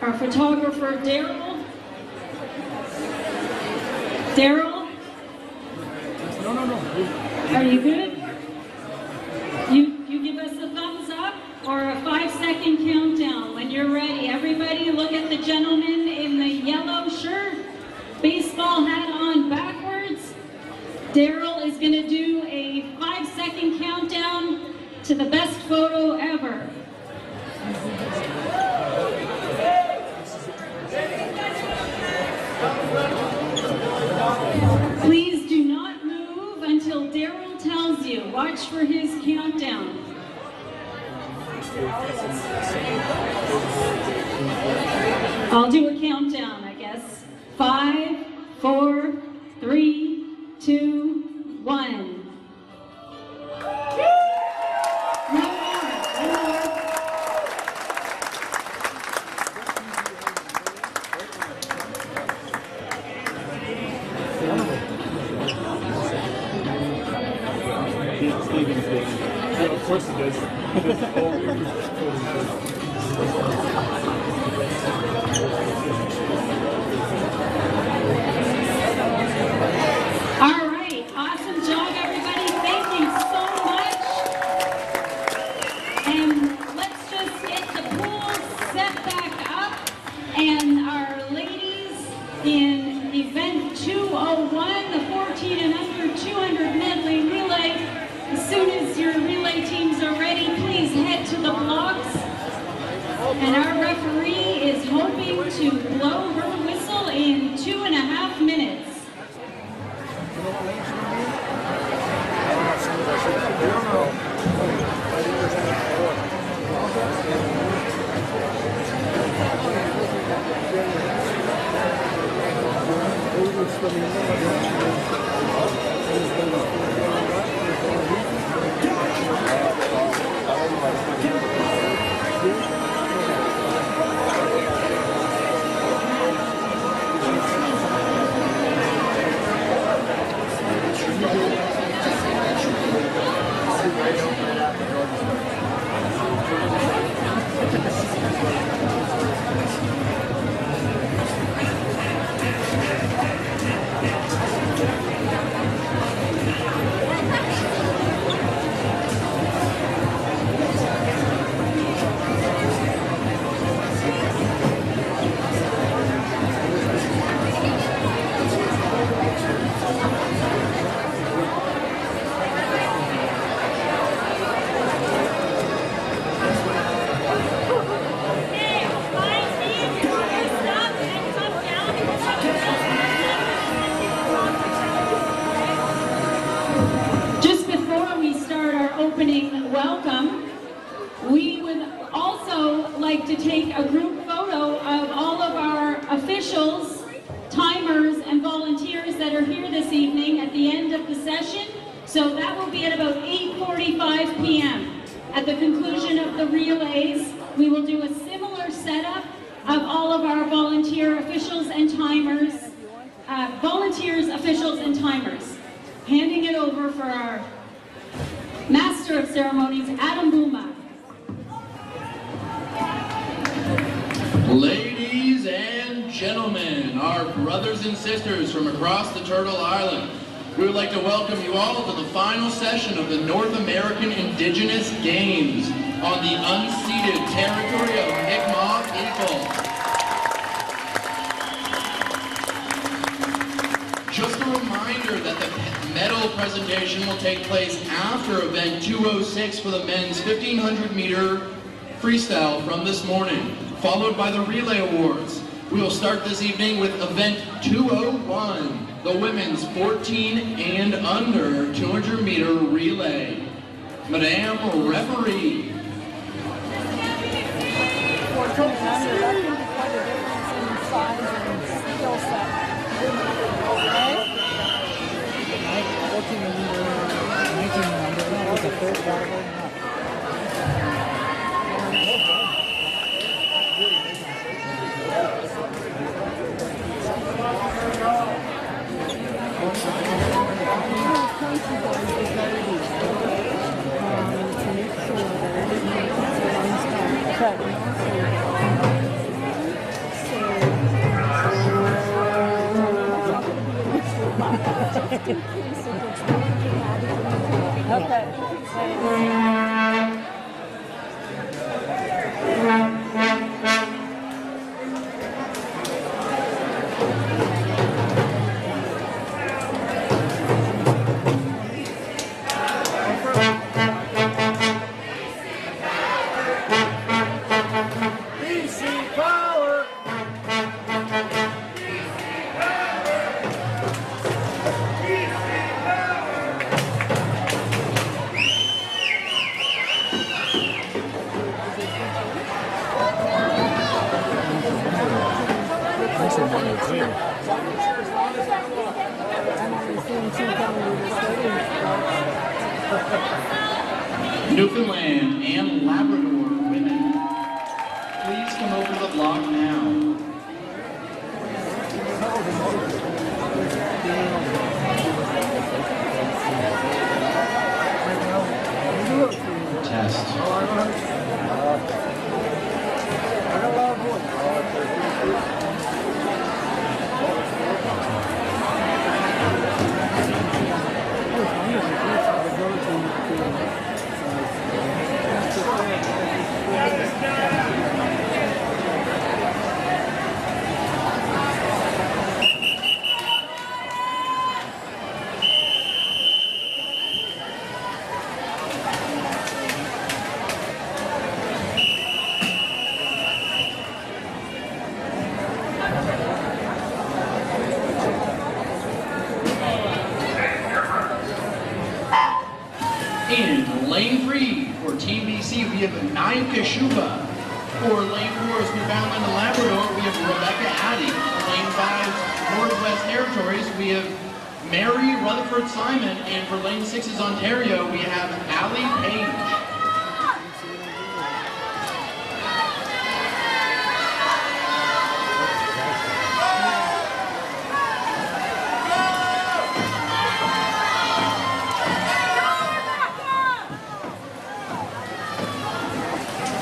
our photographer, Daryl. Daryl? No. Are you good? You give us a thumbs up or a 5-second countdown when you're ready. Everybody look at the gentleman in the yellow shirt, baseball hat on backwards. Daryl is going to do a 5-second countdown to the best photo ever. Please do not move until Daryl tells you. Watch for his countdown. I'll do a countdown, I guess. 5, 4, 3, 2, 1. Of course it does. All right, awesome job, everybody. Thank you so much. And let's just get the pool set back up. And our ladies in event 201, the 14 and under 200 medley relay. As soon as your relay teams are ready, please head to the blocks. And our referee is hoping to blow her whistle in 2.5 minutes. Welcome. We would also like to take a group photo of all of our officials, timers, and volunteers that are here this evening at the end of the session. So that will be at about 8:45 p.m. At the conclusion of the relays, we will do a similar setup of all of our volunteer officials and timers, volunteers, officials, and timers. Handing it over for our Master of Ceremonies, Adam Buma. Ladies and gentlemen, our brothers and sisters from across the Turtle Island, we would like to welcome you all to the final session of the North American Indigenous Games on the unceded territory of Mi'kmaq people. Just a reminder that the medal presentation will take place after event 206 for the men's 1,500 meter freestyle from this morning, followed by the relay awards. We will start this evening with event 201, the women's 14 and under 200 meter relay. Madame Referee. Newfoundland and Labrador women, please come over to the block now. Test. In lane 3 for Team BC, we have NAIG. For lane 4 is Newfoundland and Labrador, we have Rebecca Addy. For lane 5, Northwest Territories, we have Mary Rutherford Simon. And for lane 6 is Ontario, we have Allie Page.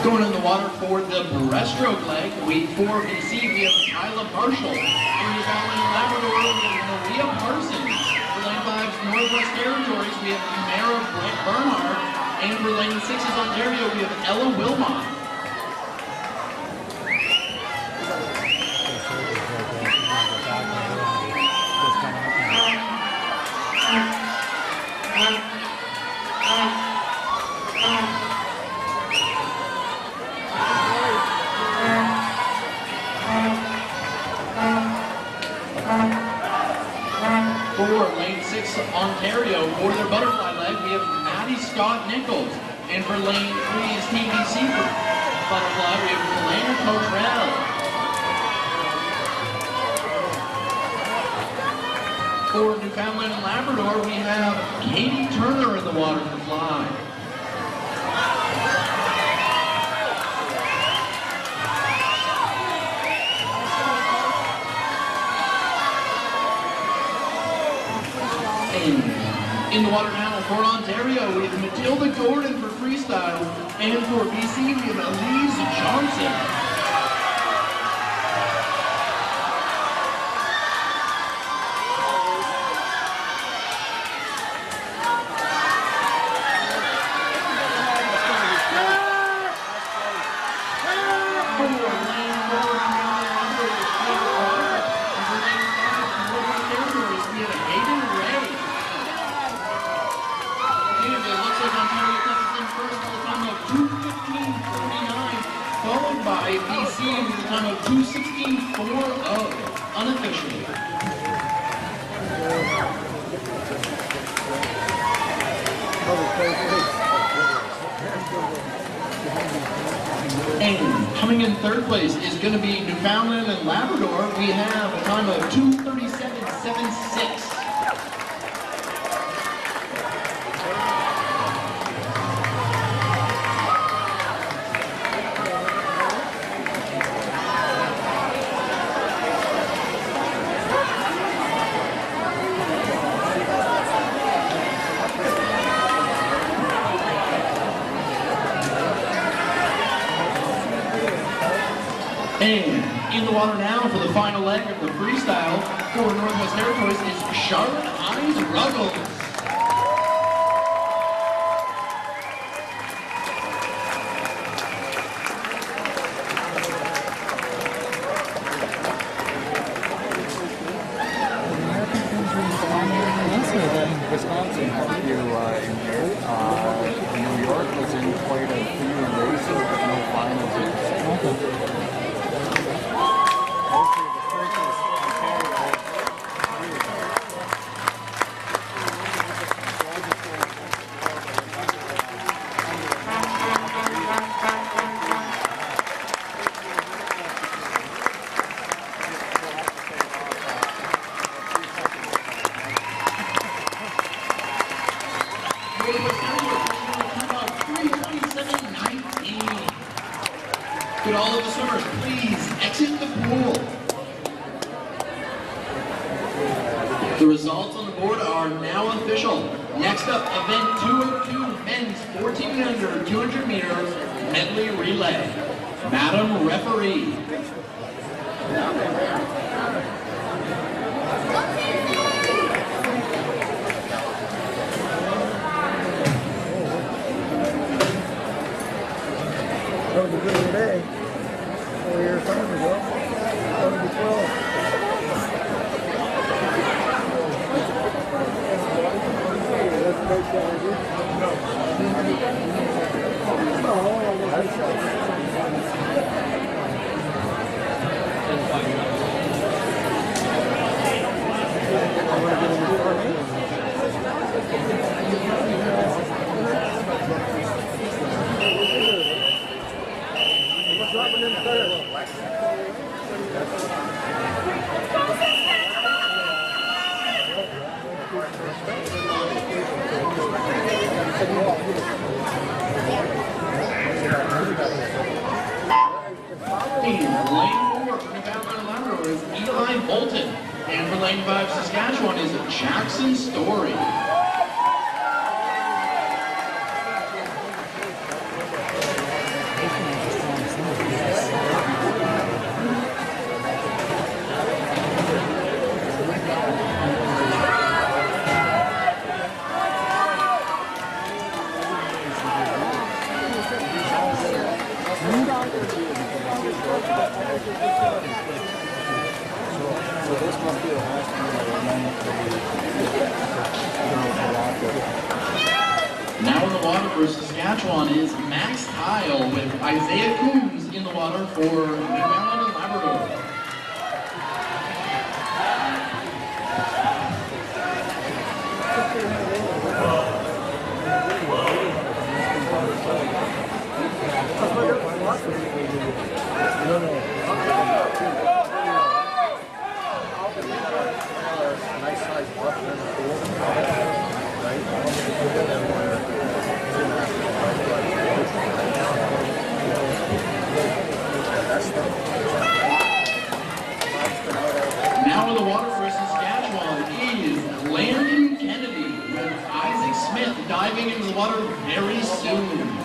Going in the water for the breaststroke leg, week 4 BC, we have Kyla Marshall. For Newfoundland and Labrador, we have Maria Parsons. For lane 5's Northwest Territories, we have Mara Bernhardt. And for lane 6's Ontario, we have Ella Wilmot. For lane 6 Ontario, for their butterfly leg, we have Maddie Scott Nichols. And for lane 3 is TBC for butterfly, we have Elena Cottrell. For Newfoundland and Labrador, we have Katie Turner in the water for fly. In the water now for Ontario, we have Matilda Gordon for freestyle, and for BC, we have Elise Johnson. Followed by BC with a time of 2:16.40, unofficially. And coming in third place is going to be Newfoundland and Labrador. We have a time of 2:37.76. And In the water now for the final leg of the freestyle for Northwest Territories is Charlotte Hines Ruggles. Wisconsin had you in here. New York was in quite a few races, but no finals. Could all of the swimmers please exit the pool? The results on the board are now official. Next up, event 202, men's 1400 200 meter medley relay. Madam Referee. That was a good day. 4 years time ago. 12. Lane 4 from Newfoundland and Labrador is Eli Bolton. And for Lane 5 Saskatchewan is Jackson Story. Now in the water for Saskatchewan is Max Kyle with Isaiah Coombs in the water for Newfoundland and Labrador. Nice size bluff in the pool, right? Now in the water for Saskatchewan is Landon Kennedy with Isaac Smith diving into the water very soon.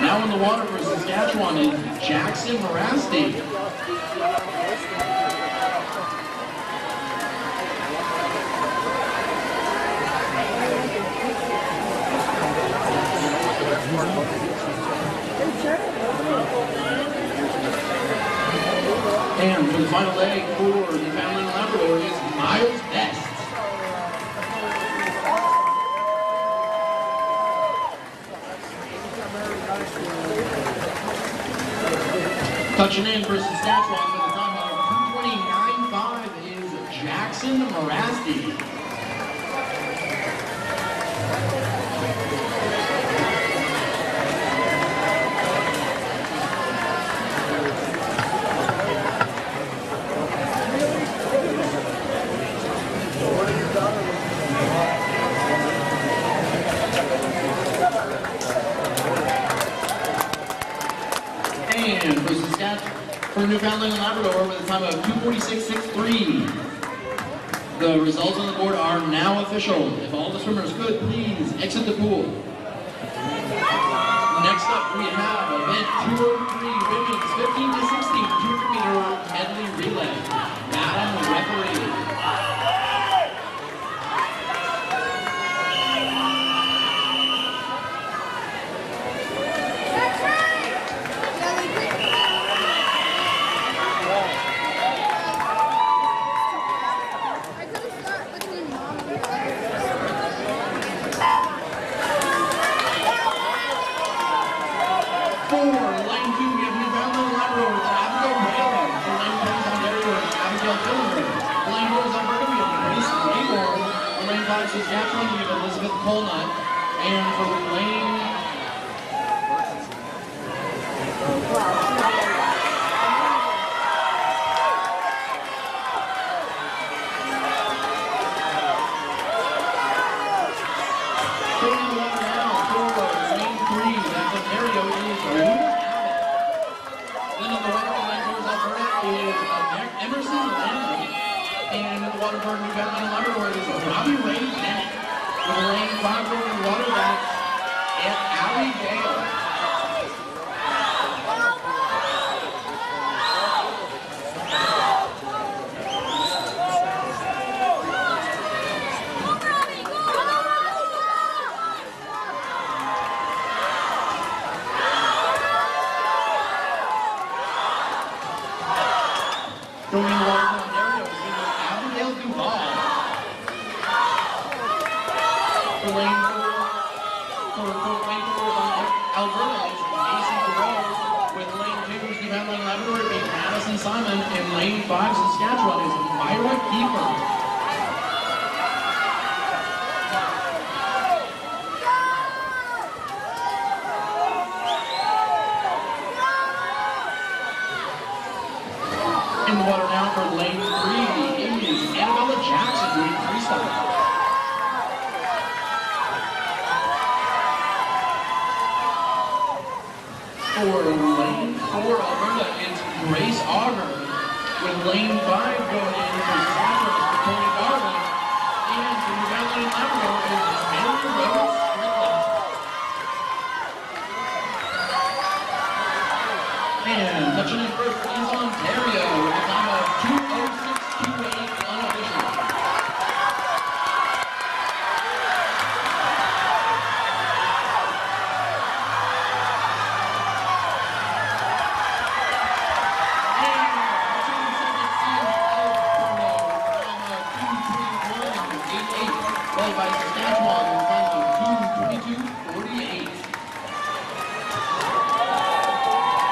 Now in the water for Saskatchewan is Jackson Morasti. And for the final leg for Newfoundland and Labrador is Miles Best. Touching in for Saskatchewan for the time of 2:29.5 is Jackson Morasti. And for Newfoundland and Labrador with a time of 2:46.63. The results on the board are now official. If all the swimmers could, please exit the pool. Next up, we have event 203, women's 15 to 16, 200-meter medley relay. Madam Referee. Saskatchewan, we have Elizabeth Colnut, and for Lane for Newfoundland and Labrador is Robbie Ray Bennett. With lane 5 going in water, that's at Allie Gale. Going in the water from Ontario is Abigail Duval. For lane 4 on Alberta is Macy Thoreau. With lane 2 is Newfoundland and Labrador being Madison Simon. And lane 5 Saskatchewan is Myra Kiefer. In the water now for lane 3 is Annabella Jackson doing freestyle. For lane 4 Alberta, it's Grace Auger. With lane 5 going in for Saskatchewan is Tony Garland. And for Newfoundland and Labrador is Mary Rose Strickland. And touching in first is Ontario with a time of 2:06.28 unofficial. Led by Saskatchewan with a time of 2:22.48.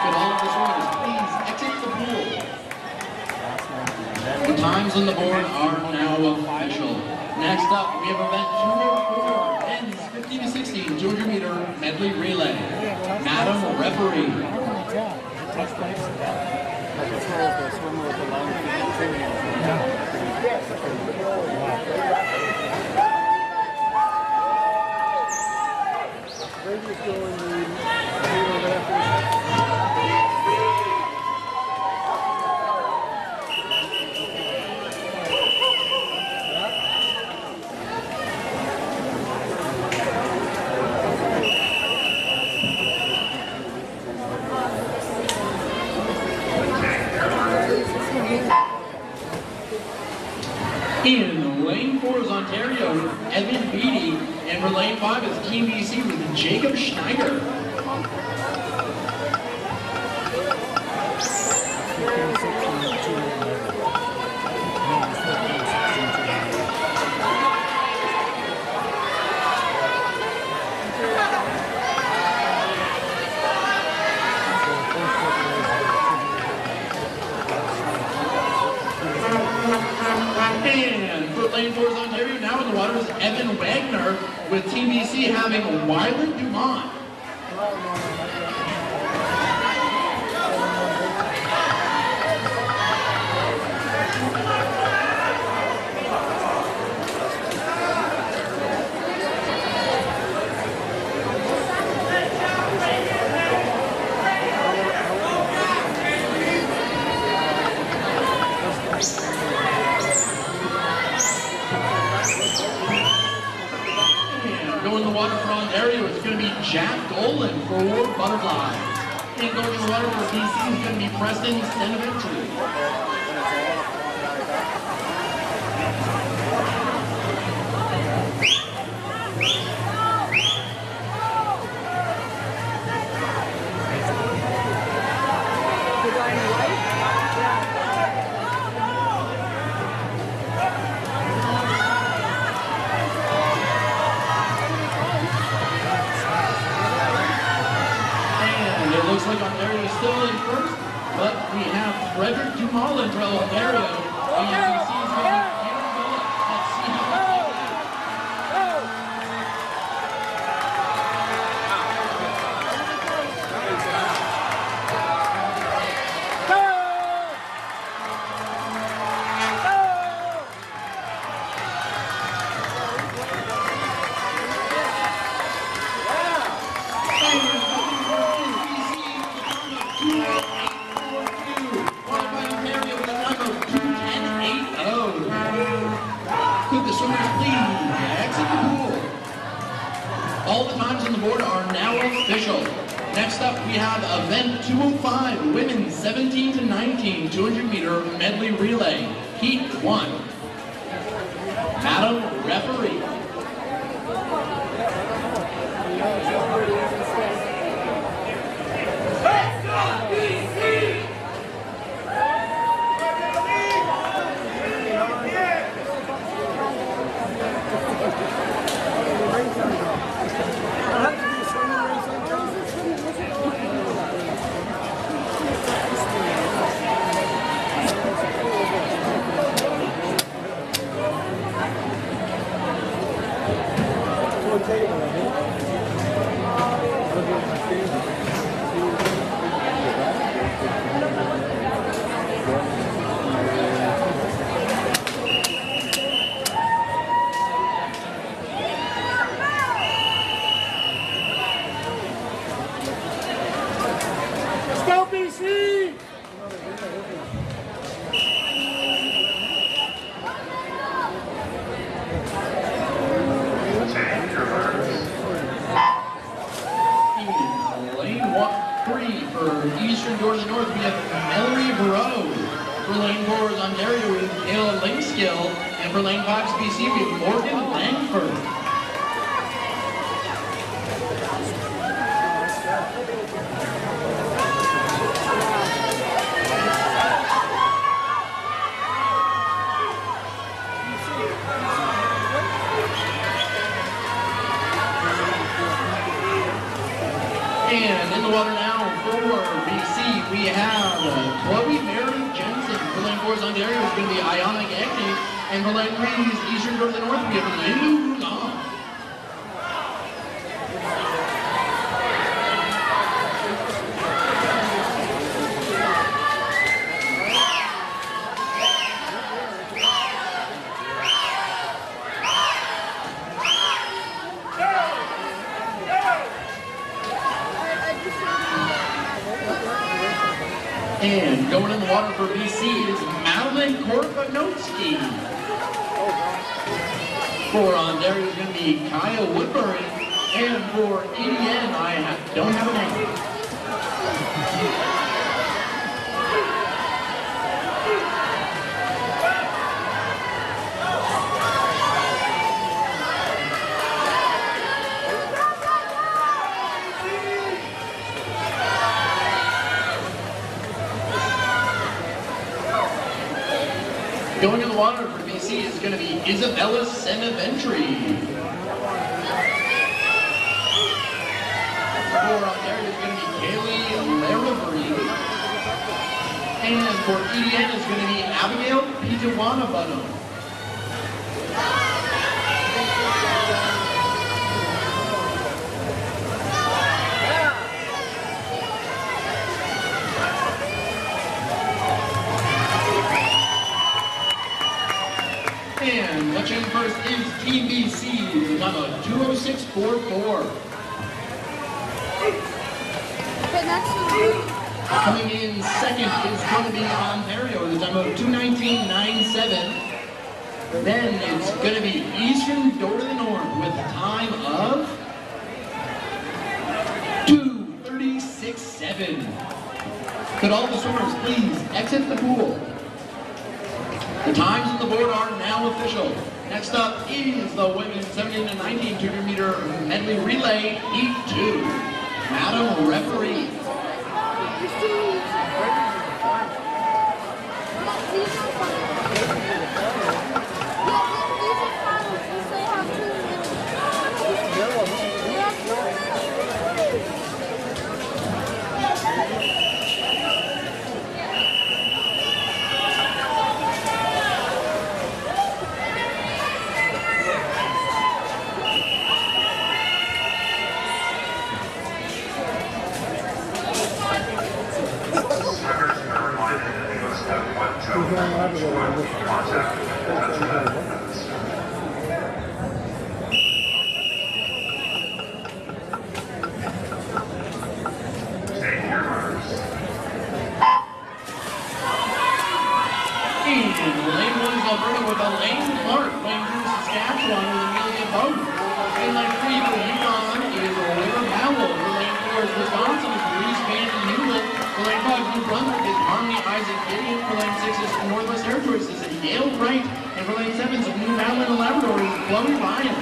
Could all of the swimmers please exit the pool? The times on the board are now official. Next up, we have event 204, men's 50 to 16, 200 meter medley relay. Madam Referee. In lane 4 is Ontario, Evan Beatty, and for lane 5 is Team BC with Jacob Schneider. And for lane 4 is Ontario, now in the water is Evan Wagner, with Team BC having Wyland Dumont. Olin for butterfly. And going in the water for BC is going to be Preston Stenaventry. Looks like Ontario is still in first, but we have Frederick Dumoulin for Ontario. And you can see he's going to be Aaron Bullock. Let's see how he plays out. Could the swimmers please exit the pool? All the times on the board are now official. Next up, we have event 205, women's 17 to 19, 200 meter medley relay, heat 1. Madam Referee. Eastern door to the north, we have Melanie Burrow. For lane 4 is Ontario with Kayla Linkskill. And for lane 5 is BC, we have Morgan Langford. And in the water now for BC, we have Chloe Mary Jensen. For lane 4 is Ontario, it's going to be Ayana Gagny. And for lane 3 is Eastern door to the north, we have Lindu Rulan. And going in the water for BC is Madeline Korbanowski. For Ontario is going to be Kaya Woodbury. And for EDN, I don't have a name. Going in the water for BC is going to be Isabella Senaventry. For Ontario is going to be Kaylee Laravery. And for EDN is going to be Abigail Pitawanabano. And touching first is Team BC, the time of 2:06.44. Coming in second is going to be Ontario, the time of 2:19.97. Then it's going to be Eastern door to the north with the time of 2:36.7. Could all the swimmers please exit the pool? The times on the board are now official. Next up is the women's 17 to 19 200-meter medley relay, Heat 2. Madam Referee. Alberta with a lane mark, playing through Saskatchewan with Amelia Bowden. In lane 3 for Yukon is Oliver Powell. For lane 4 is Wisconsin is Reese Van Newland. For lane 5 New Brunswick is Harmony Isaac Gideon. For lane 6 is Northwest Territories is Yale Wright. And for lane 7 is Newfoundland and Labrador is Chloe Ryan.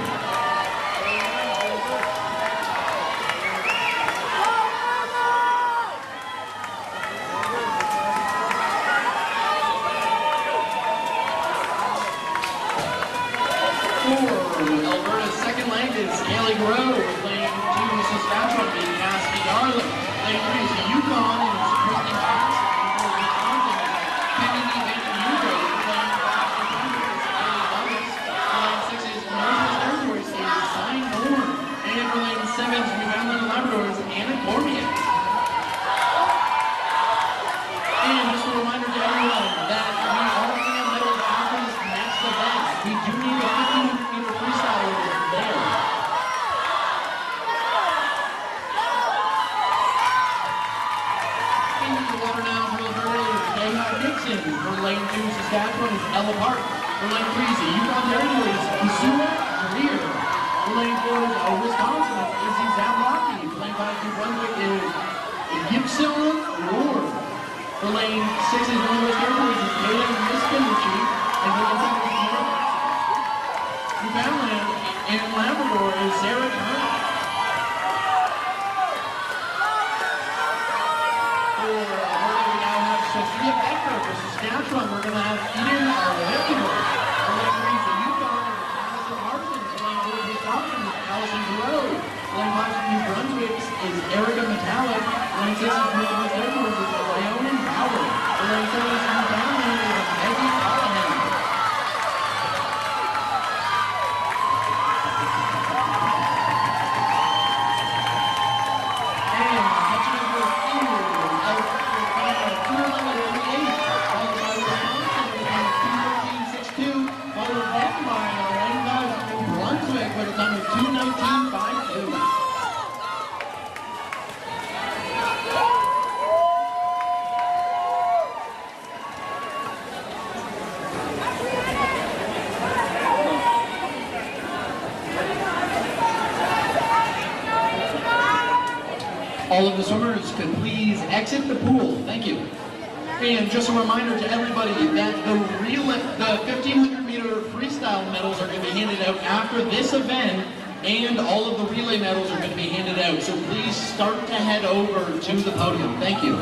Alberta's second leg is Haley Grow. Lane 2 Saskatchewan being Cassidy Garland. Lane 3 is Yukon and it's Kristen Jackson. For Wisconsin is Kennedy Van Nugo. Lane 5 for Brunswick is Ellie Douglas. Lane 6 is Northwest Territories is Sign Horn. And for lane 7 is Newfoundland and Labrador is Anna Cormier. And just a reminder to everyone that we are going to have medals after this next event. We do need a 15-meter freestyle there. Into the water now for the hurdlers. Dayhawk Dixon. For lane 2, Saskatchewan is Ella Park. For lane 3 is Yukon Territories, Kusuma Greer. For lane 4 is Wisconsin, it's Izzy Zablocki. For lane 5, New Brunswick is Gibson Ward. For lane 6 is Northwest Territories is Taylor Miskinucci. And for lane 7 is Newfoundland and Labrador is Sarah Turner. For hurdling, we now have Sophia Becker. For Saskatchewan, we're going to have Eden Arlipino. For lane 3 is the Yukon is Allison Parsons. For lane 4 is Wisconsin is Allison Giroux. For lane 5 is New Brunswick is Erica Metallic. For lane 6 is Northwest Territories is Leonin Howard. For lane 7 is Newfoundland is Peggy Callahan. With a time of 2:19.52. All of the swimmers could please exit the pool. Thank you. And just a reminder to everybody that the 1,500-meter freestyle medals are going to be handed out after this event, and all of the relay medals are going to be handed out. So please start to head over to the podium. Thank you.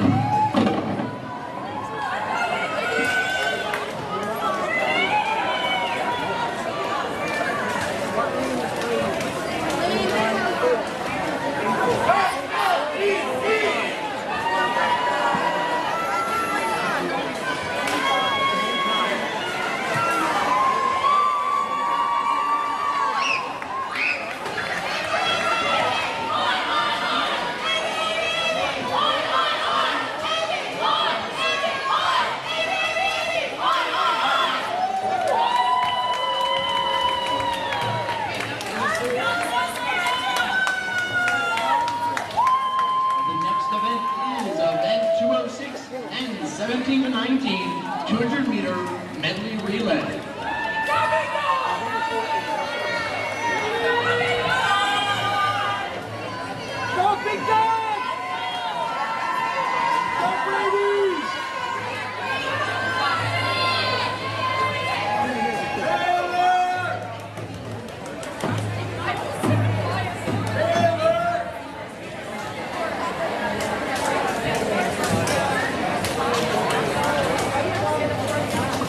Event 206 and 17 to 19 200-meter medley relay. Go, big guy!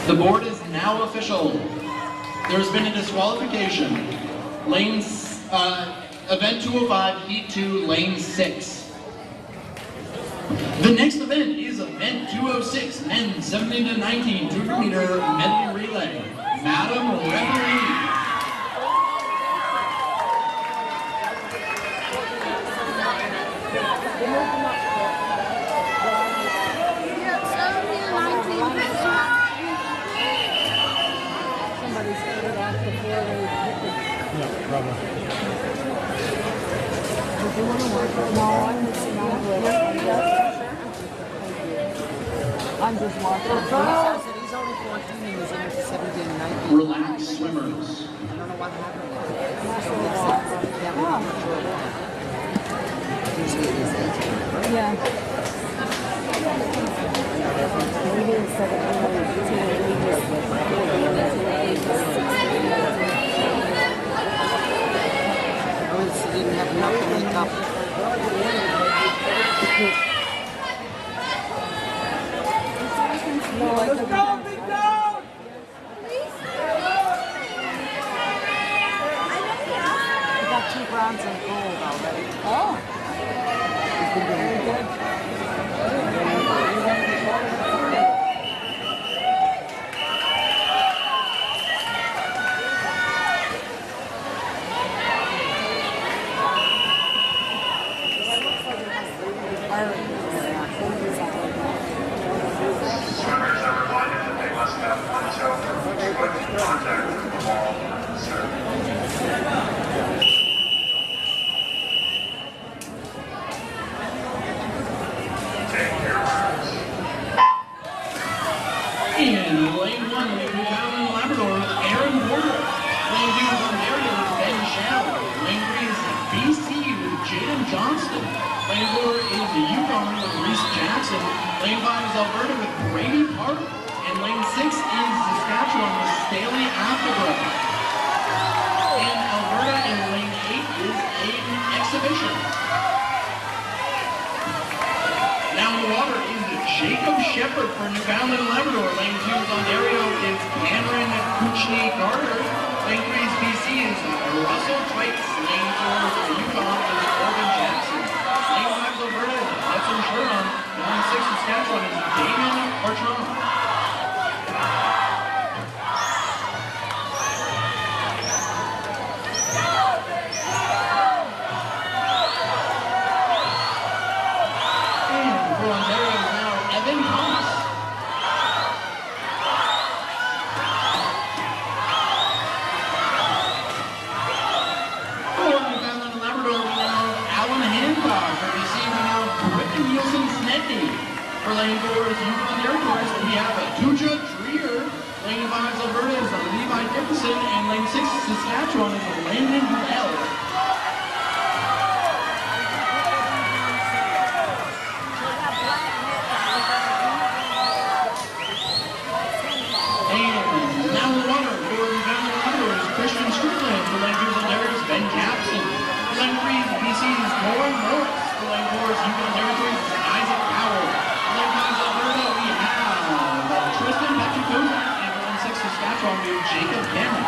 The board is now official. There's been a disqualification. Event 205, Heat 2, Lane 6. The next event is Event 206, Men 17 to 19, 200-meter medley relay. Madam Referee. I'm just watching. He says that he's only 14 and he's into 17 and 19. Relax, swimmers. I don't know what happened there. Yeah, I'm not sure why. Usually it is 18. Yeah. He didn't have enough to wake up. He got 2 bronze and gold already. Oh. He's been doing good. Swimmers are reminded that they must have one toe for each foot in contact with the wall of the surface. Take your words. In lane 1, we have in Labrador, Aaron Porter. Lane 2 is Ontario with Ben Shao. Lane 3 is BC with Jaden Johnston. Lane 4 is the Yukon with Reese Jackson. Lane 5 is Alberta with Brady Park. And lane 6 is Saskatchewan with Staley Aftergrowth. And Alberta in lane 8 is Aiden Exhibition. Now in the water is Jacob Shepard for Newfoundland and Labrador. Lane 2 is Ontario is Cameron Kuchny Carter. Lane 3 is BC is Russell Twites. Lane 4 is the Yukon is Corbin Jackson. Lane 5 is Alberta is Hudson Sherman. Lane 6 Saskatchewan is Damon Archon. For lane 4 is Yukon Territories, we have Tuja Trier. Lane 5 is Alberta is Levi Dickinson, and lane 6 is Saskatchewan is Landon Bell. And now in the water for Newfoundland and Labrador is Christian Strickland. For lane 2 is Ontario is Ben Capson. For lane 3 is BC is Lauren Morris. For lane 4 is Yukon Territories is Isaac Powell. Tristan Petricoza and for lane 6 Saskatchewan we have Jacob Cameron.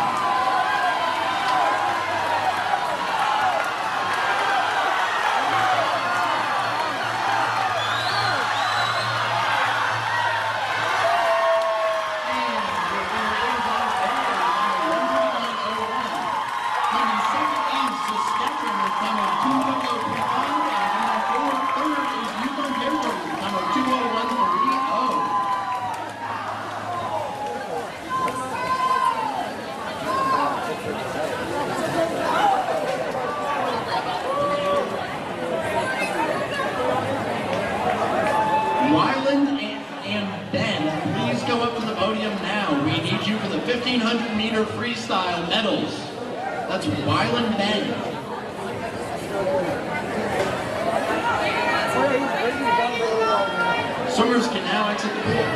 Wyland and Ben, please go up to the podium now. We need you for the 1500 meter freestyle medals. That's Wyland Ben. Swimmers can now exit the pool.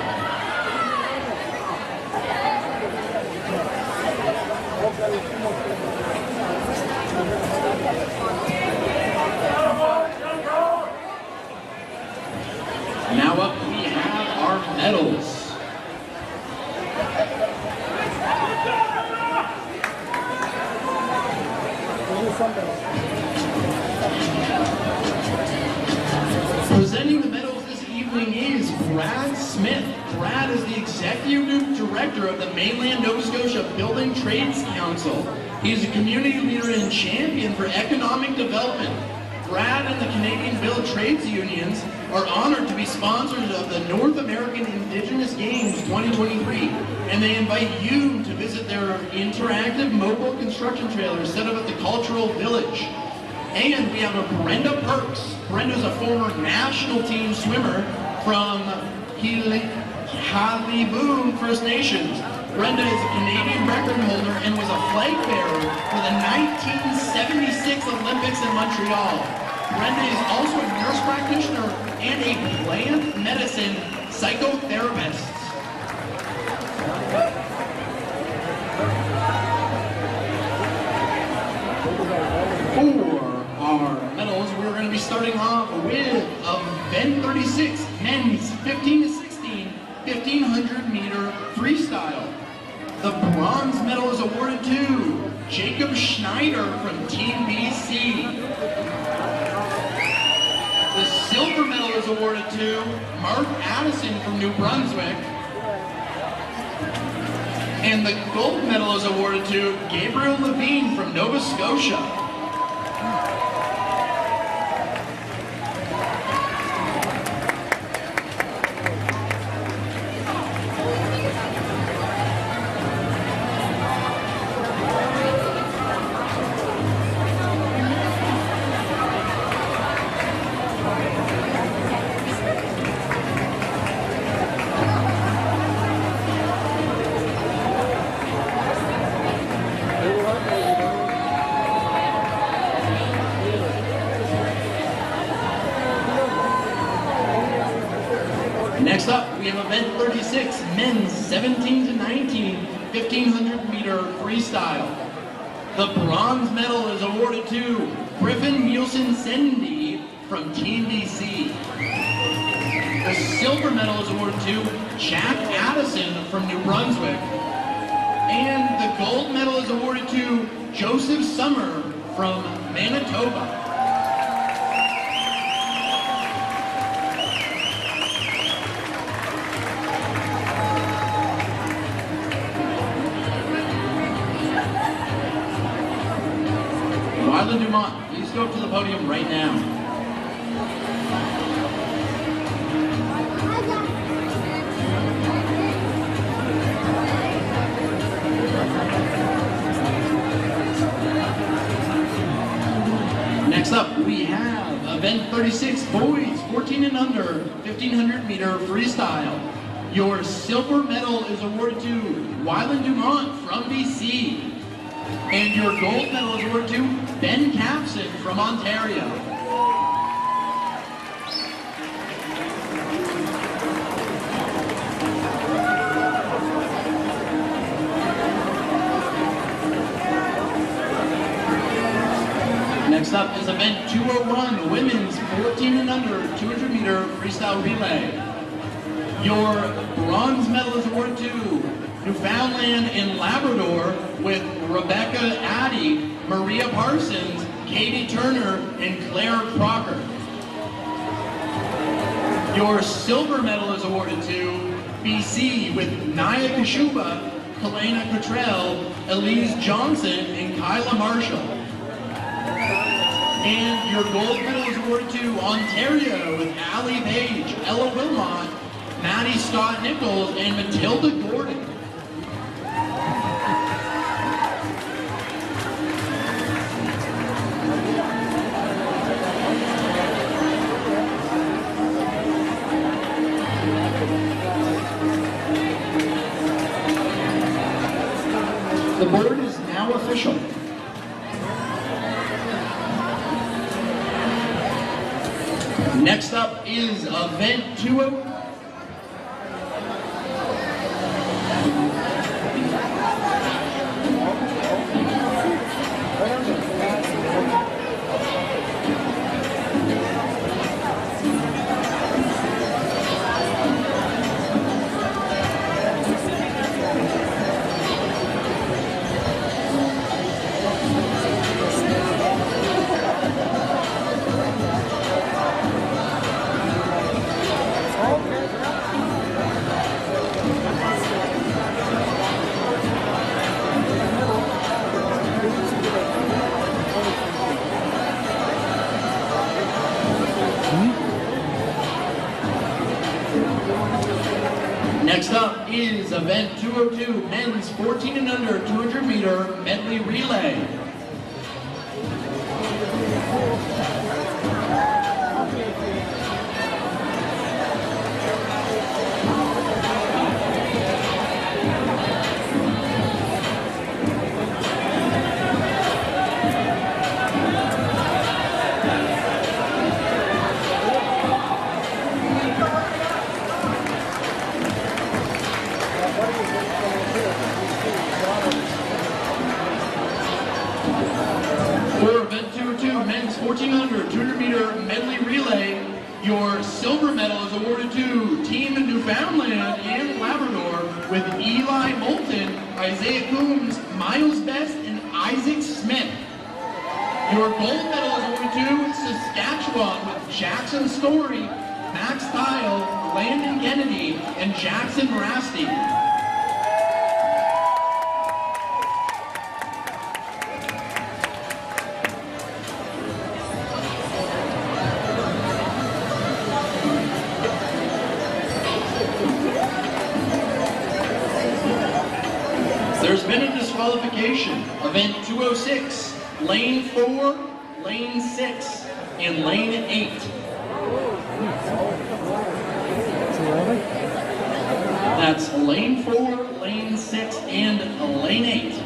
Now up we have our medals. Brad Smith. Brad is the Executive Director of the Mainland Nova Scotia Building Trades Council. He is a community leader and champion for economic development. Brad and the Canadian Build Trades Unions are honored to be sponsors of the North American Indigenous Games 2023, and they invite you to visit their interactive mobile construction trailers set up at the Cultural Village. And we have a Brenda Perks. Brenda's a former national team swimmer from Haliboon First Nations. Brenda is a Canadian record holder and was a flag bearer for the 1976 Olympics in Montreal. Brenda is also a nurse practitioner and a plant medicine psychotherapist. For our medals, we're going to be starting off with event 36, men's 15 to 16, 1500 meter freestyle. The bronze medal is awarded to Jacob Schneider from Team BC. The silver medal is awarded to Mark Addison from New Brunswick. And the gold medal is awarded to Gabriel Levine from Nova Scotia. Next up, we have event 36, men's 17 to 19, 1500 meter freestyle. The bronze medal is awarded to Griffin Nielsen Sendy from Team BC. The silver medal is awarded to Jack Addison from New Brunswick. And the gold medal is awarded to Joseph Summer from Manitoba. Wyland Dumont, please go up to the podium right now. Next up, we have event 36, boys 14 and under, 1500 meter freestyle. Your silver medal is awarded to Wyland Dumont from BC. And your gold medal is awarded to Ben Capson from Ontario. Next up is event 201, women's 14 and under, 200 meter freestyle relay. Your bronze medal is awarded to Newfoundland and Labrador with Rebecca Addy, Maria Parsons, Katie Turner, and Claire Crocker. Your silver medal is awarded to BC with Naya Kashuba, Kalena Cottrell, Elise Johnson, and Kyla Marshall. And your gold medal is awarded to Ontario with Allie Page, Ella Wilmot, Maddie Scott Nichols, and Matilda Gordon. The board is now official. Next up is event 20. Okay. Next up is event 202, men's 14 and under 200 meter medley relay. For event 202, men's 14 under 200 meter medley relay, your silver medal is awarded to Team Newfoundland and Labrador with Eli Moulton, Isaiah Coombs, Miles Best, and Isaac Smith. Your gold medal is awarded to Saskatchewan with Jackson Story, Max Tile, Landon Kennedy, and Jackson Rasty. There's been a disqualification. Event 206, lane 4, lane 6, and lane 8. That's lane 4, lane 6, and lane 8.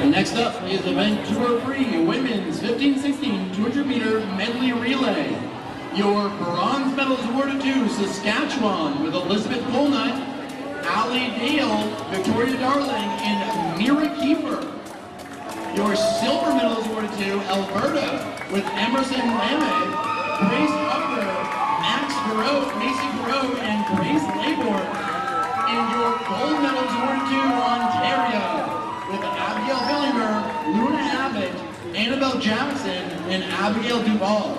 Next up is event 203, women's 15-16 200 meter medley relay. Your bronze medal is awarded to Saskatchewan with Elizabeth Colnut, Allie Dale, Victoria Darling, and Mira Kiefer. Your silver medal is awarded to Alberta with Emerson Lame, Grace Upper, Max Garot, Macy Garot, and Grace Labor. And your gold medal is awarded to Ontario with Abigail Billinger, Luna Abbott, Annabelle Jackson, and Abigail Duval.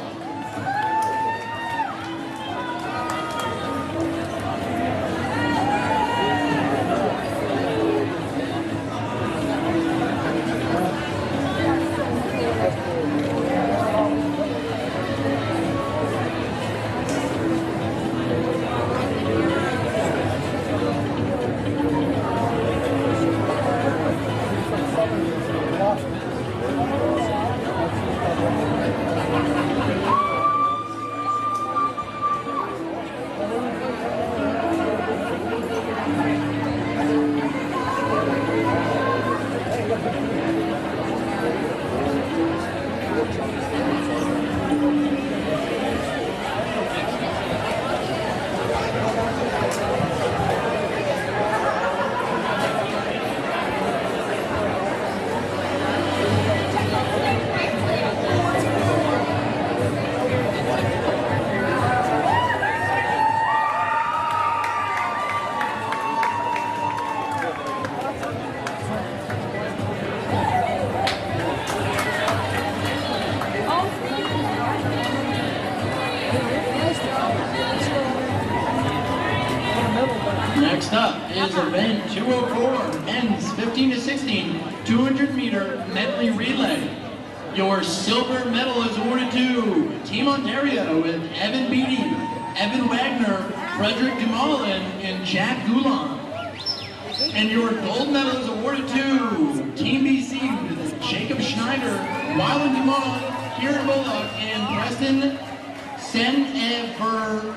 Next up is event 204, men's 15-16 200 meter medley relay. Your silver medal is awarded to Team Ontario with Evan Beatty, Evan Wagner, Frederick Dumoulin, and Jack Goulon. And your gold medal is awarded to Team BC with Jacob Schneider, Wyland Dumont, Kieran Bullock, and Preston Sen-Ever-Utney.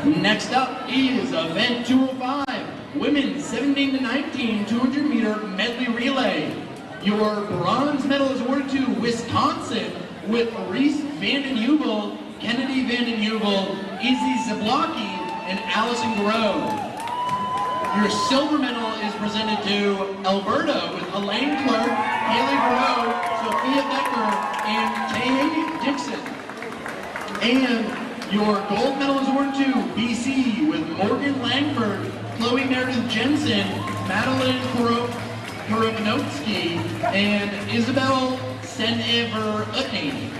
Next up is event 205, women's 17 to 19 200 meter medley relay. Your bronze medal is awarded to Wisconsin with Reese Vanden Heuvel, Kennedy Vanden Heuvel, Izzy Zablocki, and Allison Grow. Your silver medal is presented to Alberta with Elaine Clark, Haley Grow, Sophia Becker, and Tae Dixon. And your gold medal is awarded to BC with Morgan Langford, Chloe Meredith Jensen, Madeline Korobnowski, and Isabel Senever Utney.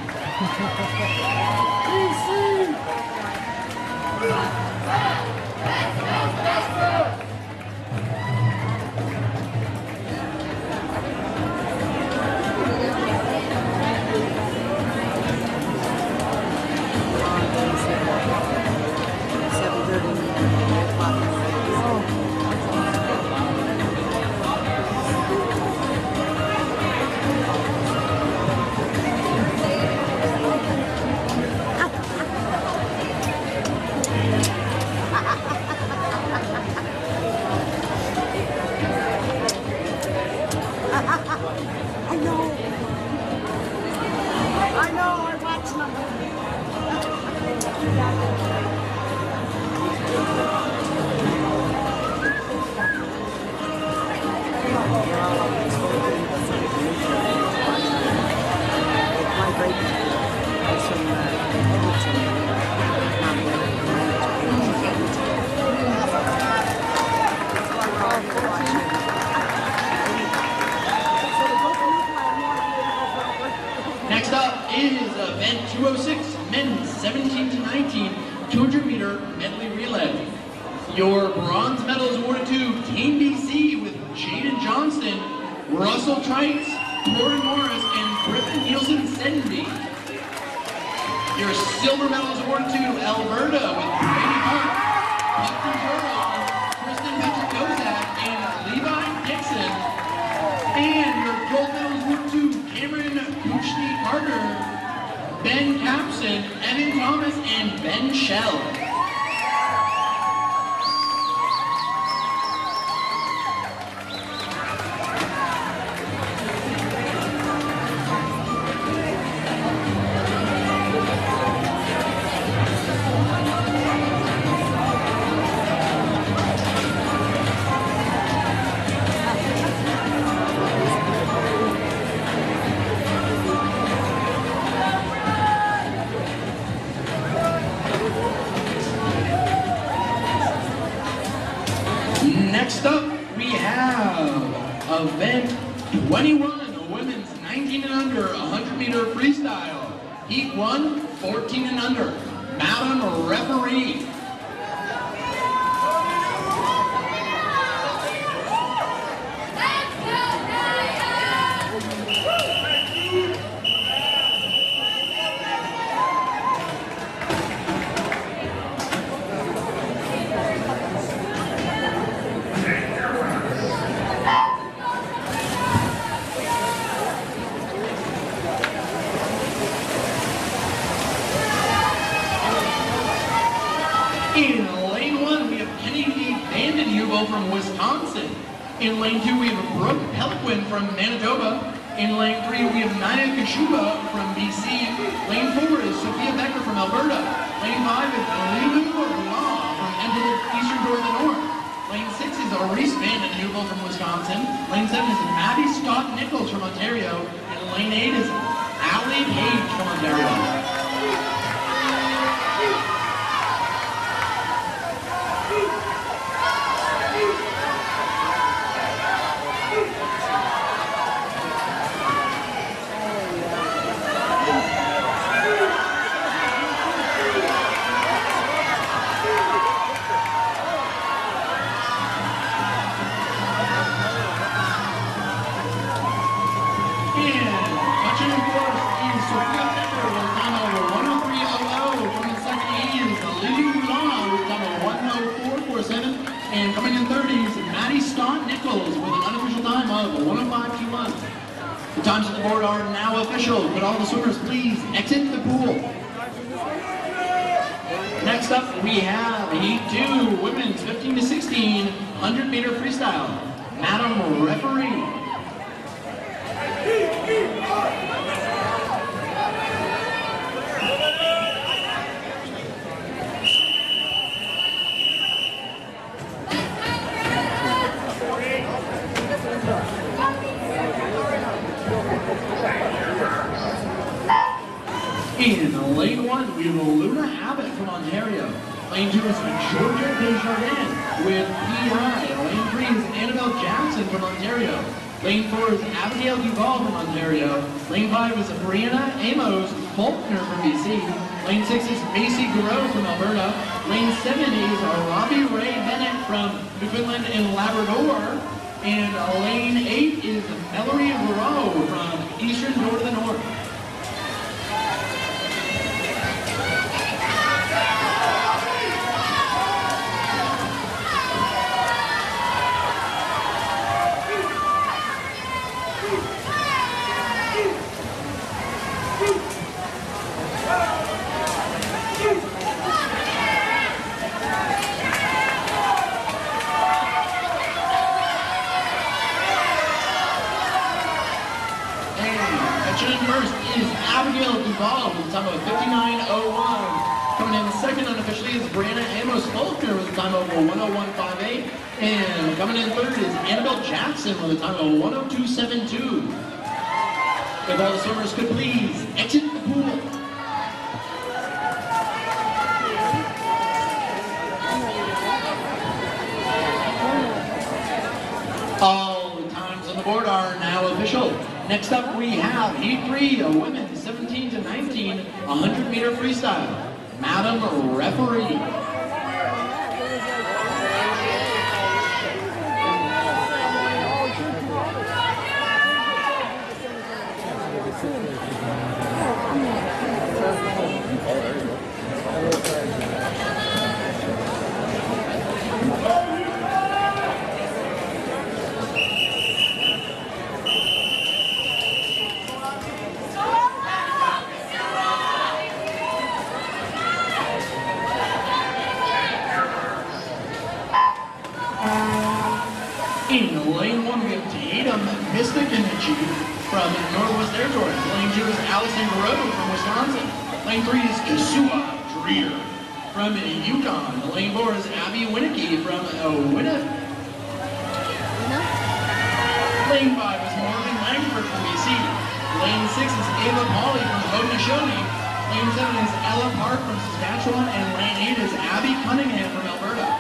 Next up is event 206, men's 17 to 19 200 meter medley relay. Your bronze medal is awarded to Team BC with Jaden Johnston, Russell Trites, Cory Morris, and Griffin Nielsen Senby. Your silver medal is awarded to Alberta with Brady Hart, Buckton Turtle, Kristen Petrikowzak, and Levi Dixon. And your gold medal is awarded to Cameron Kuchny Carter, Ben Capson, Evan Thomas, and Ben Shell. Next up, we have event 21, women's 19 and under 100 meter freestyle. Heat 1, 14 and under. Madam Referee. In lane 1, we have Kennedy Vanden Heuvel from Wisconsin. In lane 2, we have Brooke Peliquin from Manitoba. In lane 3, we have Naya Kashuba from BC. Lane 4 is Sophia Becker from Alberta. Lane 5 is Lilu Law from Enfield Eastern Door of the North. Lane 6 is Reese Vanden Heuvel from Wisconsin. Lane 7 is Maddie Scott Nichols from Ontario. And lane 8 is Allie Page from Ontario. And coming in 30s, Maddie Scott Nichols with an unofficial time of 1:05.21. The times on the board are now official. Could all the swimmers please exit the pool? Next Next up, we have Heat 2, women's 15 to 16, 100-meter freestyle. Madam Referee. In lane 1, we have Luna Abbott from Ontario. Lane 2 is Georgia Desjardins with PI. Lane 3 is Annabelle Jackson from Ontario. Lane 4 is Abigail Duval from Ontario. Lane 5 is Brianna Amos Faulkner from BC. Lane 6 is Macy Garreau from Alberta. Lane 7 is Robbie Ray Bennett from Newfoundland and Labrador. And lane 8 is Ellery Moreau from Eastern North of the North. First is Abigail Duval with a time of 59.01. Coming in second unofficially is Brianna Amos Faulkner with a time of 101.58. And coming in third is Annabelle Jackson with a time of 102.72. If all the swimmers could please exit the pool. All the times on the board are now official. Next up, we have Heat 3, women 17 to 19, 100-meter freestyle. Madam Referee. In lane 1, we have Tatum Mystic-Inichi from Northwest Territories. Lane 2 is Allison Garreau from Wisconsin. Lane 3 is Kasua Dreer from Yukon. Lane 4 is Abby Winnicky from Winnipeg. Lane 5 is Morgan Langford from BC. Lane 6 is Ava Pauley from Haudenosaunee. Lane 7 is Ella Park from Saskatchewan. And lane 8 is Abby Cunningham from Alberta.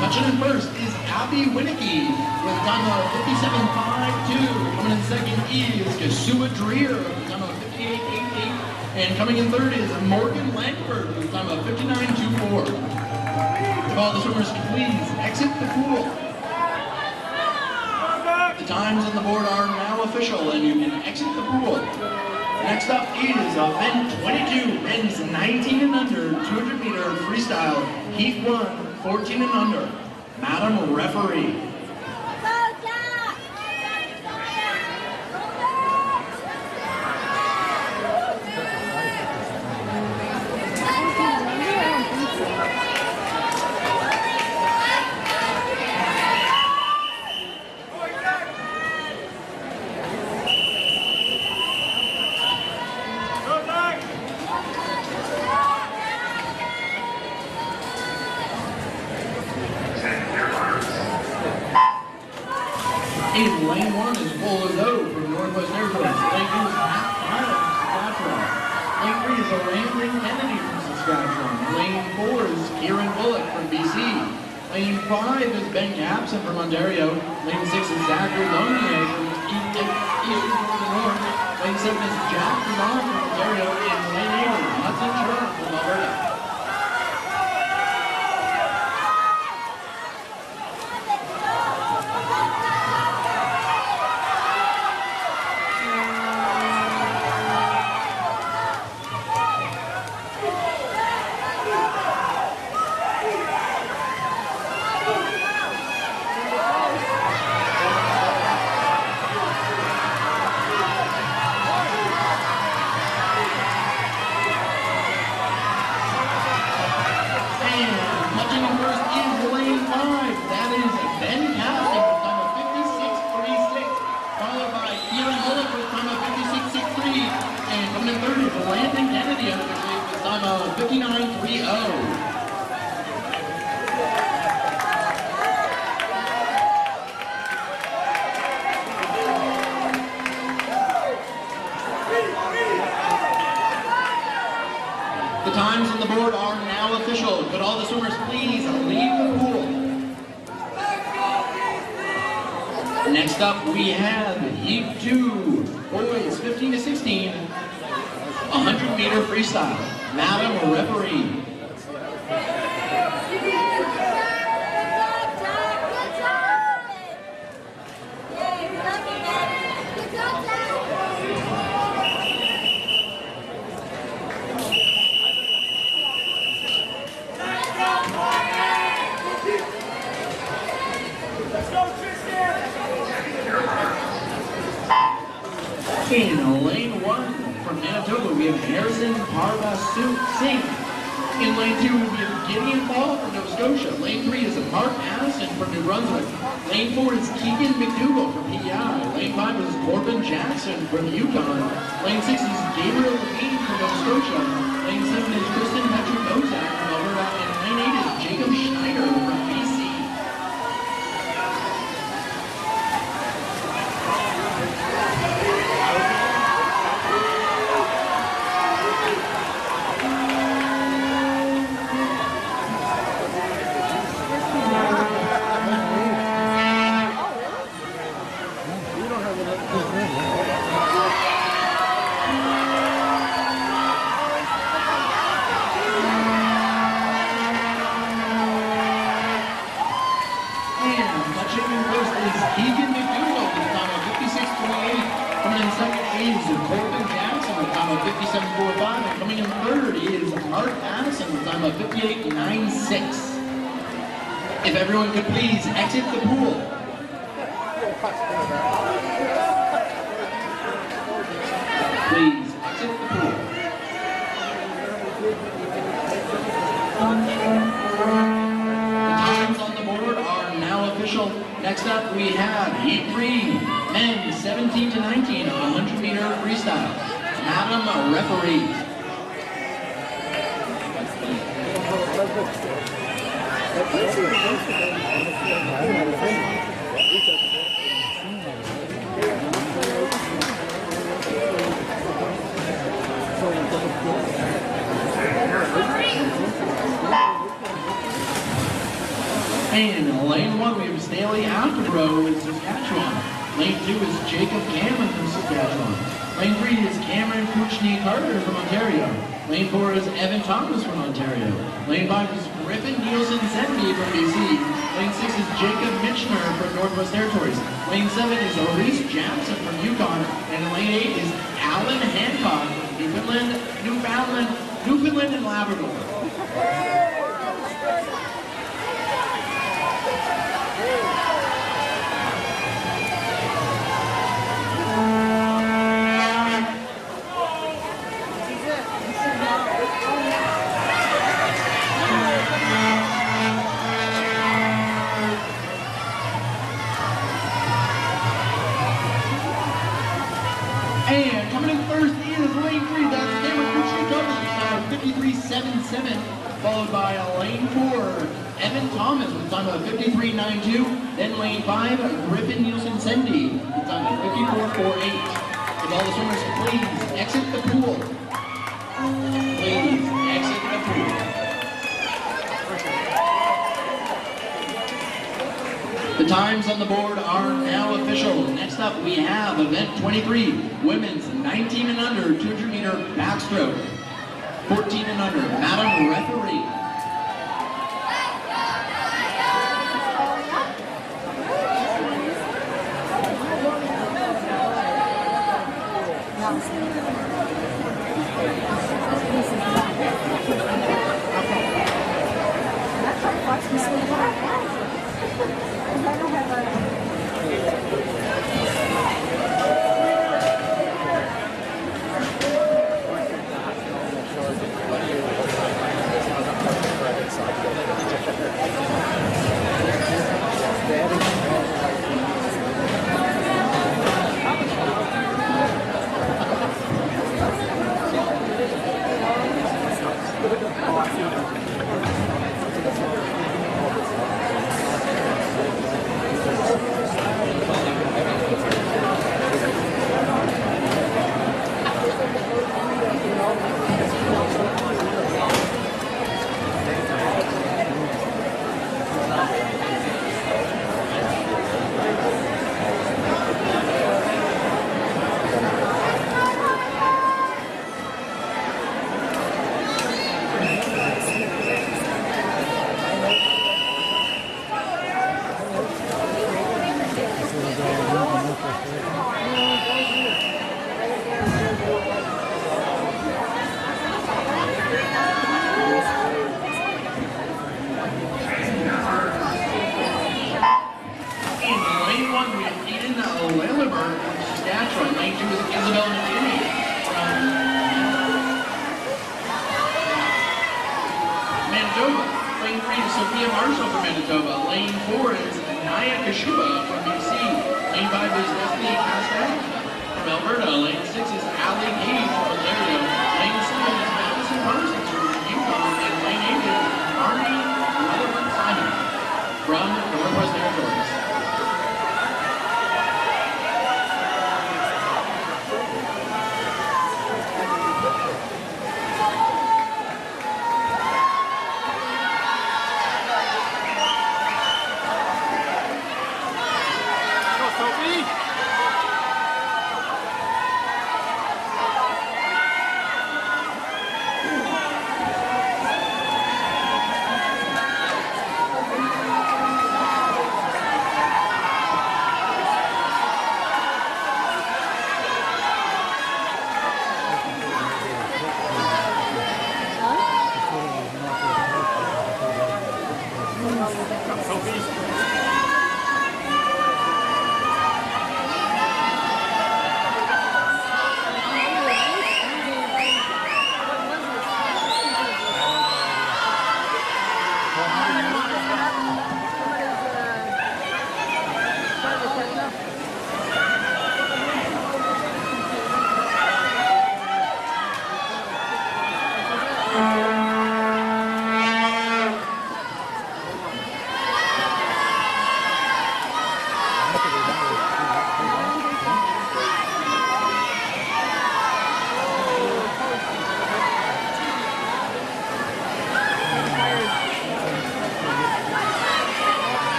Touching in first is Abby Winnicky with a time of 57.52. Coming in second is Kasua Dreer with a time of 58.88. And coming in third is Morgan Langford with a time of 59.24. If all the swimmers can please exit the pool. The times on the board are now official and you can exit the pool. Next up is event 22, men's 19 and under, 200-meter freestyle, Heat 1, 14 and under. Madam Referee. In lane 1 is Bolo from Northwest Territories. Lane 2 is Matt Tyler from Saskatchewan. Lane 3 is Landon Kennedy from Saskatchewan. Lane 4 is Kieran Bullock from BC. Lane 5 is Ben Capson from Ontario. Lane 6 is Zachary Longier from Eastern North. Lane 7 is Jack Dumont from Ontario. And lane 8 is Hudson Sharp from Alberta. Next up, we have Heat 2, boys 15 to 16, 100-meter freestyle. Madam referee. In lane 1 from Manitoba, we have Harrison Parvasut Singh. In lane 2, we have Gideon Ball from Nova Scotia. Lane 3 is Mark Addison from New Brunswick. Lane 4 is Keegan McDougall from PEI. Lane 5 is Corbin Jackson from Yukon. Lane 6 is Gabriel Levine from Nova Scotia. Lane 7 is Kristen Petru-Bozak from Alberta. And lane 8 is Jacob Schneider from BC. Corbin Jackson with a time of 57.45, and coming in third is Mark Addison with a time of 58.96. If everyone could please exit the pool. Please exit the pool. The times on the board are now official. Next up we have Heat 3, men 17 to 19, 100-meter freestyle. Madam referee. And lane 1 we have Staley Afterbro in Saskatchewan. Lane 2 is Jacob Cameron from Saskatchewan. Lane 3 is Cameron Kuchny-Carter from Ontario. Lane 4 is Evan Thomas from Ontario. Lane 5 is Griffin Nielsen-Zenby from BC. Lane 6 is Jacob Mitchner from Northwest Territories. Lane 7 is Maurice Jackson from Yukon. And lane 8 is Alan Hancock from Newfoundland and Labrador. And coming in first is lane 3, that's Cameron Kuchny-Carter, 53.77, followed by lane 4, Evan Thomas with a time of 53.92, then lane 5, Griffin Nielsen-Zenby with a time of 54.48. If all the swimmers please exit the pool. Please exit the pool. The times on the board are now official. Next up, we have event 23, women's 19 and under, 200-meter backstroke. 14 and under, Madam Referee. lane 1, we have Eden Lilleberg from Saskatchewan. Lane 2 is Isabel McKinney from Manitoba. Lane 3 is Sophia Marshall from Manitoba. Lane 4 is Naya Kashuba from BC. Lane 5 is Destiny Castell from Alberta. Lane 6 is Ali Gage from Ontario. Lane 7 is Madison Parsons from Yukon. And Lane 8 is Army Rutherford Simon from Northwest Territories.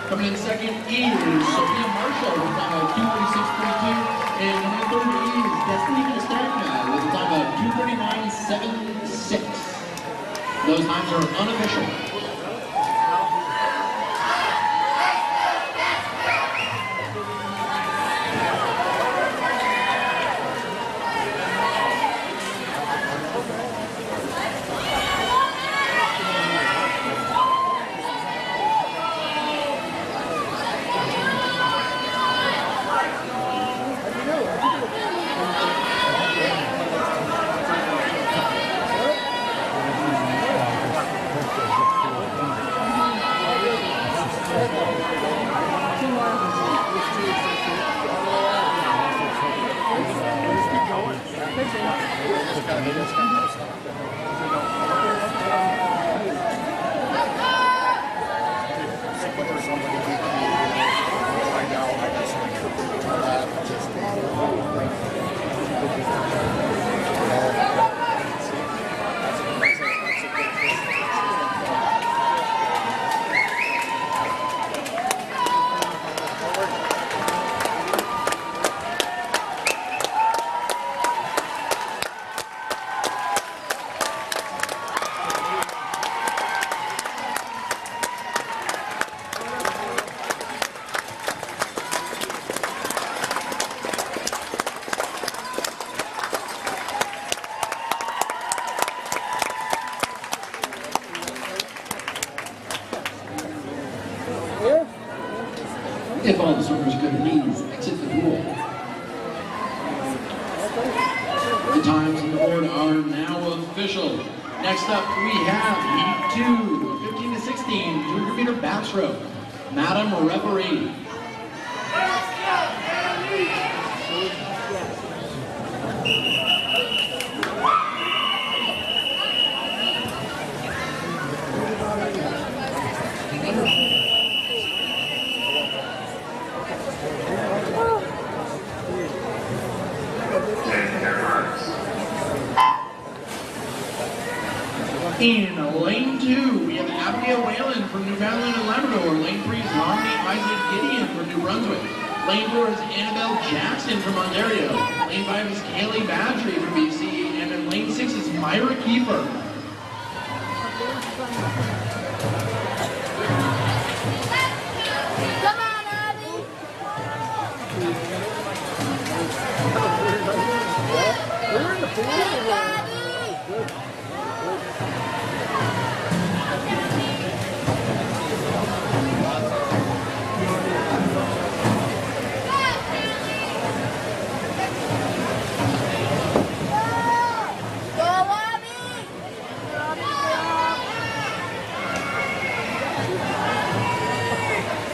Coming in second is Sophia Marshall with a time of 2:36.22, and coming in third is Destiny Castagna with a time of 2:39.76. Those times are unofficial. If all the swimmers go to knees, exit the pool. The times on the board are now official. Next up, we have Heat 2, 15 to 16, 200 meter backstroke. Madam Referee. In lane 2, we have Abigail Whalen from Newfoundland and Labrador. Lane 3 is Harmony Isaac Gideon from New Brunswick. Lane 4 is Annabelle Jackson from Ontario. Lane 5 is Kaylee Badgery from BC. And in lane 6 is Myra Kiefer. Come on, Abby! We're in the pool.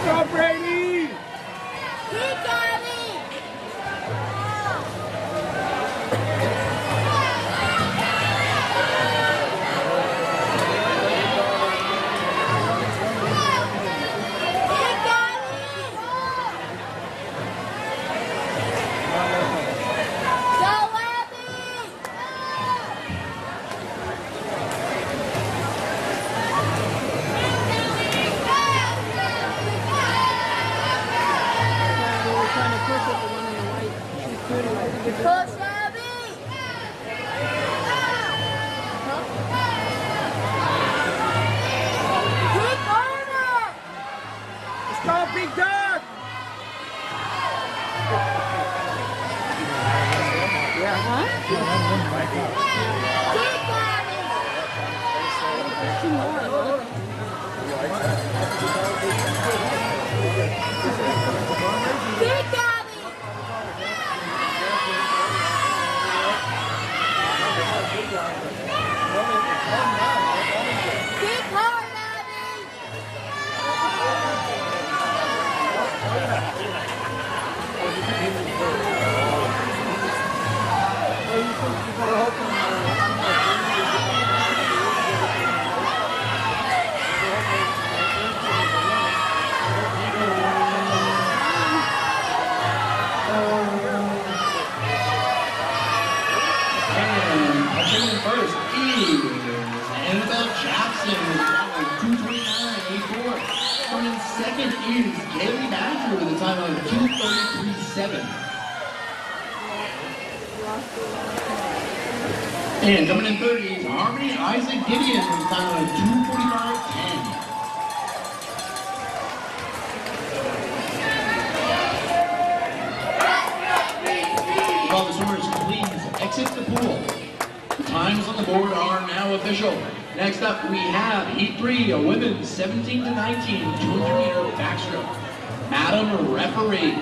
Go, Brady! Keep Abby! Push, Abby! Keep on it! Let's go, big dog! Keep Abby! Keep Abby! Keep hard, Abby! First is Annabelle Jackson with a time of 2:29.84. Coming in second is Kaylee Badger with a time of 2:33.7. And coming in third is Harmony Isaac Gideon with a time of 2:45.10. While the swimmers please exit the pool. The times on the board are now official. Next up, we have Heat 3, a women's 17 to 19, 200-meter backstroke. Madam Referee.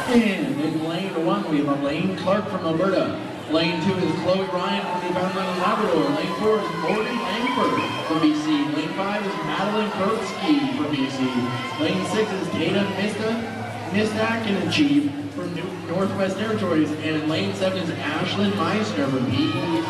And in lane 1, we have Elaine Clark from Alberta. Lane 2 is Chloe Ryan from Newfoundland and Labrador. Lane 4 is Morgan Langford from BC. Lane 5 is Madeline Kurtzky from BC. Lane 6 is Dana Mistak from Northwest Territories. And in lane 7 is Ashlyn Meisner from PEI.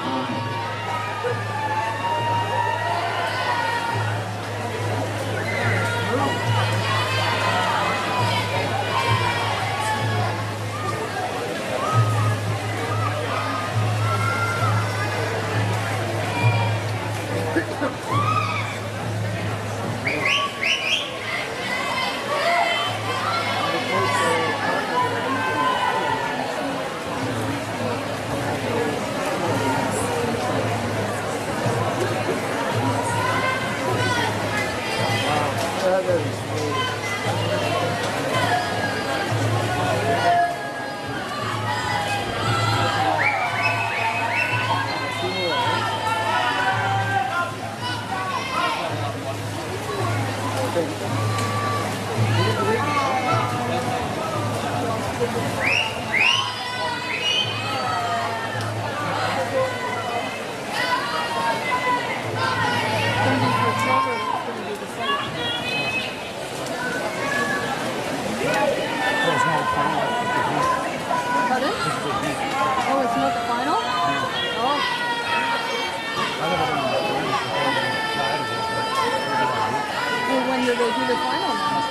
do the final now.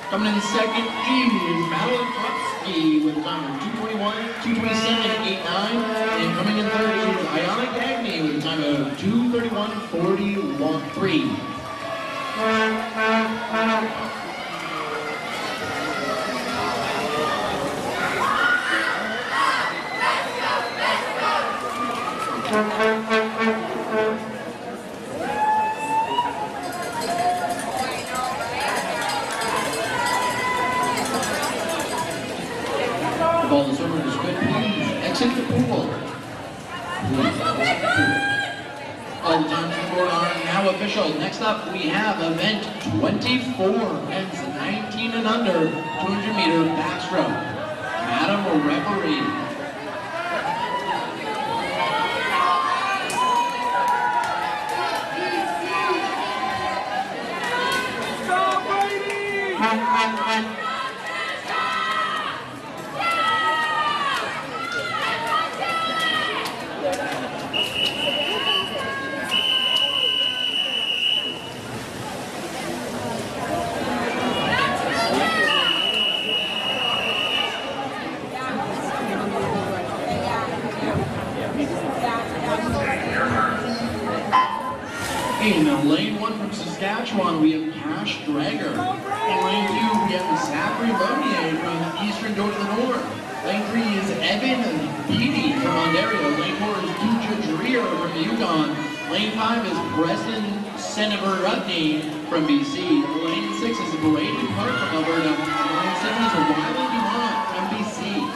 Coming in second is Madeline with a time of 2:21, 2:27.89. And coming in third is Ayana Gagne with a time of 2:31.41.3. Ball is over. Is good. Please exit the pool. All the times on board are now official. Next up, we have event 24, men's 19 and under, 200 meter backstroke. Madam referee. In lane 1 from Saskatchewan, we have Cash Drager. In lane 2, we have Zachary Lonier from the eastern door to the north. Lane 3 is Evan Beatty from Ontario. Lane 4 is Duja Dreer from the Yukon. Lane 5 is Preston Senavarutney from BC. Lane 6 is Braden Park from Alberta. And lane 7 is Rylan Dumont from BC.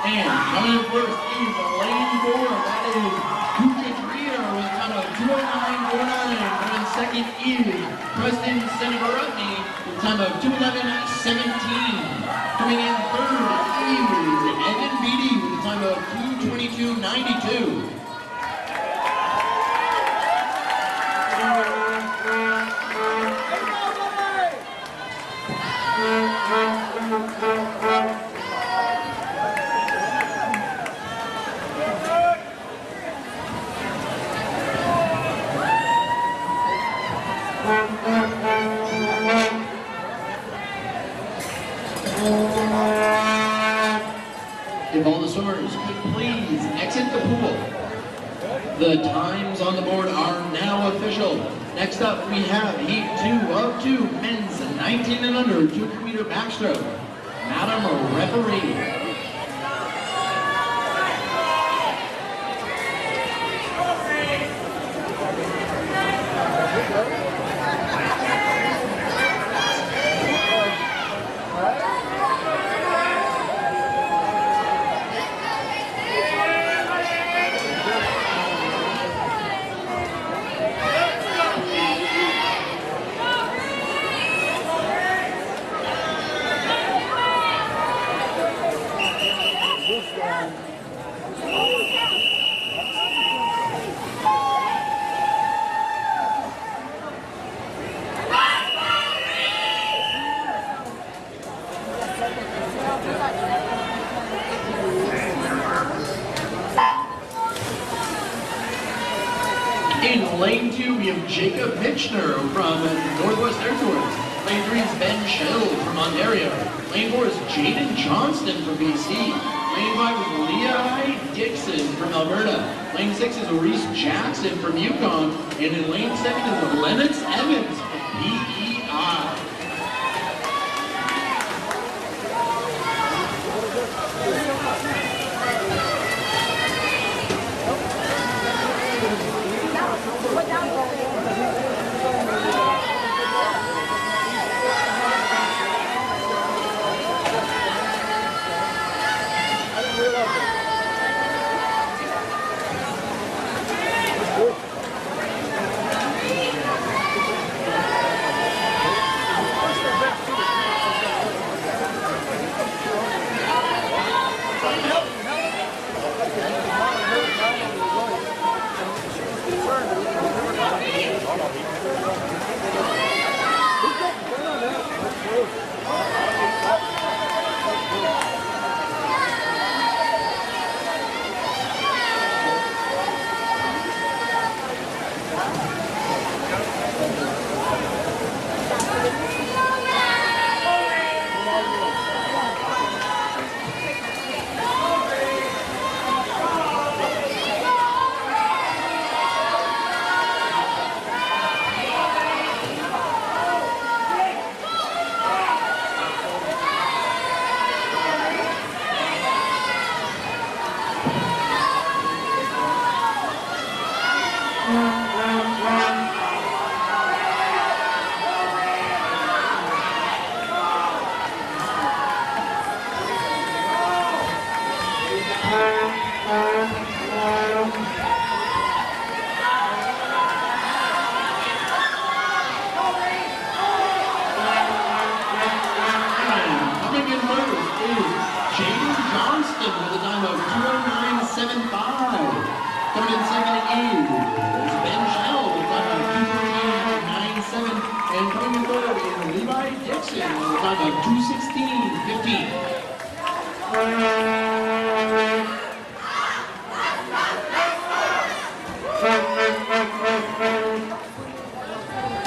And coming in first is lane 4. That is Duja Dreer with a time of 2:09.49. Coming in second is Preston Senavarutney with a time of 2:11.17. Coming in third is Evan Beatty with a time of 2:22.92. The times on the board are now official. Next up, we have Heat 2 of 2, men's 19 and under, 200-meter backstroke. Madam Referee. In lane 2, we have Jacob Mitchner from Northwest Territories. Lane 3 is Ben Shell from Ontario. Lane 4 is Jaden Johnston from BC. Lane 5 is Leah Dixon from Alberta. Lane 6 is Reese Jackson from Yukon. And in lane 7 is Lennox Evans from PEI. Coming in second at 8 is Ben Shell with a time of 2:49.97, and coming in third is Levi Dixon with a time of 2:16.15.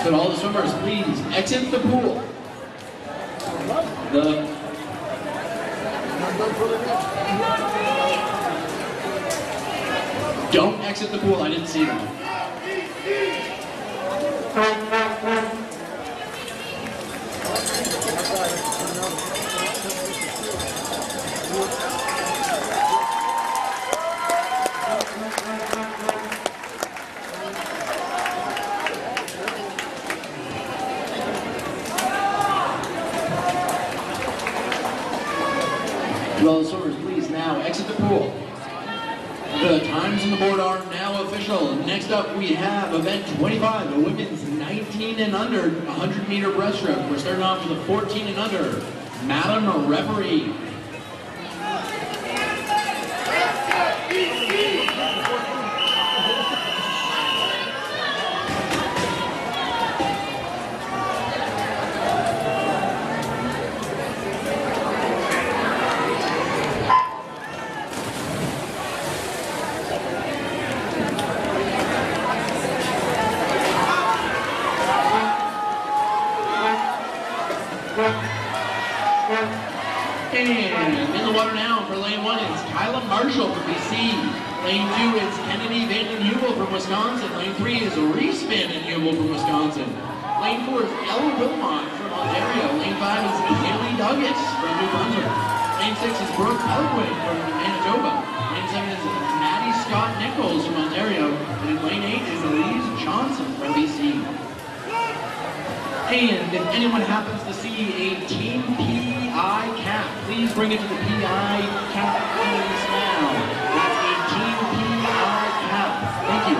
Could all the swimmers please exit the pool? Don't exit the pool, I didn't see that. Could all the swimmers please now exit the pool? The times on the board are now official. Next up, we have event 25, the women's 19 and under 100-meter breaststroke. We're starting off with the 14 and under. Madam Referee. And in the water now for lane 1 is Kyla Marshall from BC. Lane 2 is Kennedy Vanden Heuvel from Wisconsin. Lane 3 is Reese Vanden Heuvel from Wisconsin. Lane 4 is Ella Wilmot from Ontario. Lane 5 is Haley Douglas from New Brunswick. Lane 6 is Brooke Pelquin from Manitoba. Lane 7 is Maddie Scott Nichols from Ontario. And Lane 8 is Elise Johnson from BC. And if anyone happens to see a Team PI cap, please bring it to the PI cap please now. That's a Team PI cap. Thank you.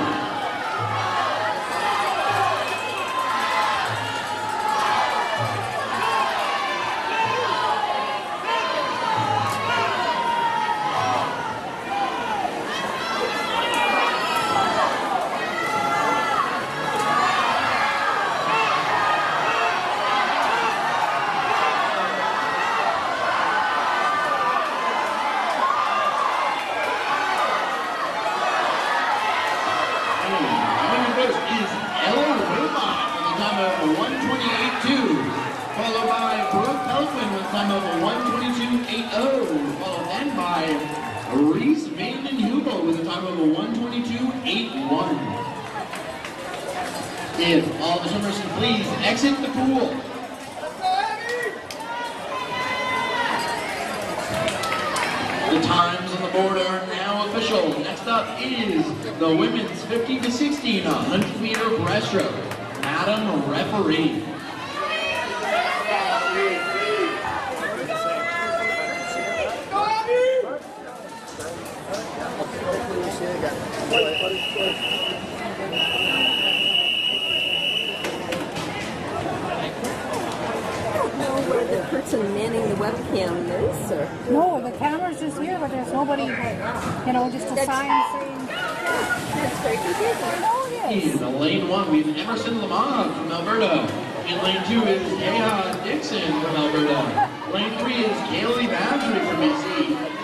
Followed by Brooke Pelquin with a time of 1:22.80, followed then by Reese Vanden Heuvel with a time of 1:22.81. If all the swimmers can please exit the pool. The times on the board are now official. Next up is the women's 15 to 16 100-meter breaststroke. Madam Referee. The person manning the webcam is, or? No, the camera's just here, but there's nobody, you know, just a sign saying. That's very confusing. No, it is. In lane 1, we have Emerson Lamont from Alberta. In lane 2 is Deha Dixon from Alberta. Lane 3 is Kaylee Badgery from BC.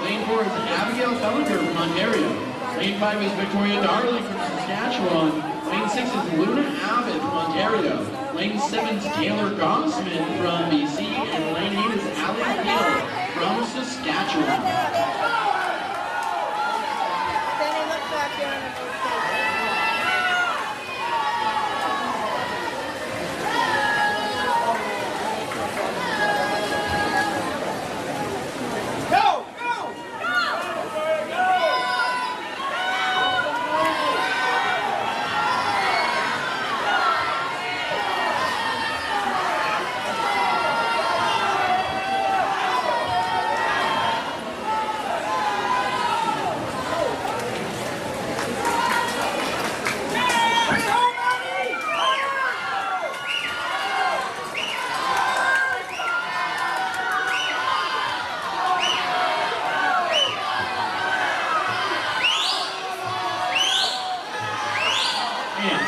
Lane 4 is Abigail Fellinger from Ontario. Lane 5 is Victoria Darling from Saskatchewan. Lane 6 is Luna Abbott from Ontario. Lane 7 is Taylor Gossman from BC. And lane 8 is Allie Hill from Saskatchewan.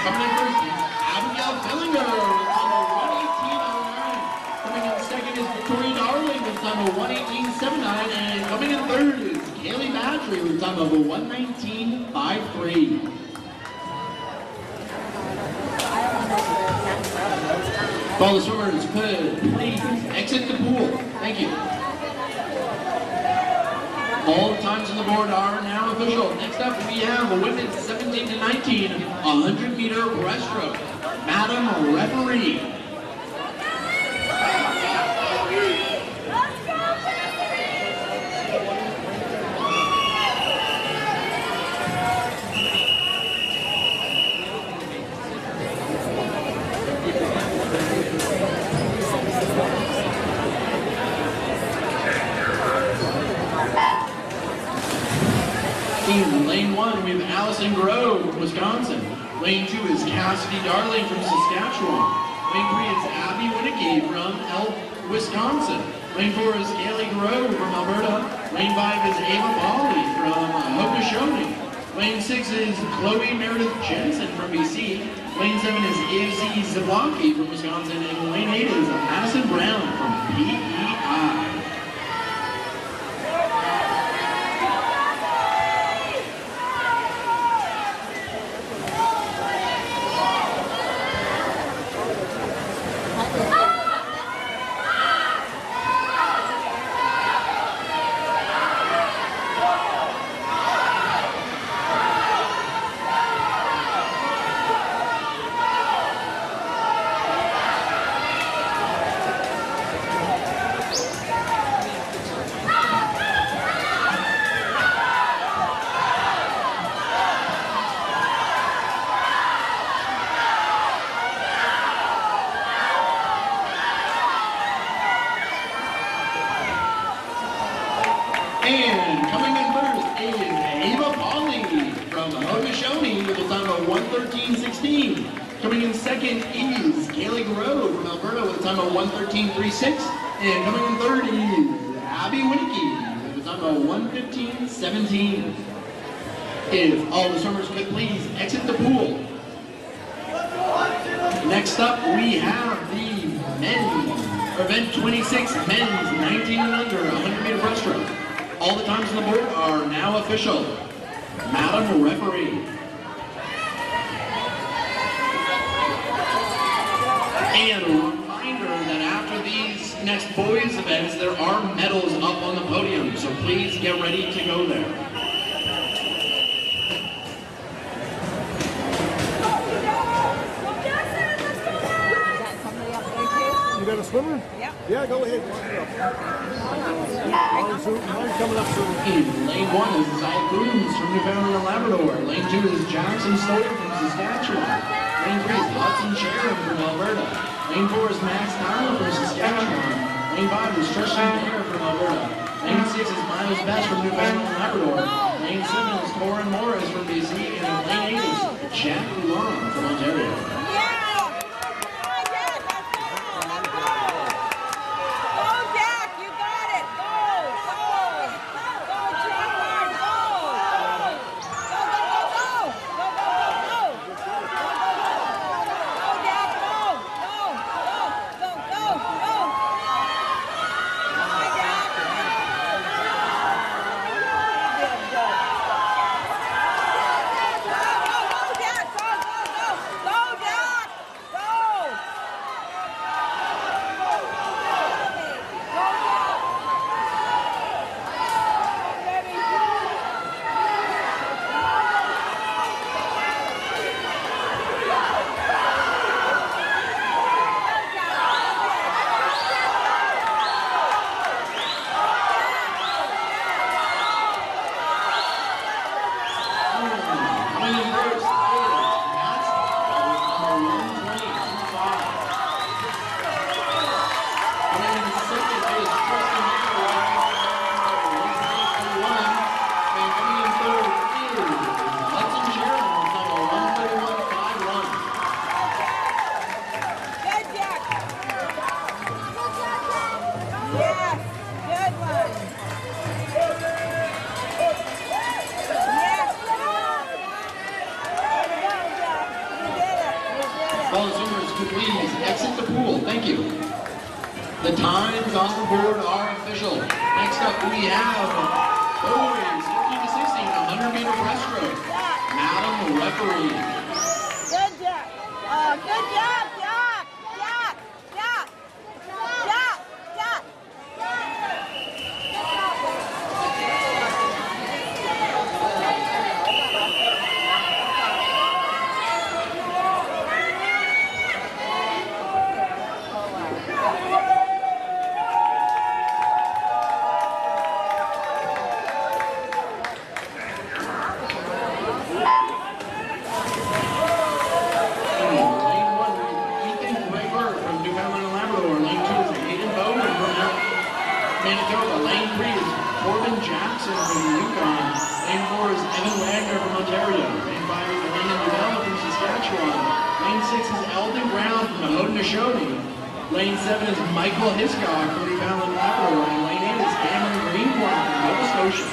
Coming in first is Abigail Fellinger with time of 1:18.09. Coming in second is Victoria Darling with time of 1:18.79. And coming in third is Kaylee Badgery with time of 1:19.53. All the swimmers could please exit the pool. Thank you. All the times on the board are now official. Next up, we have a women's 17 to 19 100-meter breaststroke. Madam Referee. In lane 1, we have Allison Grove from Wisconsin. Lane 2 is Cassidy Darling from Saskatchewan. Lane 3 is Abby Winnicky from Wisconsin. Lane 4 is Kaylee Grove from Alberta. Lane 5 is Ava Bali from Haudenosaunee. Lane 6 is Chloe Meredith Jensen from BC. Lane 7 is Izzy Zablocki from Wisconsin. And lane 8 is Madison Brown from PEI. 1:13.16. Coming in second is Kaylee Grove from Alberta with a time of 1:13.36. And coming in third is Abby Winnicky with a time of 1:15.17. If all the swimmers could please exit the pool. Next up, we have the men's, event 26, men's 19 and under, 100-meter breaststroke. All the times on the board are now official. Madam Referee. And a reminder that after these next boys events, there are medals up on the podium, so please get ready to go there. You got a swimmer? Yep. Yeah, go ahead. Mine's coming up soon. In lane 1 is Zaya Coombs from Newfoundland and Labrador. Lane 2 is Jackson Stoyer from Saskatchewan. Lane 3 is Hudson Sharon from Alberta. Lane 4 is Max Tyler from Saskatchewan. Lane 5 is Tristan Mayer from Alberta. Lane 6 is Miles Best from Newfoundland and Labrador. Lane 7 is Corin Morris from BC. And lane 8 is Jack Long from Ontario. All swimmers could please exit the pool. Thank you. The times on the board are official. Next up we have boys 15 to 16, 100-meter breaststroke. Madam Referee. Good job. Good job, Jack. Jack. Jack. Jack. Jack. Manitoba. Lane 3 is Corbin Jackson from Yukon. Lane 4 is Evan Wagner from Ontario. Lane 5 is Landon Duvall from Saskatchewan. Lane 6 is Eldon Brown from the Haudenosaunee. Lane 7 is Michael Hiscock from Newfoundland and Labrador. And Lane 8 is Cameron Greenblatt from Nova Scotia.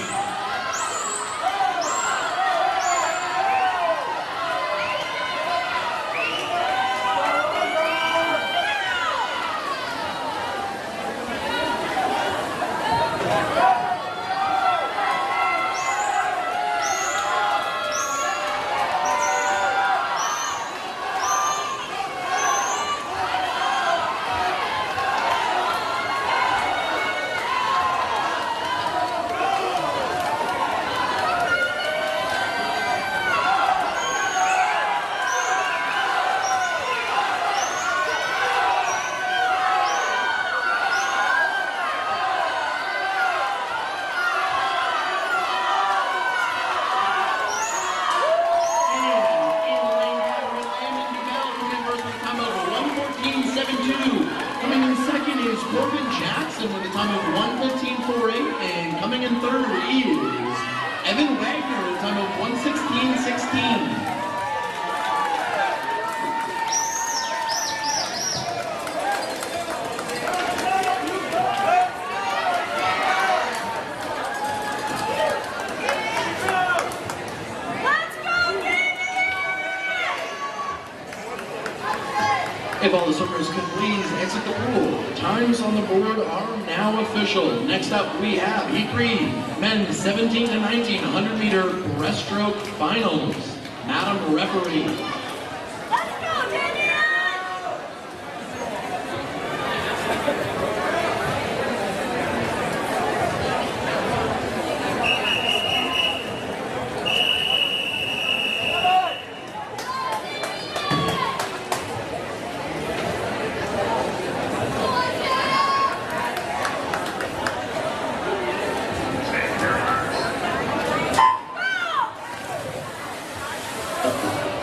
Coming in second is Corbin Jackson with a time of 1:15.48, and coming in third is Evan Wagner with a time of 1:16.16. If all the swimmers could please exit the pool. The times on the board are now official. Next up we have Heat 3, men's 17 to 19, 100 meter breaststroke finals. Madam Referee. Let's go, Daniel!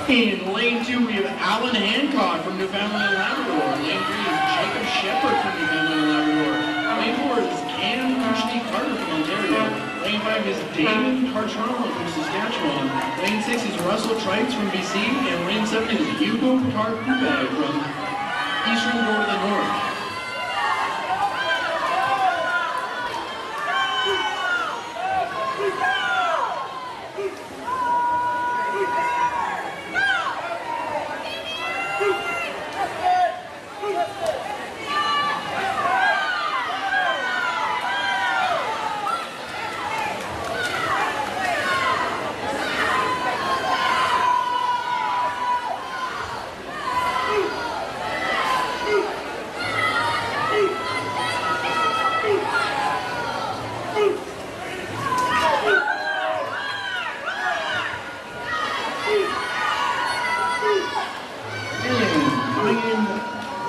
In lane 2, we have Alan Hancock from Newfoundland and Labrador. Lane 3 is Jacob Shepard from Newfoundland and Labrador. Lane 4 is Cam Kushni Carter from Ontario. Lane 5 is Damon Cartrano from Saskatchewan. Lane 6 is Russell Trites from BC. And lane 7 is Hugo Carpube from Eastern Door to the North.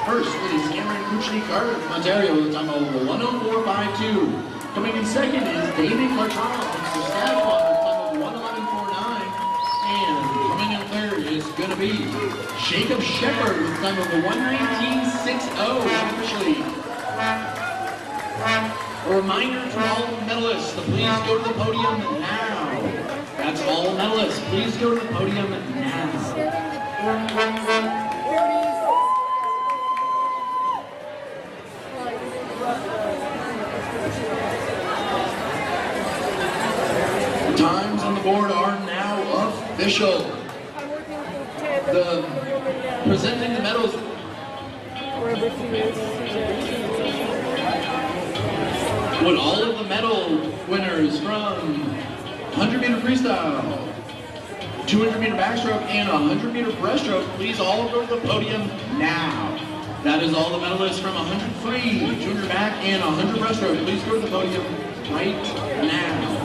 First is Cameron Kuchny Carter from Ontario with a time of 104.52. Coming in second is David Cartrano from Saskatchewan with a time of 111.49. And coming in third is going to be Jacob Shepard with a time of 119.60 officially. A reminder to all medalists to please go to the podium now. That's all medalists. Please go to the podium now. Times on the board are now official. Presenting the medals. Would all of the medal winners from 100 meter freestyle, 200 meter backstroke, and 100 meter breaststroke please all go to the podium now. That is all the medalists from 100 free, 200 back, and 100 breaststroke. Please go to the podium right now.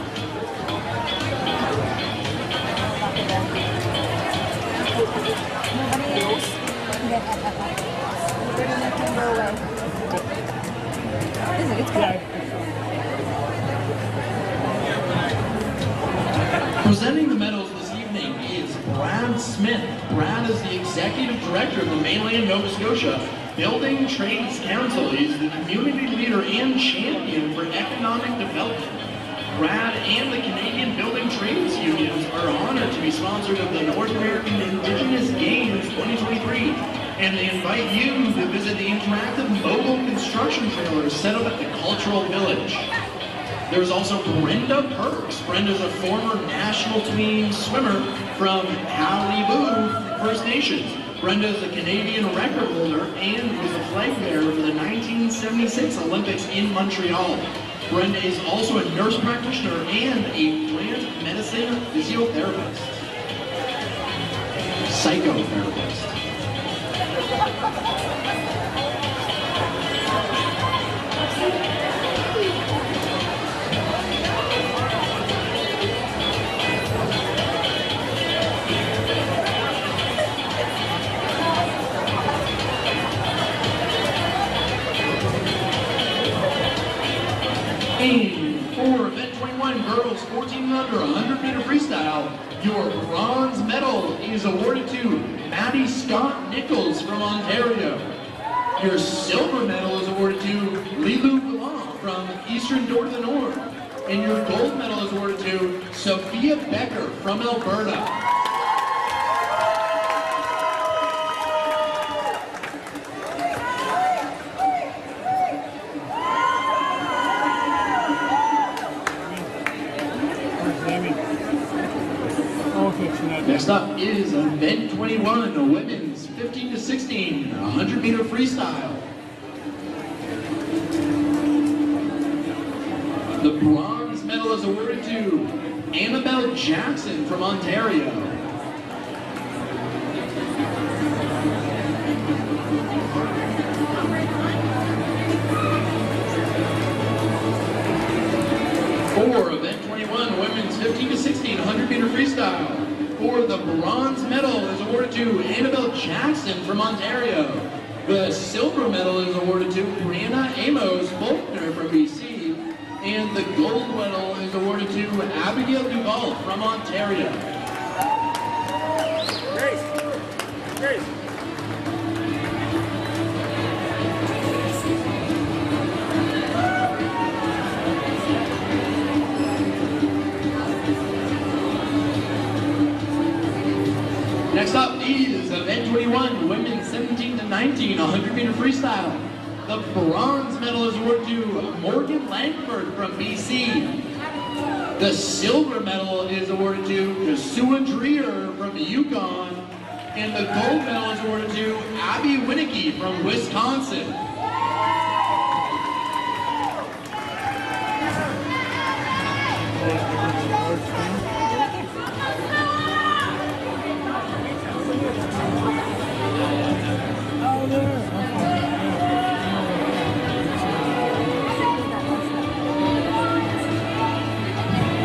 Presenting the medals this evening is Brad Smith. Brad is the Executive Director of the Mainland Nova Scotia Building Trades Council. He's the community leader and champion for economic development. Brad and the Canadian Building Trades Unions are honored to be sponsors of the North American Indigenous Games 2023, and they invite you to visit the interactive mobile construction trailers set up at the Cultural Village. There's also Brenda Perks. Brenda's a former national team swimmer from Halibu First Nations. Brenda is a Canadian record holder and was the flag bearer for the 1976 Olympics in Montreal. Brenda is also a nurse practitioner and a plant medicine physiotherapist. Psychotherapist. For event 21, girls 14 and under, 100 meter freestyle, your bronze medal is awarded to Maddie Scott Nichols from Ontario. Your silver medal is awarded to Lilu Blanc from Eastern Door to the North. And your gold medal is awarded to Sophia Becker from Alberta. Next up is event 22. 21, women's 15 to 16, 100-meter freestyle. The bronze medal is awarded to Annabelle Jackson from Ontario. For event 21, women's 15 to 16, 100-meter freestyle. For the bronze medal is awarded to Annabelle Jackson from Ontario. The silver medal is awarded to Brianna Amos Faulkner from BC. And the gold medal is awarded to Abigail Duval from Ontario. Grace! Grace! Next up is event 21, women's 17 to 19, 100-meter freestyle. The bronze medal is awarded to Morgan Langford from BC. The silver medal is awarded to Joshua Dreer from Yukon. And the gold medal is awarded to Abby Winicky from Wisconsin.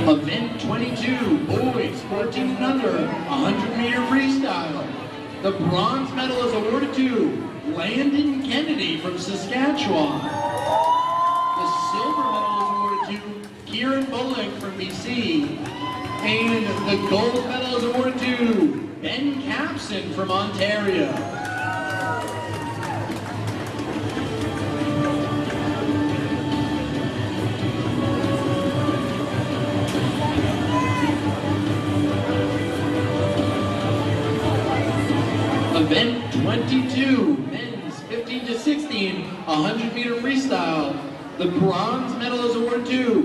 Event 22, boys 14 and under, 100-meter freestyle. The bronze medal is awarded to Landon Kennedy from Saskatchewan. The silver medal is awarded to Kieran Bullock from BC. And the gold medal is awarded to Ben Capson from Ontario. Event 22, men's 15 to 16, 100-meter freestyle. The bronze medal is awarded to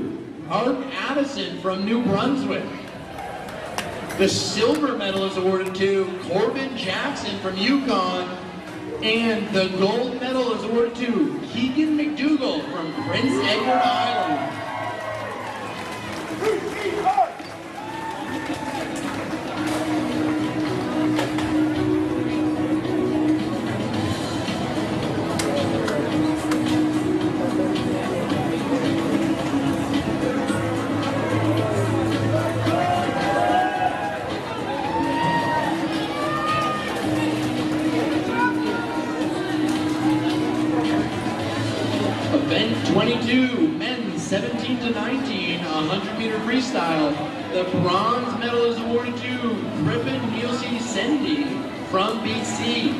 Mark Addison from New Brunswick. The silver medal is awarded to Corbin Jackson from Yukon. And the gold medal is awarded to Keegan McDougall from Prince Edward Island. Event 22, men's 17 to 19, 100-meter freestyle. The bronze medal is awarded to Griffin Nielsen Sendy from BC.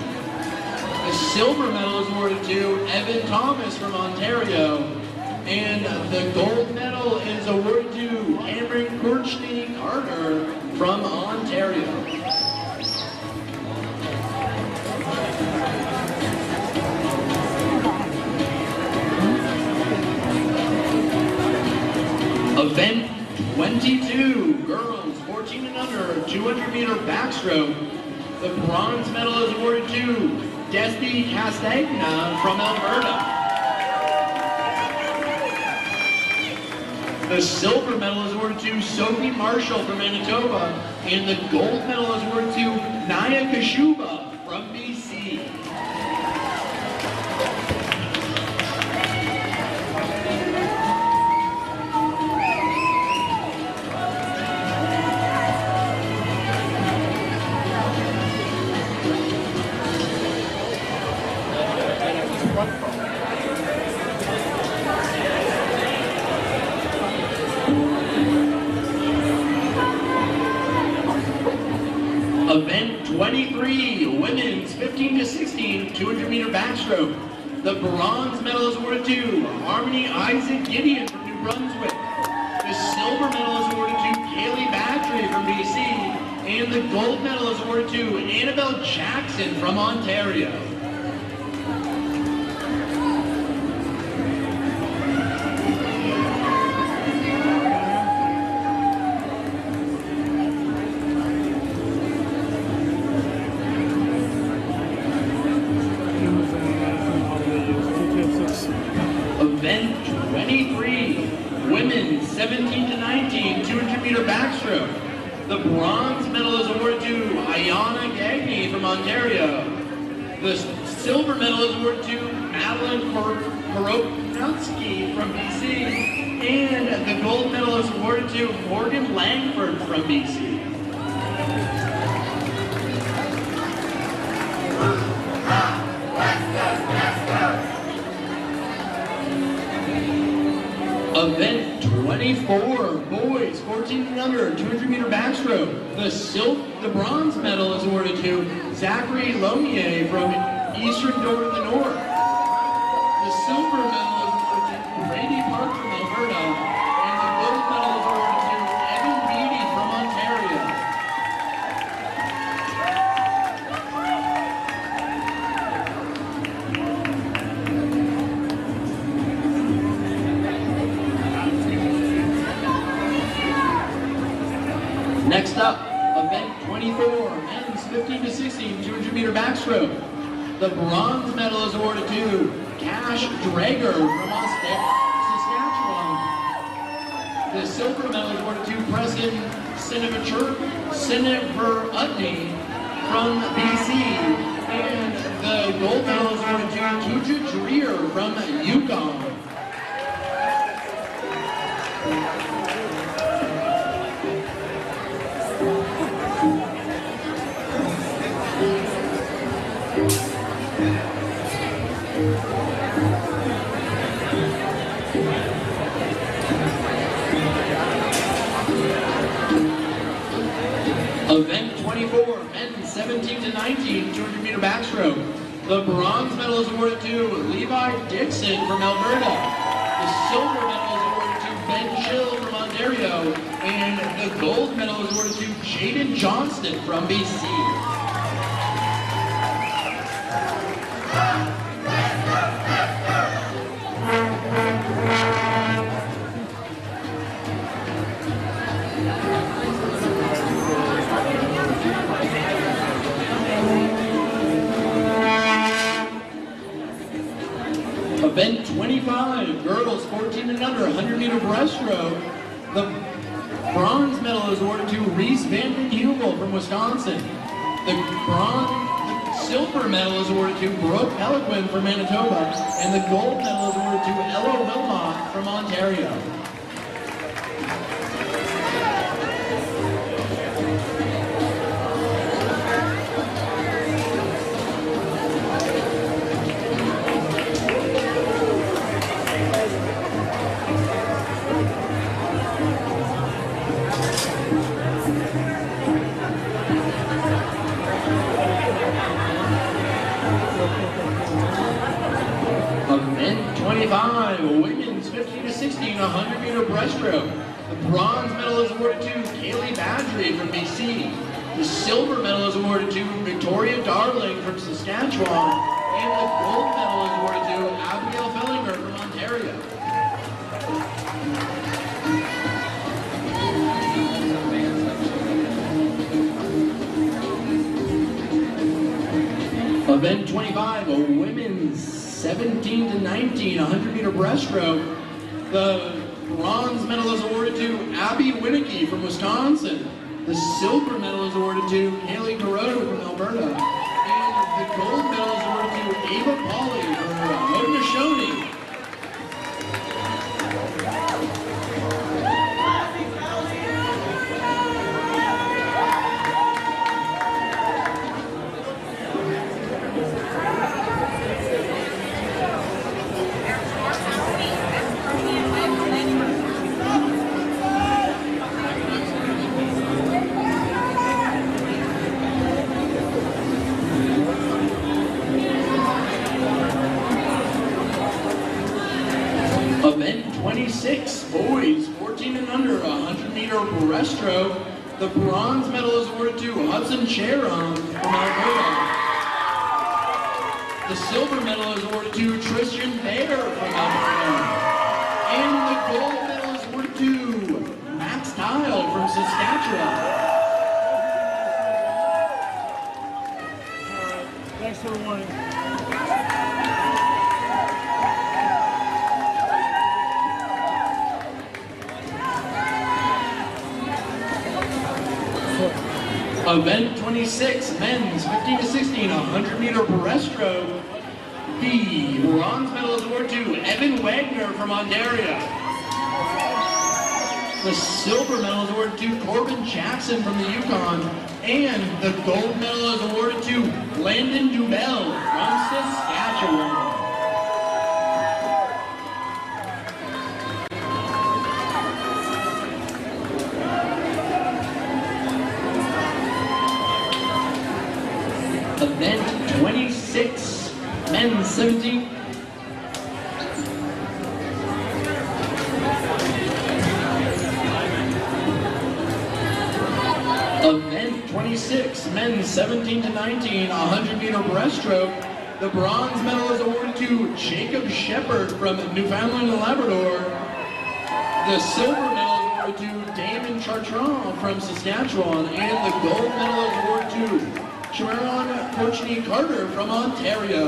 The silver medal is awarded to Evan Thomas from Ontario. And the gold medal is awarded to Cameron Kirchney Carter from Ontario. Event 22, girls 14 and under, 200-meter backstroke. The bronze medal is awarded to Desti Castagna from Alberta. The silver medal is awarded to Sophie Marshall from Manitoba. And the gold medal is awarded to Naya Kashuba from BC. Event 23, women's 15 to 16, 200-meter backstroke. The bronze medal is awarded to Harmony Isaac Gideon from New Brunswick. The silver medal is awarded to Kaylee Battery from BC. And the gold medal is awarded to Annabelle Jackson from Ontario. bronze medal is awarded to Ayana Gagny from Ontario. The silver medal is awarded to Madeline Koroknowski from BC. And the gold medal is awarded to Morgan Langford from BC. Event 24, boys 14 and under, 200-meter backstroke. The bronze medal is awarded to Zachary Lomier from Eastern Door of the North. The silver medal is awarded to Brady Park from Alberta, and the gold medal is awarded to Evan Beatty from Ontario. Next up, event 24, men's 15 to 16, 200-meter backstroke. The bronze medal is awarded to Cash Drager from Saskatchewan. The silver medal is awarded to Preston Siniver Utney from BC. And the gold medal is awarded to Tuja Dreer from Yukon. Event 24, men 17 to 19, 200-meter backstroke. The bronze medal is awarded to Levi Dixon from Alberta. The silver medal is awarded to Ben Chill from Ontario. And the gold medal is awarded to Jaden Johnston from BC. Event 25, girls 14 and under, 100-meter breaststroke. The bronze medal is awarded to Reese Van Den Heuvel from Wisconsin. The silver medal is awarded to Brooke Peliquin from Manitoba. And the gold medal is awarded to Ella Wilmot from Ontario. Event 25, women's 15 to 16, 100-meter breaststroke. The bronze medal is awarded to Kaylee Badgery from BC. The silver medal is awarded to Victoria Darling from Saskatchewan. And the gold medal is awarded to Abigail Fellinger from Ontario. Event 25, women's 17 to 19, 100-meter breaststroke. The bronze medal is awarded to Abby Winicky from Wisconsin. The silver medal is awarded to Haley Garoto from Alberta. And the gold medal is awarded to Ava Pauley from Haudenosaunee. Event 26, boys 14 and under, 100-meter breaststroke. The bronze medal is awarded to Hudson Sharon from Alberta. The silver medal is awarded to Tristan Bayer from Alberta. And the gold medal is awarded to Max Tile from Saskatchewan. Thanks for the warning. Event 26, men's 15 to 16, 100-meter breaststroke. The bronze medal is awarded to Evan Wagner from Ontario. The silver medal is awarded to Corbin Jackson from the Yukon. And the gold medal is awarded to Landon Dubell from Saskatchewan. Event 26, men's 17. Event 26, men's 17 to 19, 100-meter breaststroke. The bronze medal is awarded to Jacob Shepard from Newfoundland and Labrador. The silver medal is awarded to Damon Chartrand from Saskatchewan, and the gold medal is awarded to Sharon Porchney Carter from Ontario.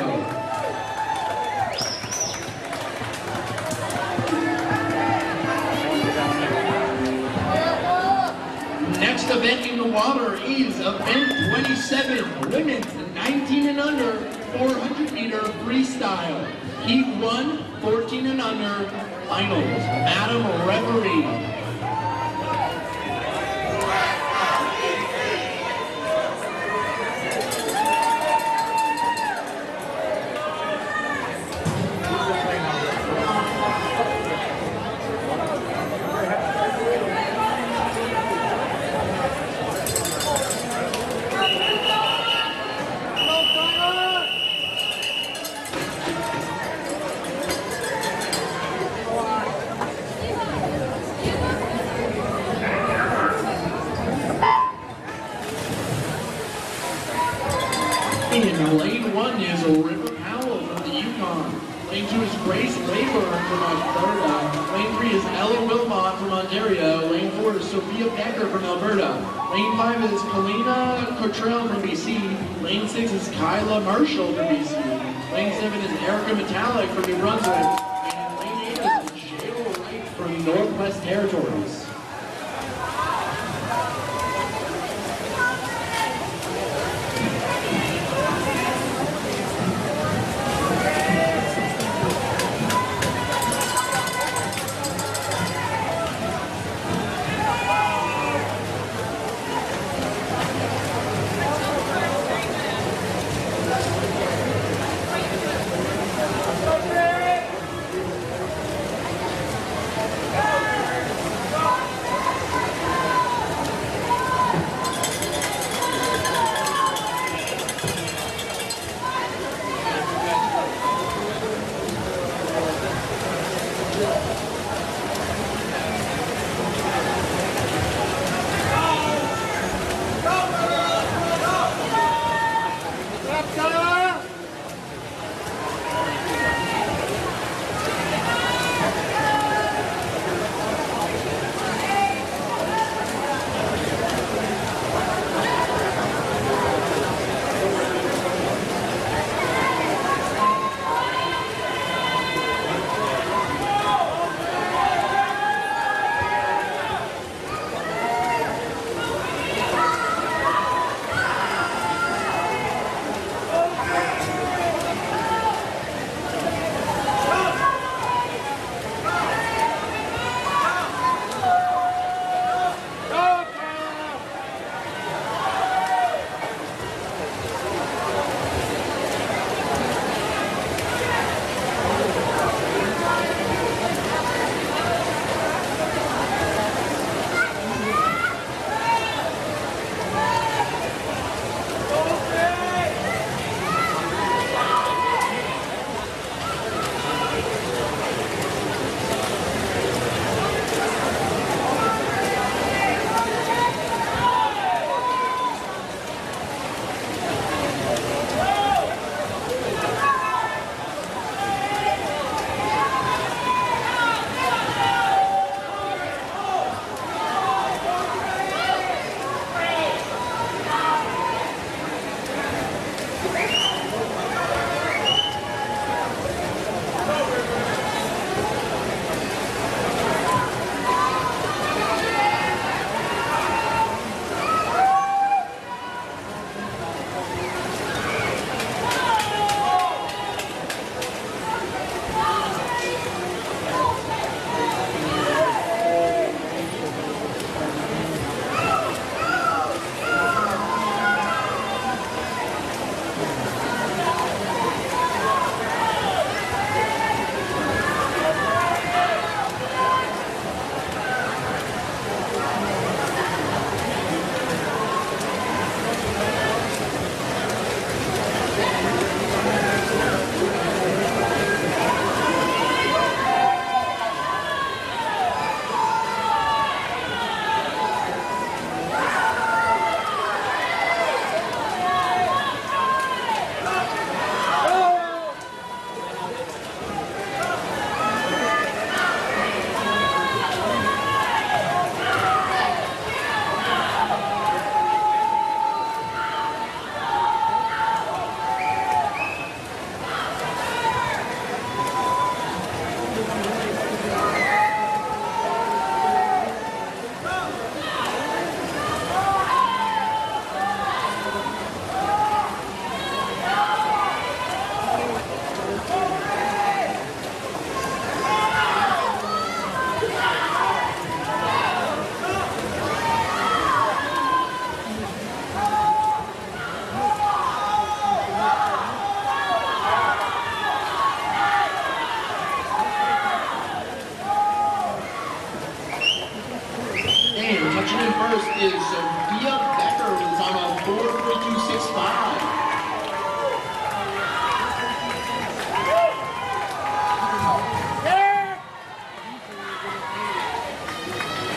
Next event in the water is event 27, women's 19 and under, 400-meter freestyle. Heat 1, 14 and under, finals. Madam Referee. In lane 1 is River Powell from the Yukon. Lane 2 is Grace Rayburn from Alberta. Lane 3 is Ella Wilmot from Ontario. Lane 4 is Sophia Becker from Alberta. Lane 5 is Kalina Cottrell from BC. Lane 6 is Kyla Marshall from BC. Lane 7 is Erica Metallic from New Brunswick. And lane 8 is Cheryl Wright from Northwest Territories.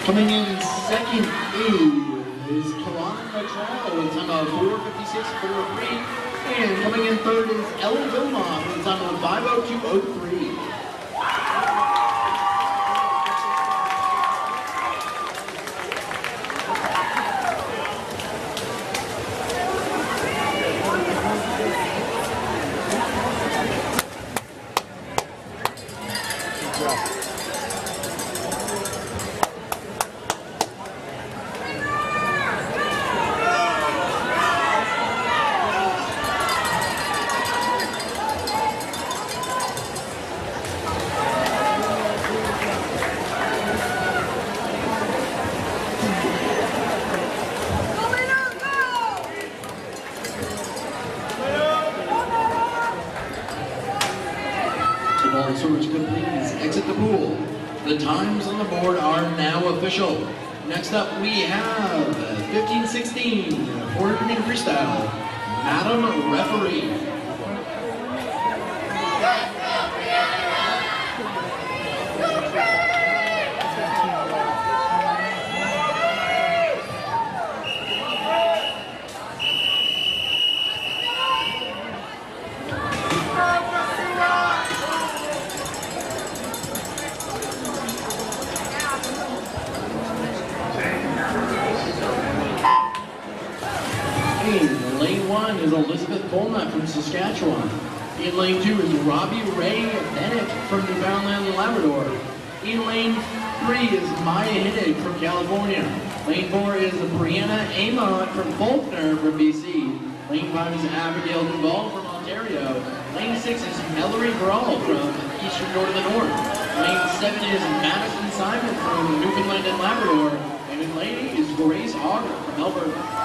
Coming in second is Karan Lachelle with a time of 4:56.43. And coming in third is Ellie Vilma with a time of 5:02.03. Please exit the pool. The times on the board are now official. Next up we have 15-16 400 meter freestyle. Madam Referee. Lane 1 is Elizabeth Bolnut from Saskatchewan. In lane 2 is Robbie Ray Bennett from Newfoundland and Labrador. In lane 3 is Maya Hiddig from California. Lane 4 is Brianna Amont from Faulkner from BC. Lane 5 is Abigail Duval from Ontario. Lane 6 is Mallory Grawl from Eastern Shore to the North. Lane 7 is Madison Simon from Newfoundland and Labrador. And in lane 8 is Grace Auger from Alberta.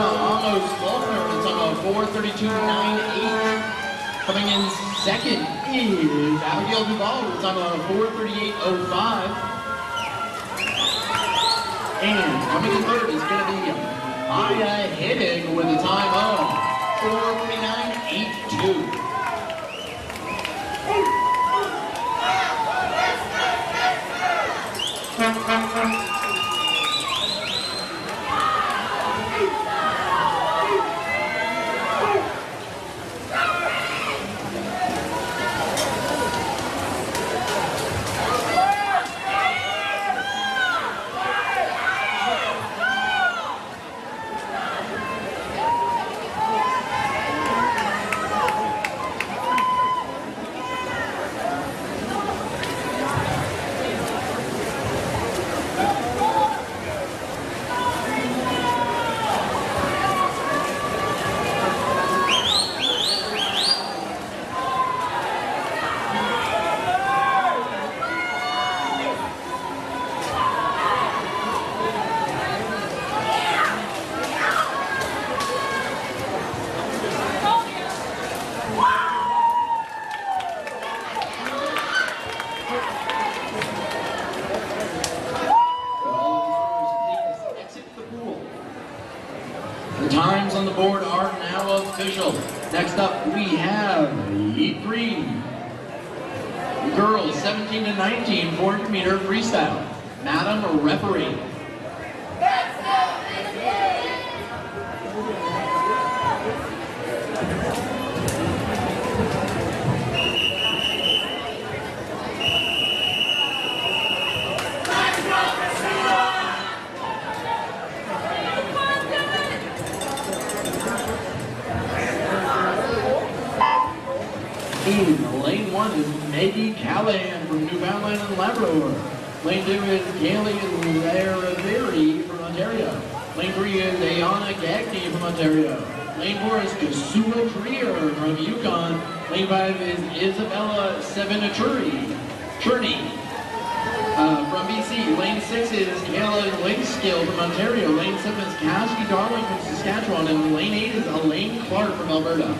Amos Faulkner with a time of 4:32.98. Coming in second is Abigail Duval with a time of 4:38.05. And coming in third is going to be Maya Hidden with a time of 4:49.82. The times on the board are now official. Next up, we have Heat Green. Girls 17 to 19, 400 meter freestyle. Madam Referee. Lane 1 is Maggie Callahan from Newfoundland and Labrador. Lane 2 is Kaylee Laraveri from Ontario. Lane 3 is Ayana Gagne from Ontario. Lane 4 is Kasua Trier from Yukon. Lane 5 is Isabella Sevenaturi Cherney from BC. Lane 6 is Kayla Lakeskill from Ontario. Lane 7 is Cassie Darling from Saskatchewan. And Lane 8 is Elaine Clark from Alberta.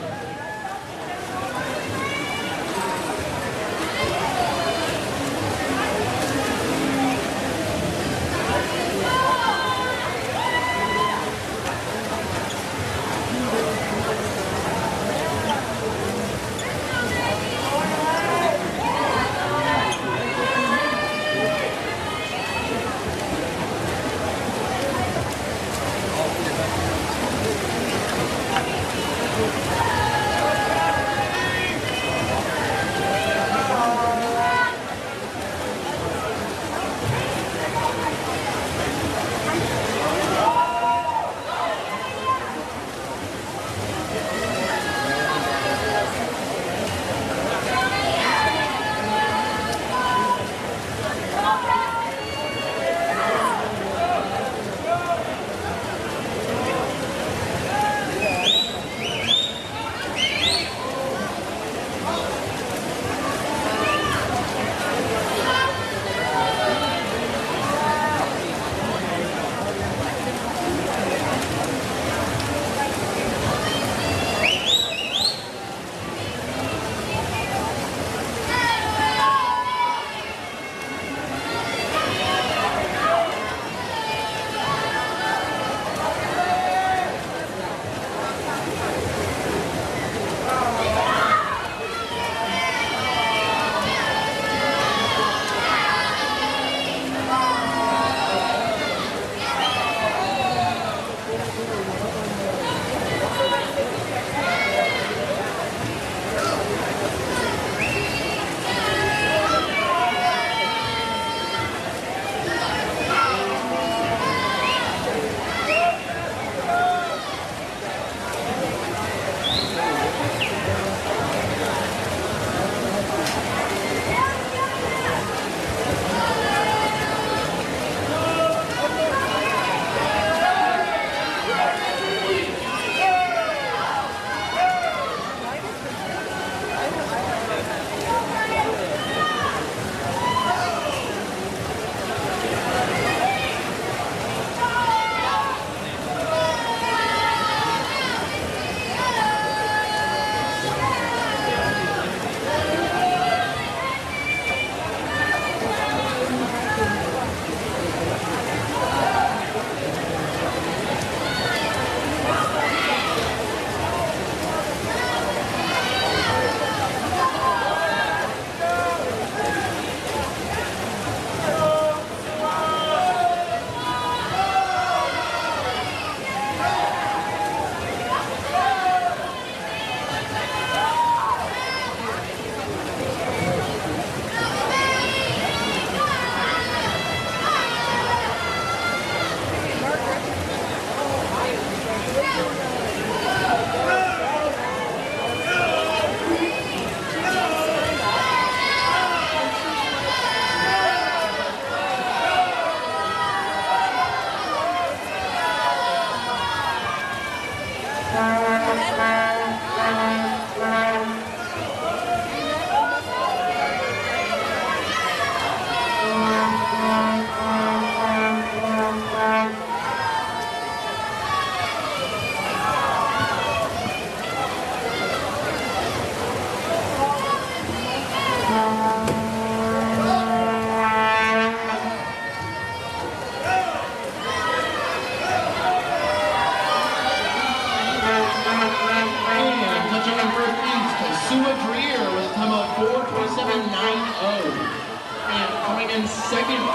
Second is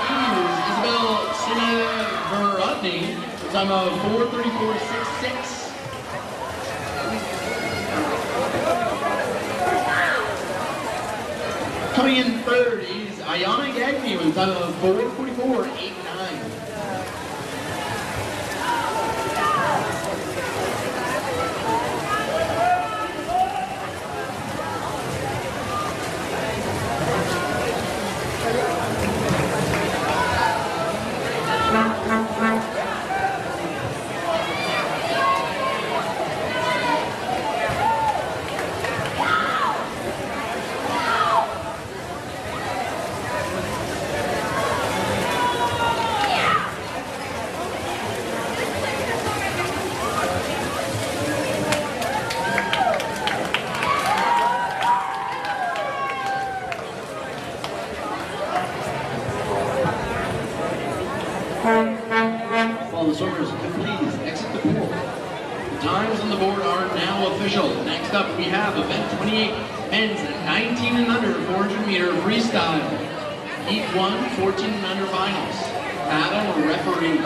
Isabel Sinaverudny, time of 4:34.66. Coming in third is Ayana Gagny with a time of 4:44.89. While the swimmers can please exit the pool. The times on the board are now official. Next up we have event 28, men's 19 and under 400 meter freestyle. Heat 1, 14 and under finals. Adam, referee.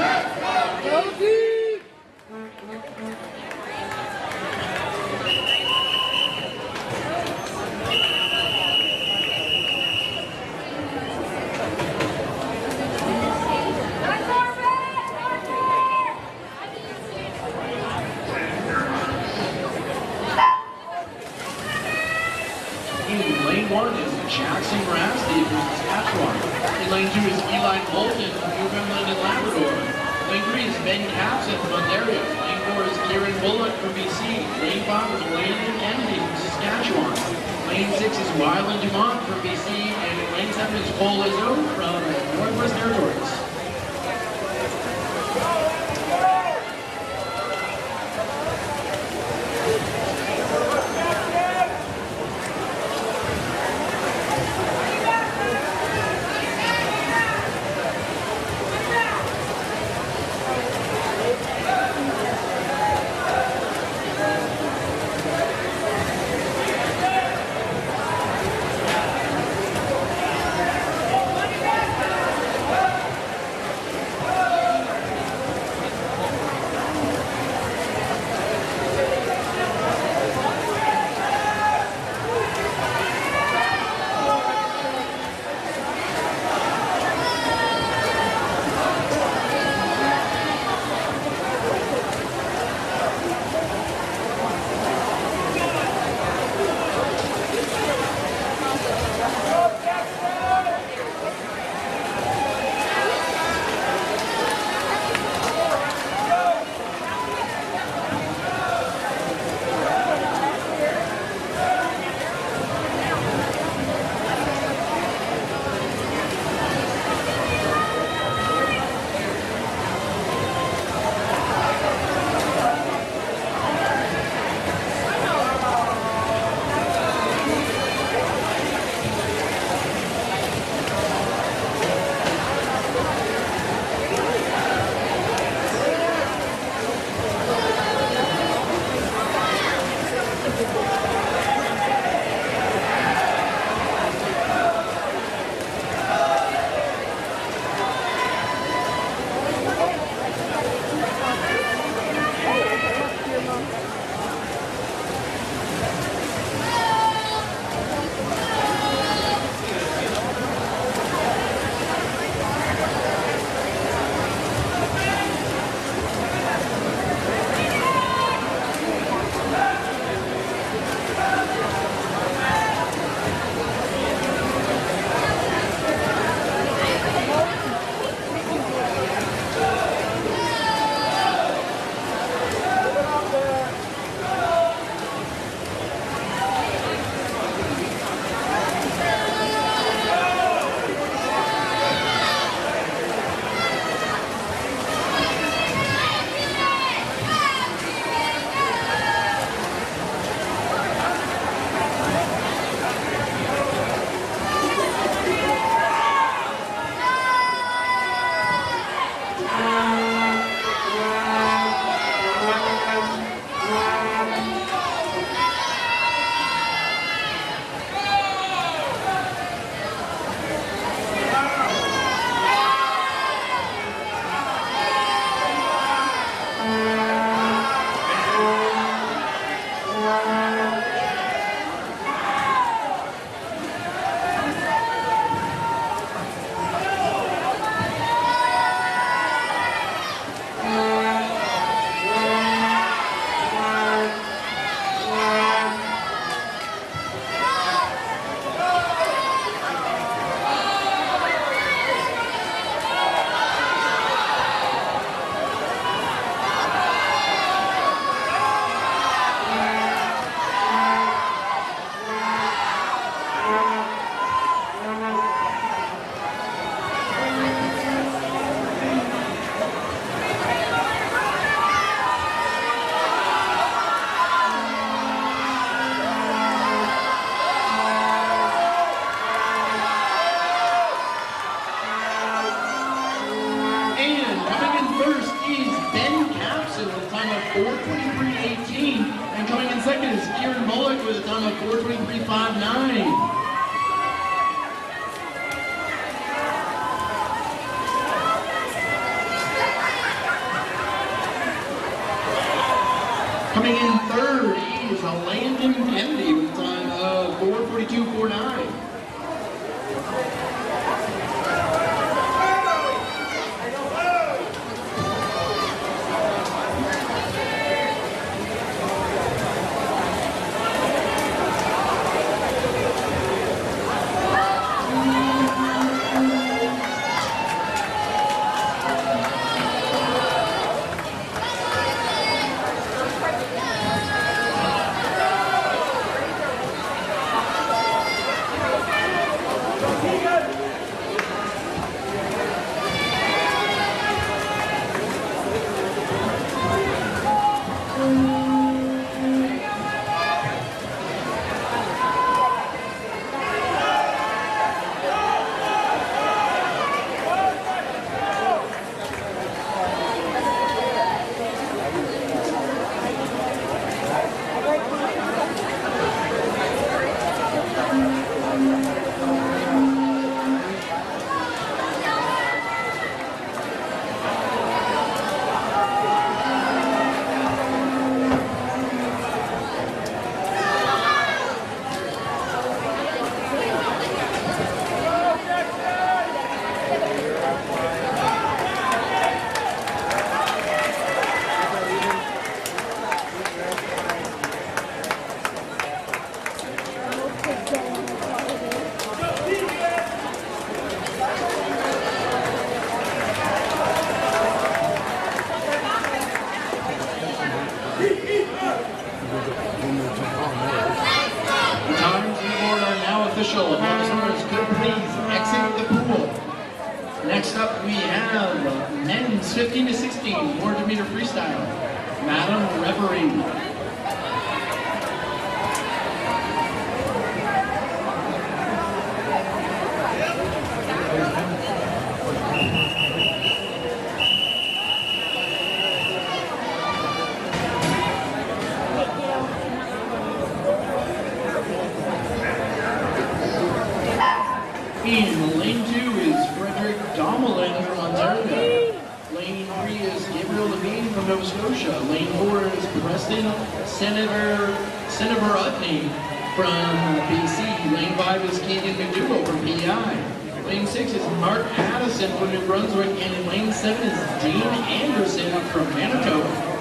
Lane 1 is Jackson Grassley from Saskatchewan. In lane 2 is Eli Bolton from Newfoundland and Labrador. Lane 3 is Ben Capson from Ontario. Lane 4 is Kieran Bullock from BC. Lane 5 is Landon Kennedy from Saskatchewan. Lane 6 is Wyland Dumont from BC. And lane 7 is Cole Izzo from Northwest Territories. 4:23.18. And coming in second is Kieran Bullock with a time of 4:23.59. Coming in third is Landon Kennedy with a time of 4:42.49. Official. Officers could please exit the pool. Next up we have men's 15 to 16 400 meter freestyle. Madam Reverie. In lane 2 is Frederick Domelin from Ontario. Lane 3 is Gabriel Levine from Nova Scotia. Lane 4 is Preston Senator Utney from BC. Lane 5 is Keegan McDougall from PEI. Lane 6 is Mark Addison from New Brunswick. And in lane 7 is Dean Anderson from Manitoba.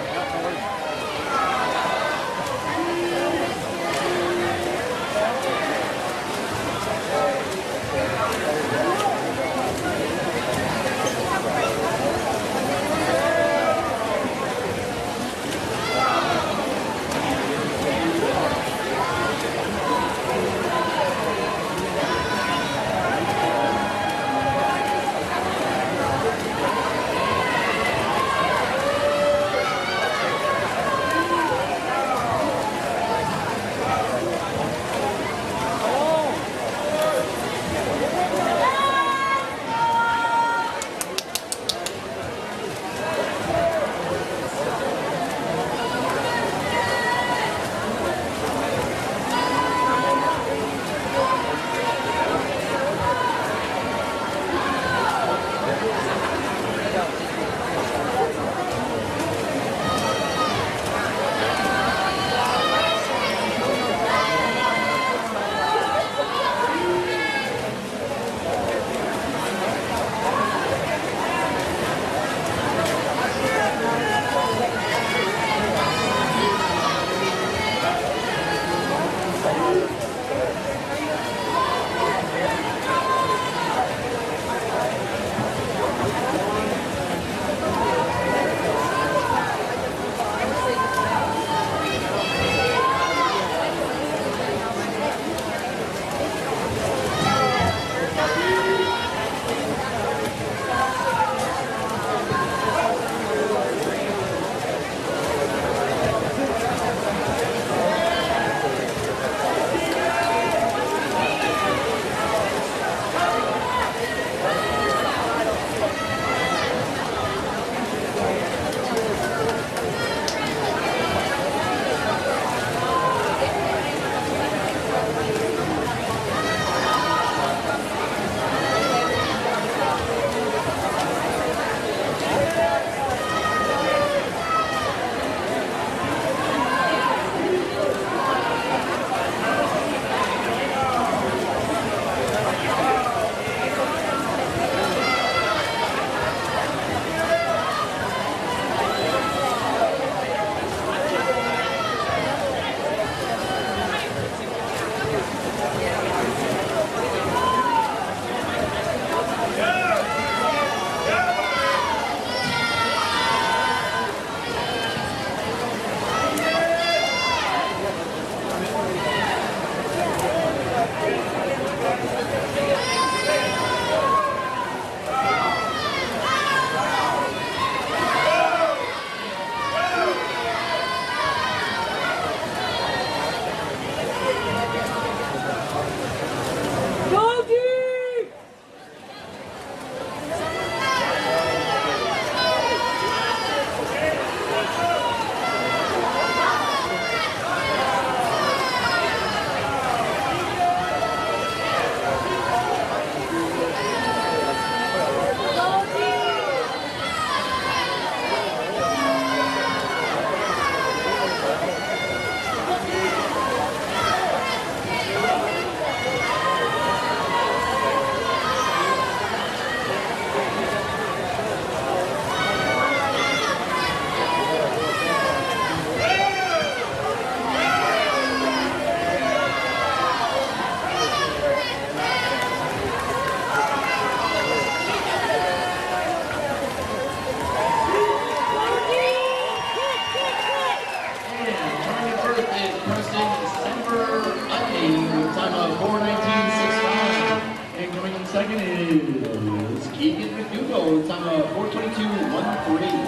4th is Preston Semper with time of 4:19.65. And coming in second is Keegan McDougall with time of 4:22.13.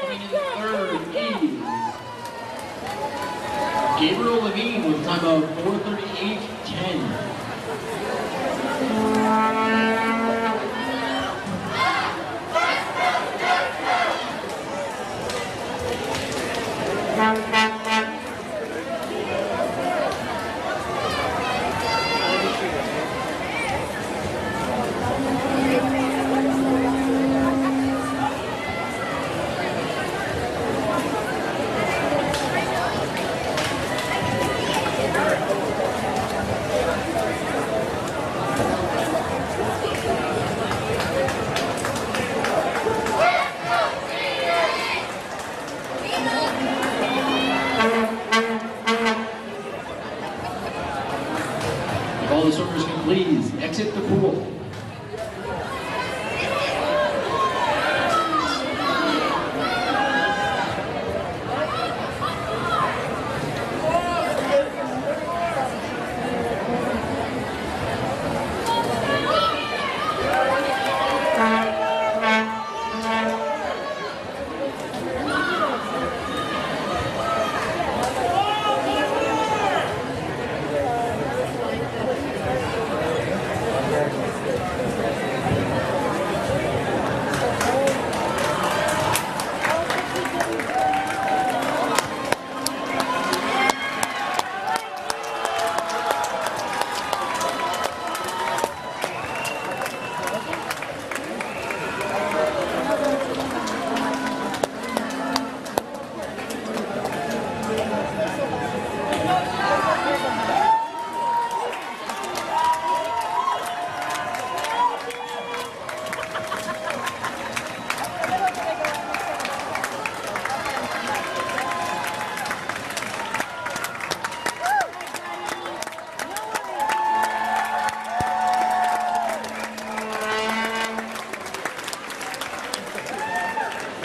Coming in third is Gabriel Levine with time of 4:38.10. If all the swimmers can please exit the pool.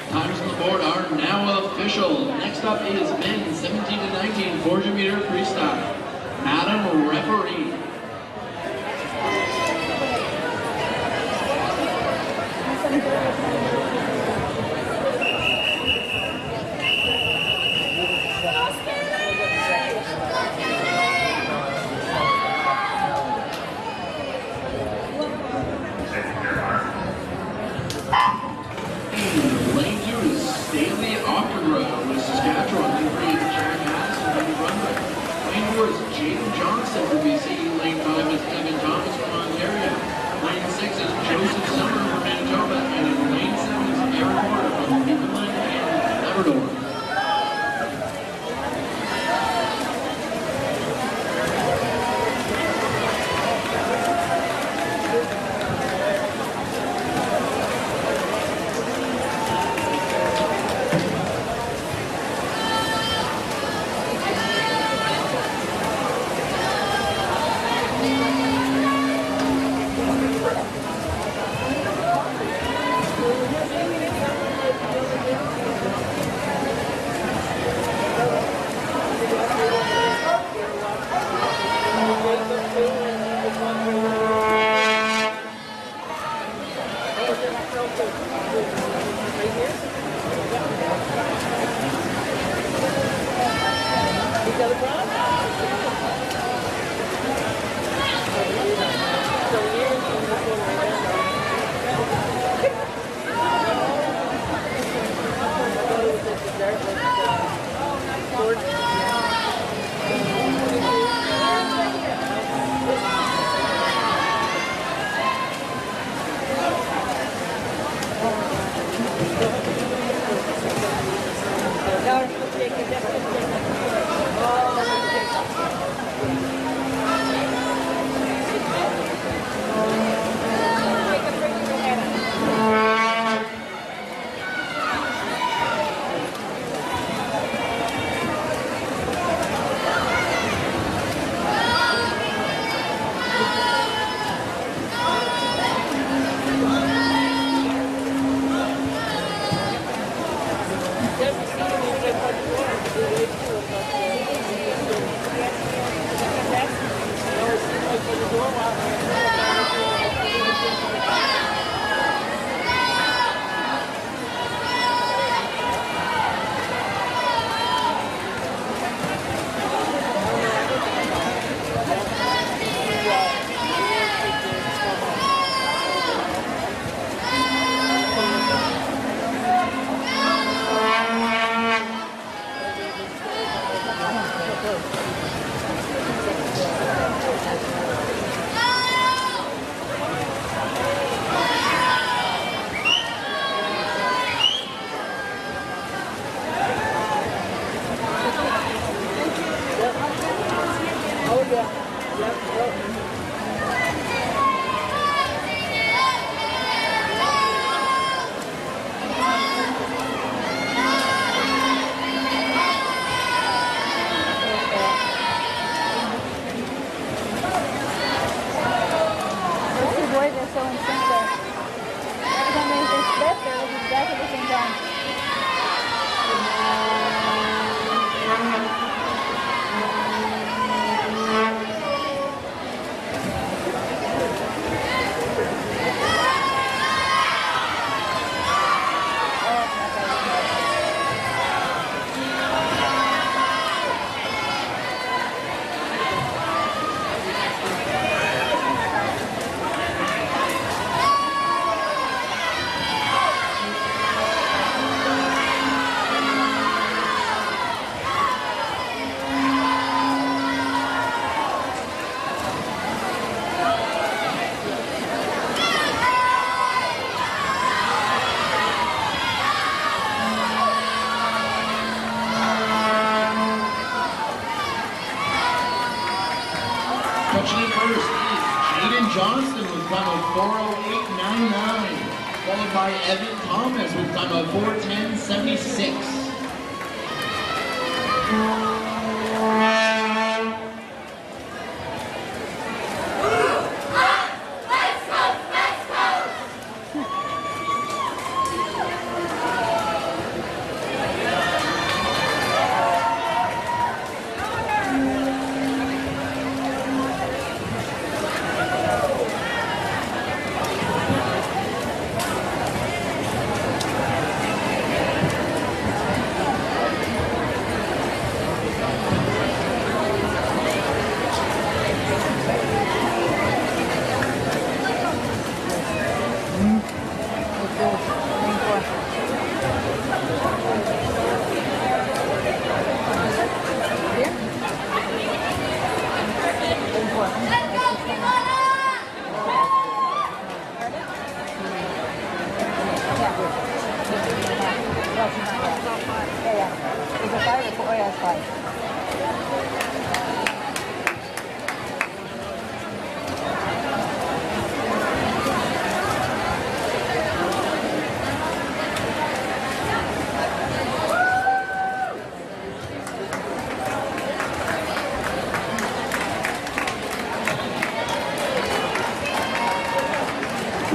Times on the board are now official. Next up is men's 17 to 19 400 meter freestyle. Madam Referee. Lane 2 is Stanley Ockenrow with Saskatchewan. Lane 3 is Jack Madison from New Brunswick. Lane 4 is Jaden Johnson from BC. Lane 5 is Evan Thomas from Ontario. Lane 6 is Joseph Summer from Manitoba. And in Lane 7 is Aaron Porter from Newfoundland and Labrador. Boys are so in sync there. Every time they step, they're looking exactly at the same time. Touching it first is Jaden Johnston with time of 4:08.99, followed by Evan Thomas with time of 4:10.76.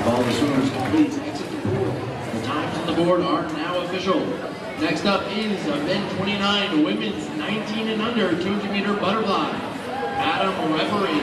All the swimmers please exit the pool. The times on the board are now official. Next up is event 29, women's 19 and under 200 meter butterfly. Adam referee.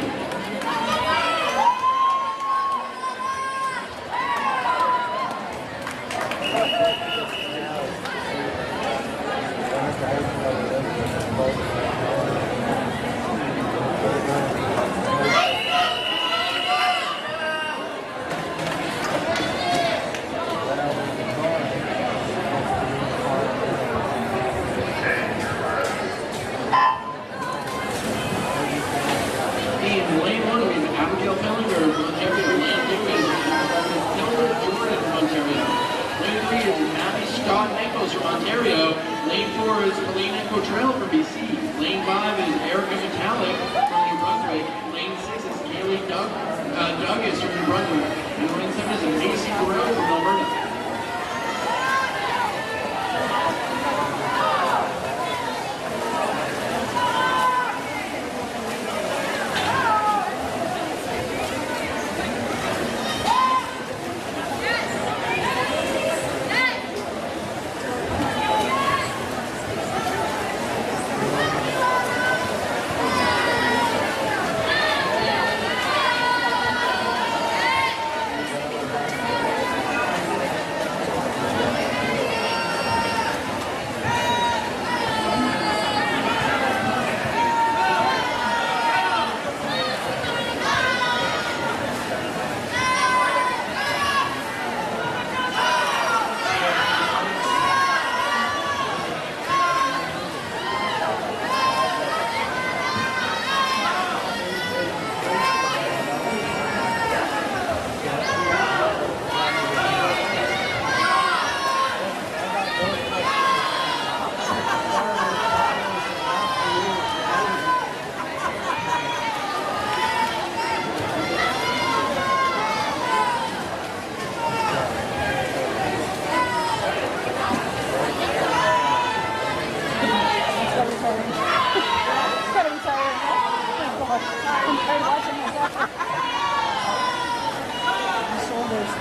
From Ontario. Lane 4 is Helena Cottrell from BC. Lane 5 is Erica Metallic from New Brunswick. Lane 6 is Kaylee Douglas from New Brunswick. And lane 7 is Macy Burrell from Alberta. compared to watching myself. My shoulders.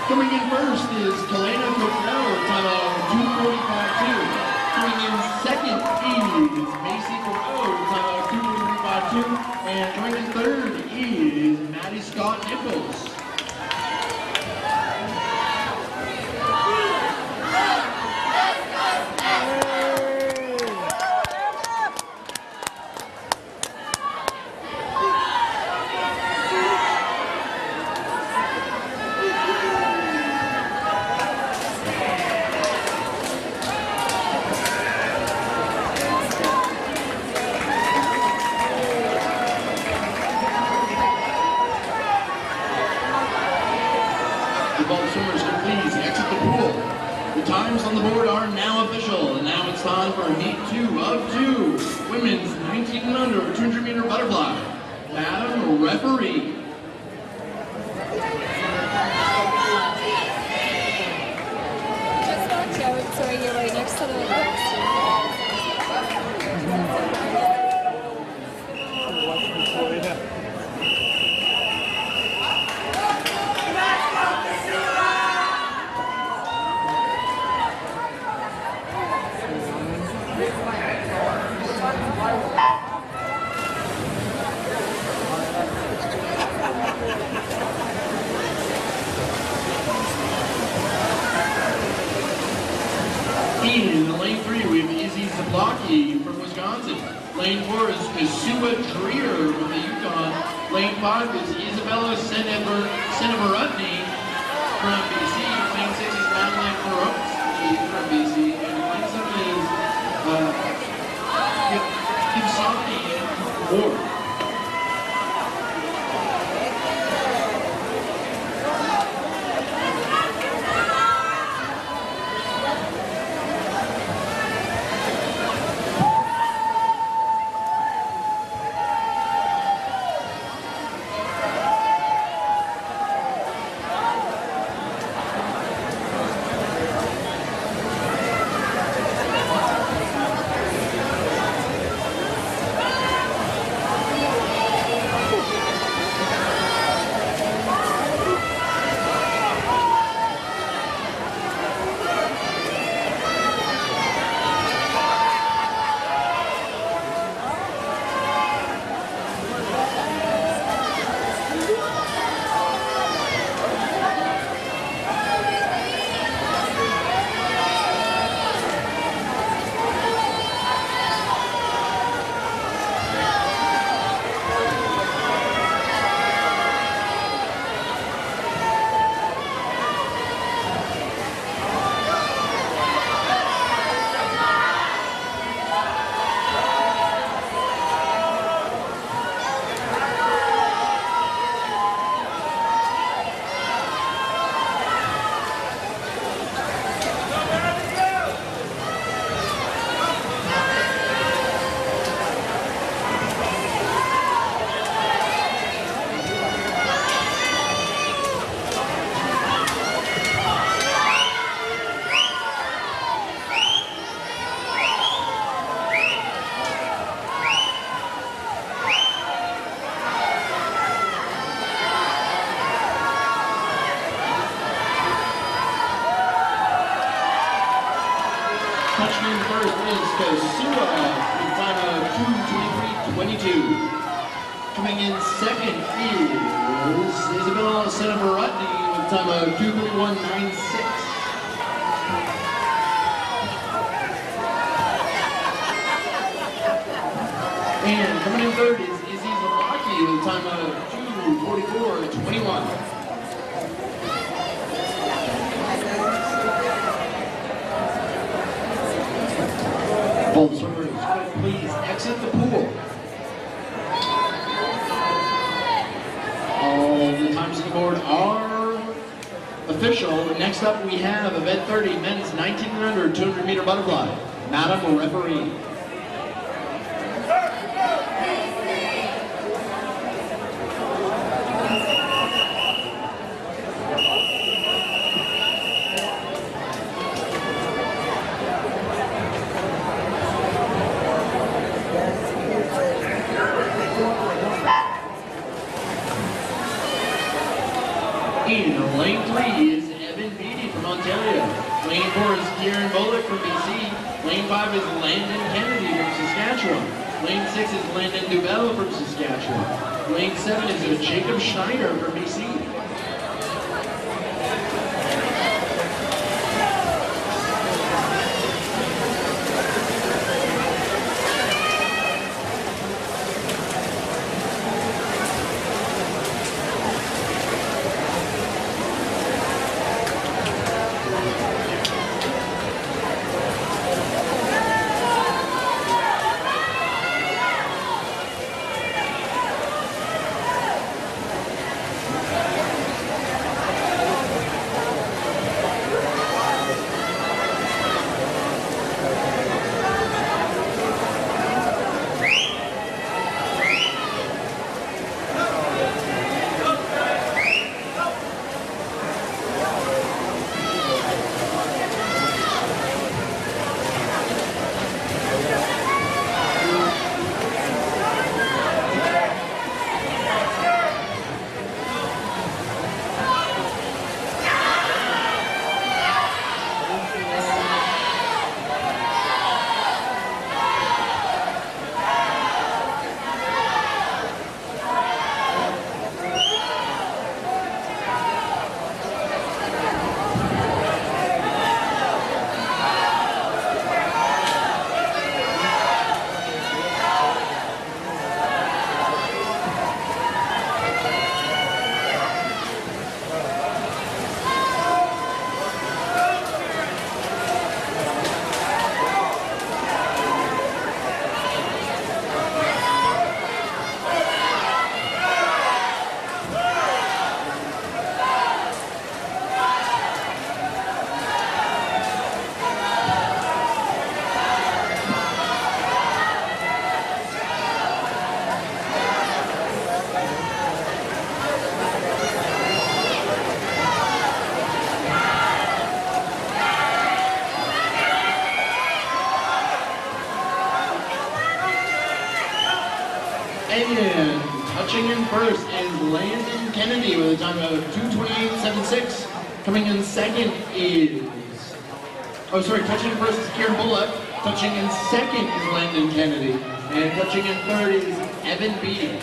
Coming in first is Kalena Cotrell, time of 2:45.2. Coming in second is Macy Thoreau, time of 2:43.2. And coming in third is Maddie Scott Nichols. Both swimmers can please exit the pool. The times on the board are now official, and now it's time for heat 2 of 2, women's 19 and under 200 meter butterfly. Madam Referee. Just watch out so you're right next to the In lane 3, we have Izzy Zablocki from Wisconsin. Lane 4 is Kasua Dreer from the Yukon. Lane 5 is Isabella Senevarutney from BC. Lane 6 is Madeline Ferrotsky from BC. And lane 7 is Kipsani Ward. Touching in first is Kasua with time of 2:23.22. Coming in second is Isabella Senevarutney with time of 2:31.96. And coming in third is Izzy Zabaki with a time of 2:44.21. All the swimmers, please exit the pool. All the times on the board are official. Next up we have event 30, men's 19 and under 200 meter butterfly. Madam referee. In lane 3 is Evan Beatty from Ontario. Lane 4 is Kieran Bullock from BC. Lane 5 is Landon Kennedy from Saskatchewan. Lane 6 is Landon Dubell from Saskatchewan. Lane 7 is Jacob Schneider from BC. And touching in first is Landon Kennedy with a time of 2:28.76. Coming in second is, touching in first is Kieran Bullock. Touching in second is Landon Kennedy. And touching in third is Evan Beatty.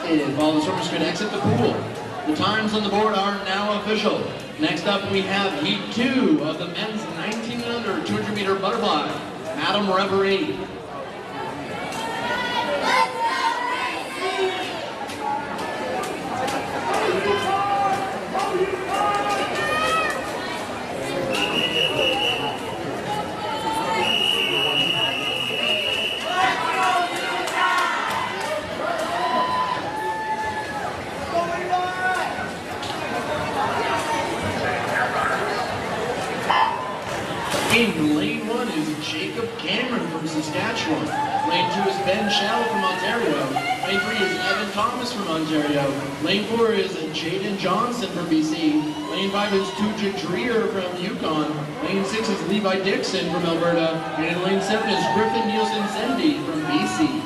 If all the swimmers could exit the pool. The times on the board are now official. Next up we have Heat 2 of the men's 19 and under 200 meter butterfly. Madam referee. In lane 1 is Jacob Cameron from Saskatchewan. Lane 2 is Ben Shell from Ontario. Lane 3 is Evan Thomas from Ontario. Lane 4 is Jaden Johnson from BC. Lane 5 is Tuja Dreer from Yukon. Lane 6 is Levi Dixon from Alberta. And in lane 7 is Griffin Nielsen Sendy from BC.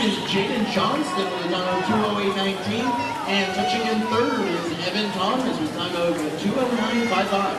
is Jaden Johnston with a time of 2:08.19. And touching in third is Evan Thomas with a time of 2:09.55.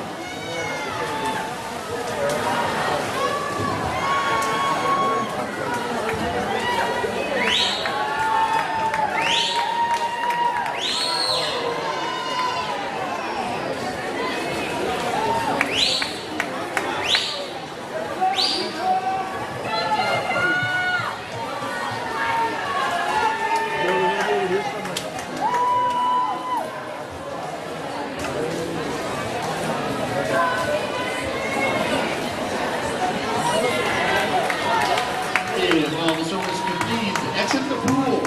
While the service completes, exit the pool.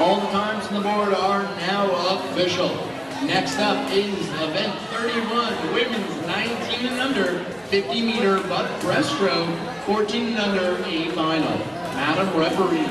All the times on the board are now official. Next up is event 31, women's 19 and under, 50-meter butt breaststroke, 14 and under, a final. Madam Referee.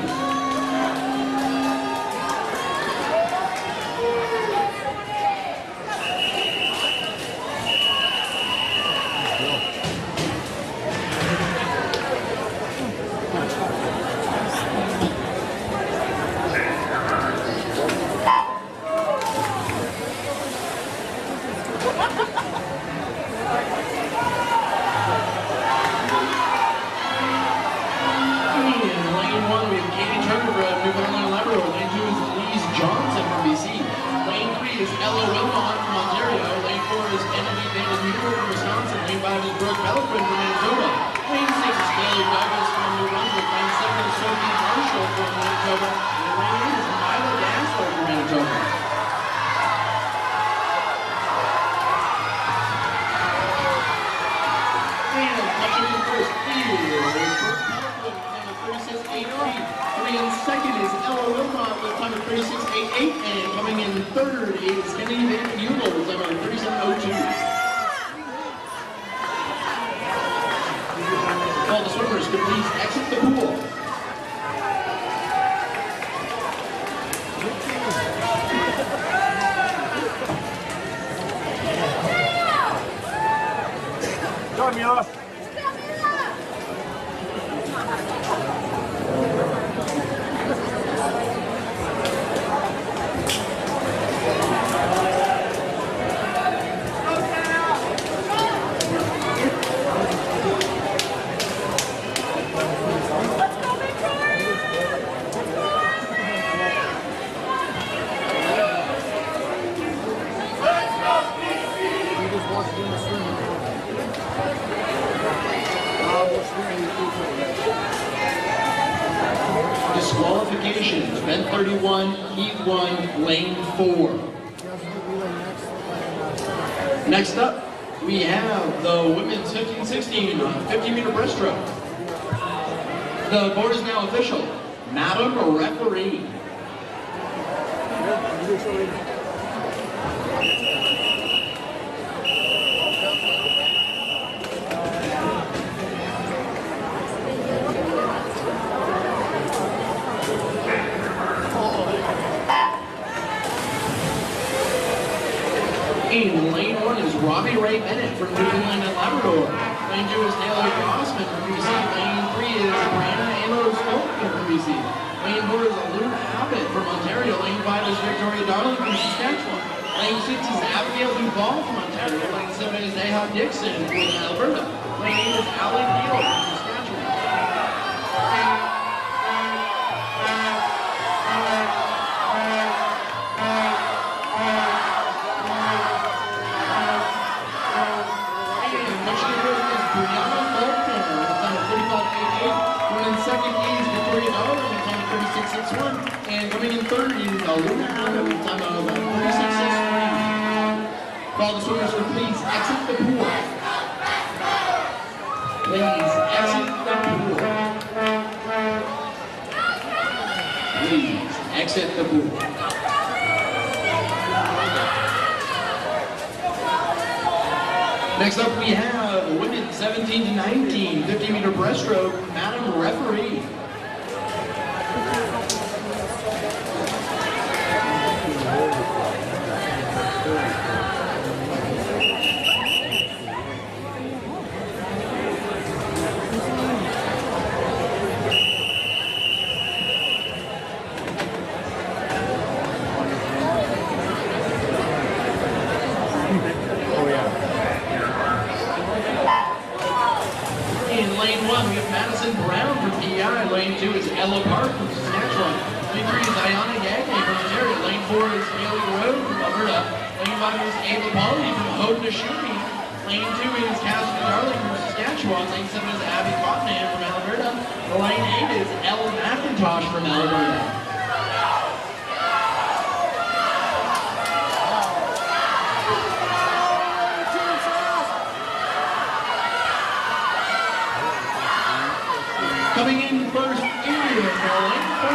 And coming in third is Kenny Van Buell with number 3702. All the swimmers could please exit the pool. Come, Mila. Disqualifications, event 31, heat 1, lane 4. Next up, we have the women's 15-16 50-meter breaststroke. The board is now official. Madam Referee. In lane 1 is Robbie Ray Bennett from Newfoundland and Labrador. Lane 2 is Taylor Gossman from BC. Lane 3 is Brianna Amos Fulton from BC. Lane 4 is Luke Abbott from Ontario. Lane 5 is Victoria Darling from Saskatchewan. Lane 6 is Abigail Duval from Ontario. Lane 7 is Neha Dixon with Alberta. Lane 8 is Allie Beal from Saskatchewan. And coming in third is Luna Abbott with time of 36.63. All the swimmers would please exit the pool. Ladies, exit the pool. Please exit the pool. Next up we have women 17 to 19, 50-meter breaststroke, Madam Referee. Ava Polly from Haudenosaunee. Lane 2 is Cassidy Darling from Saskatchewan. Lane 7 is Abby Cottenham from Alberta. Lane 8 is Ellen McIntosh from Alberta. Coming in first in for lane 4,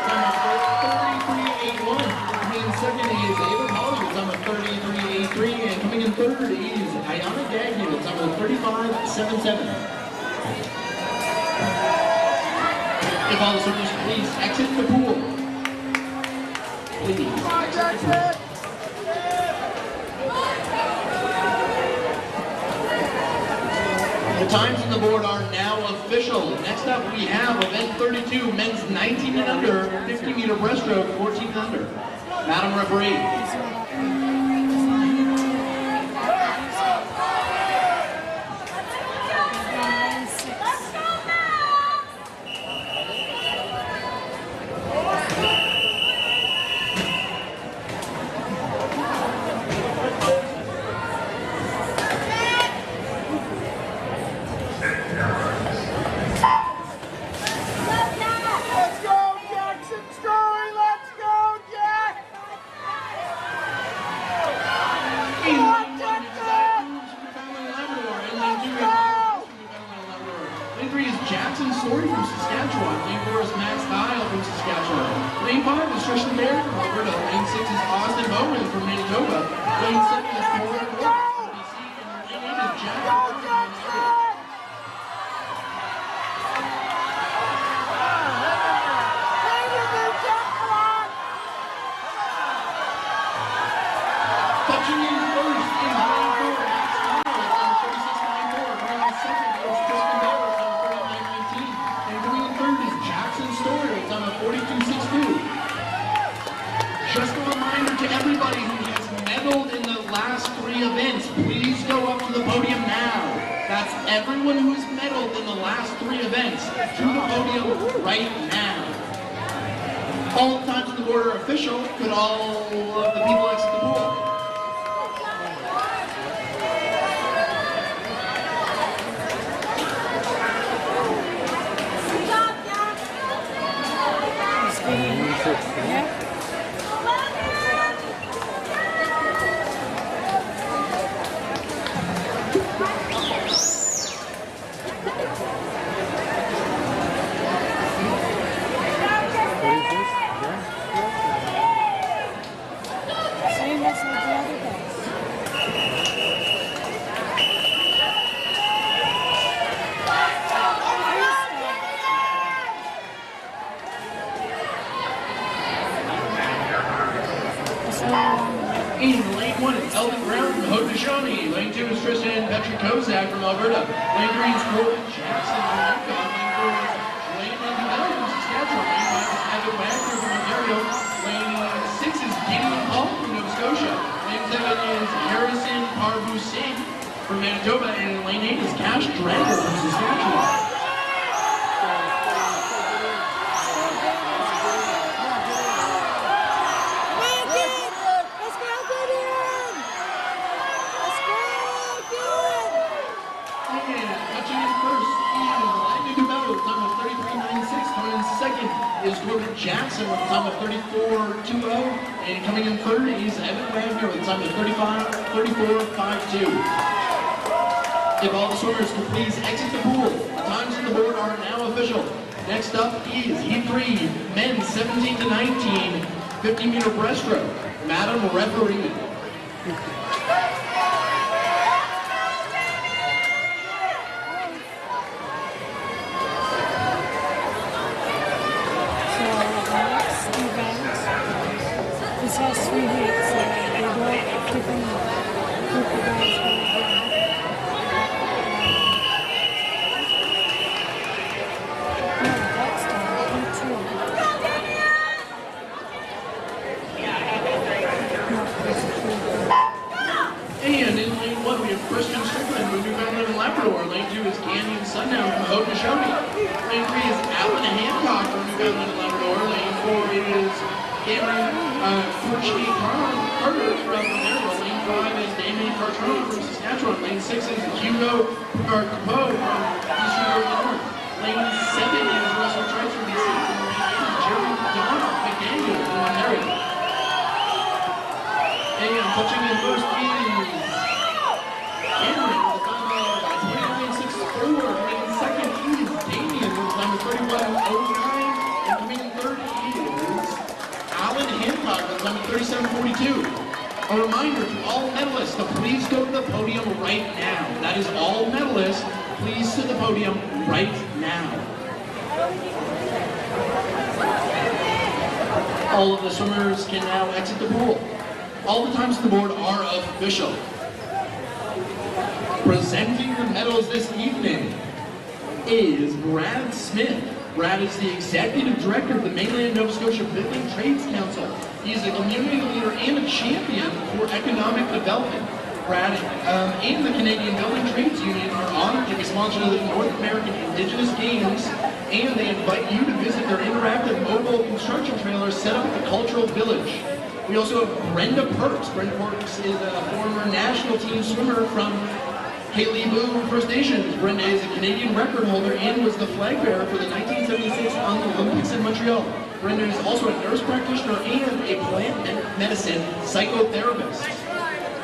time of 33.81. Coming in second is Ava Polly with time of 33.83. And coming in third is Ayana Gagnon with time of 35.77. If all the swimmers please exit the pool. Please exit the pool. The times on the board are now official. Next up we have event 32, men's 19 and under, 50-meter breaststroke, 14 and under. Madam Referee. Lane 5 is Tristan Baird from Alberta. Lane 6 is Austin Bowman from Manitoba. Lane 7 is Corey Gordon from BC. And Lane 8 is Jack from Alberta. Touching in first is Lane 4, Max Kyle from 36.94. Coming in second is Tristan Baird from 39.19. And coming in third is Jackson Story with time of 42.62. Just a reminder to everybody who has medaled in the last 3 events, please go up to the podium now. That's everyone who's medaled in the last 3 events to the podium right now. All the times on the board are official. Could all of the people exit the pool? In lane 1 is Eldon Brown from Haudenosaunee. Lane 2 is Tristan Kozak from Alberta. Lane 3 is Corey Jackson from Yukon. Lane 4 is Wayne Bell from Saskatchewan. Lane 5 is Evan Wagner from Ontario. Lane 6 is Gideon Paul from Nova Scotia. Lane 7 is Harrison Parvu Singh from Manitoba. And lane 8 is Cash Drago from Saskatchewan. Second is Gordon Jackson with a time of 34.20, and coming in third is Evan Wagner with a time of 34.52. If all the swimmers could please exit the pool, the times on the board are now official. Next up is Heat 3, men's 17 to 19, 50-meter breaststroke. Madam Referee. This has 3 heats, so they go different group of guys. That's done. And in lane 1 we have Christian Strickland from Newfoundland and Labrador. Lane 2 is Canyon Sundown from Haudenosaunee. Lane 3 is Alan Hancock from Newfoundland and Labrador. Lane 4 is Cameron Carter from Ontario. 5 is Damien Cartrone from Saskatchewan. Lane 6 is Hugo Capo from Eastern Illinois. Lane 7 is Russell Trice from BC. And lane 8 is Jerry McDaniel from Ontario. And touching in first is Cameron with a time of 29.64. Coming in second is Damien with a time of 31.09. And coming in third is Alan Hancock with a time of 37.42. A reminder to all medalists to please go to the podium right now. That is all medalists. Please to the podium right now. All of the swimmers can now exit the pool. All the times to the board are official. Presenting the medals this evening is Brad Smith. Brad is the Executive Director of the Mainland Nova Scotia Building Trades Council. He is a community leader and a champion for economic development. Brad and the Canadian Building Trades Union are honored to be sponsors of the North American Indigenous Games, and they invite you to visit their interactive mobile construction trailer set up at the Cultural Village. We also have Brenda Perks. Brenda Perks is a former national team swimmer from Kalibu First Nations. Brenda is a Canadian record holder and was the flag bearer for the 1976 Olympics in Montreal. Brenda is also a nurse practitioner and a plant medicine psychotherapist.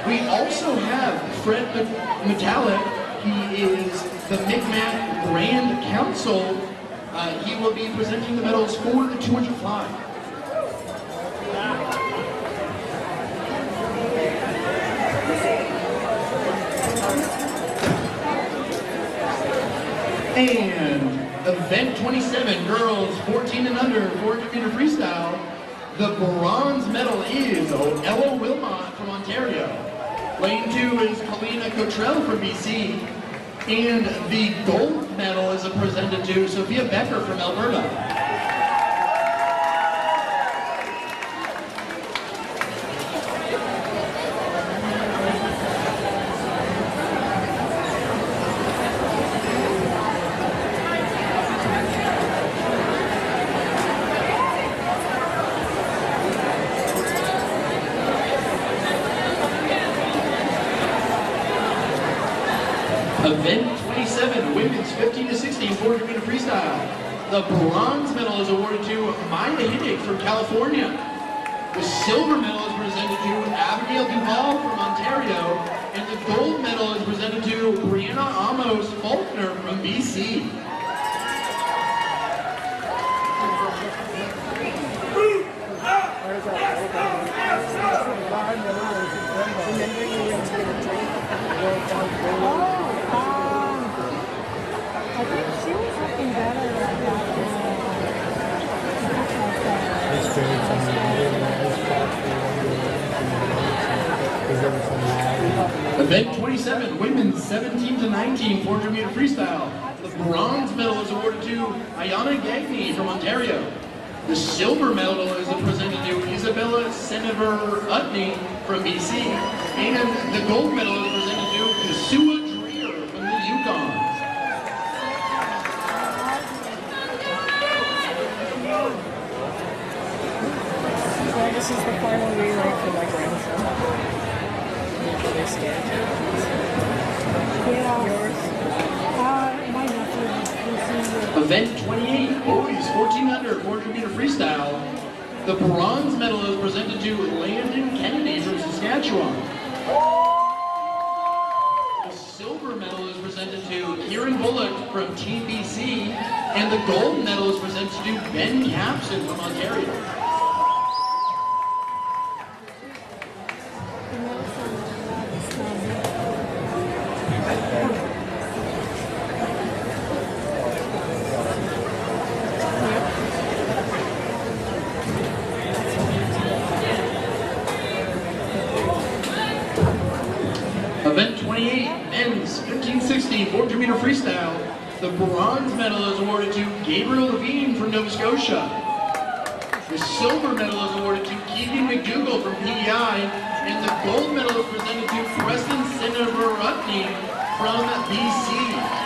We also have Fred Metallic. He is the Micmac Grand Council. He will be presenting the medals for the 200 fly. And event 27, girls 14 and under, 400 meter freestyle. The bronze medal is Ella Wilmot from Ontario. Lane 2 is Colina Cottrell from BC. And the gold medal is presented to Sophia Becker from Alberta. Event 27, women's 15 to 16, 400 meter freestyle. The bronze medal is awarded to Maya Hinnick from California. The silver medal is presented to Abigail Duval from Ontario. And the gold medal is presented to Brianna Amos Faulkner from BC. I think she was looking better like that. Event 27, women's 17 to 19, 400 meter freestyle. The bronze medal is awarded to Ayana Gagney from Ontario. The silver medal is presented to Isabella Senator Utney from BC. And the gold medal is presented to Kasua Dreer from the Yukon. So this is the final rewrite for my grandson. Yeah. Yours? My nephew. Event 28, boys 14 under, 400 meter freestyle. The bronze medal is presented to Landon Kennedy from Saskatchewan. The silver medal is presented to Kieran Bullock from Team BC. And the gold medal is presented to Ben Capson from Ontario. Event 28, men's 15-16, 400 meter freestyle. The bronze medal is awarded to Gabriel Levine from Nova Scotia. The silver medal is awarded to Keegan McDougall from PEI. And the gold medal is presented to Preston Senavarutney from BC.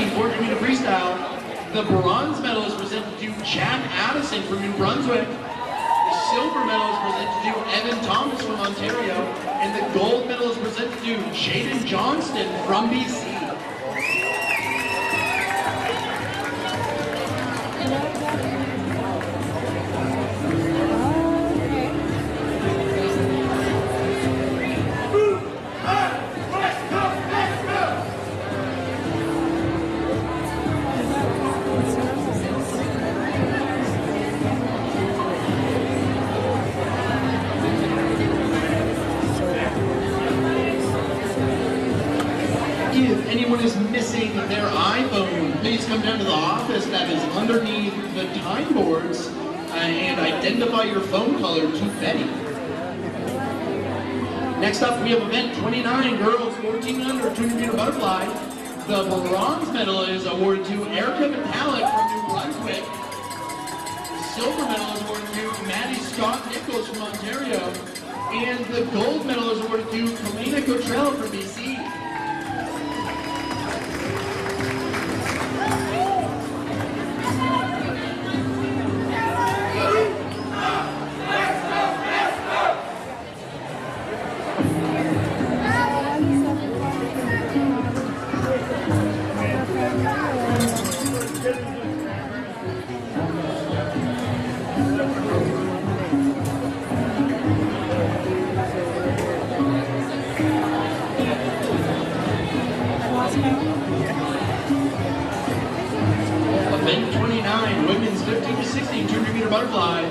400 meter freestyle. The bronze medal is presented to Chad Addison from New Brunswick. The silver medal is presented to Evan Thomas from Ontario. And the gold medal is presented to Jaden Johnston from BC. If anyone is missing their iPhone, please come down to the office that is underneath the time boards and identify your phone color to Betty. Next up, we have event 29, girls 14 under 200 meter butterfly. The bronze medal is awarded to Erica Metallic from New Brunswick. The silver medal is awarded to Maddie Scott Nichols from Ontario. And the gold medal is awarded to Kalina Cottrell from BC. Event 29, women's 15 to 16, 200 meter butterfly.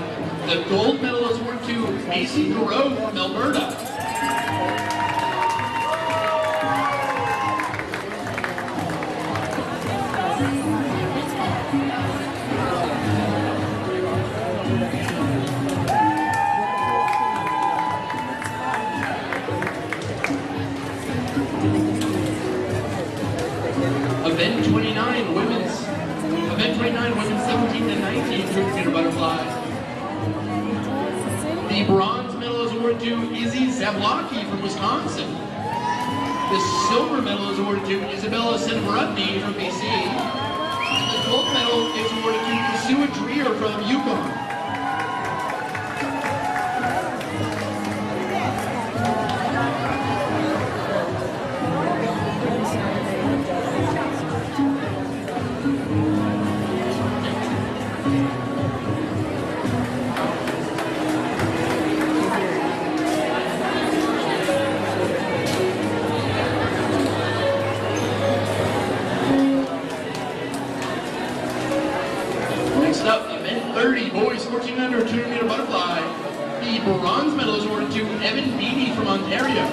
The gold medal is awarded to Macy Garreau from Alberta. Event 29, women's 17 to 19, 200 meter butterfly. The bronze medal is awarded to Izzy Zablocki from Wisconsin. The silver medal is awarded to Isabella Senvarutny from BC. And the gold medal is awarded to Sue Dreer from Yukon. Next up, event 30, boys 14 under 200 meter butterfly. The bronze medal is awarded to Evan Beattie from Ontario.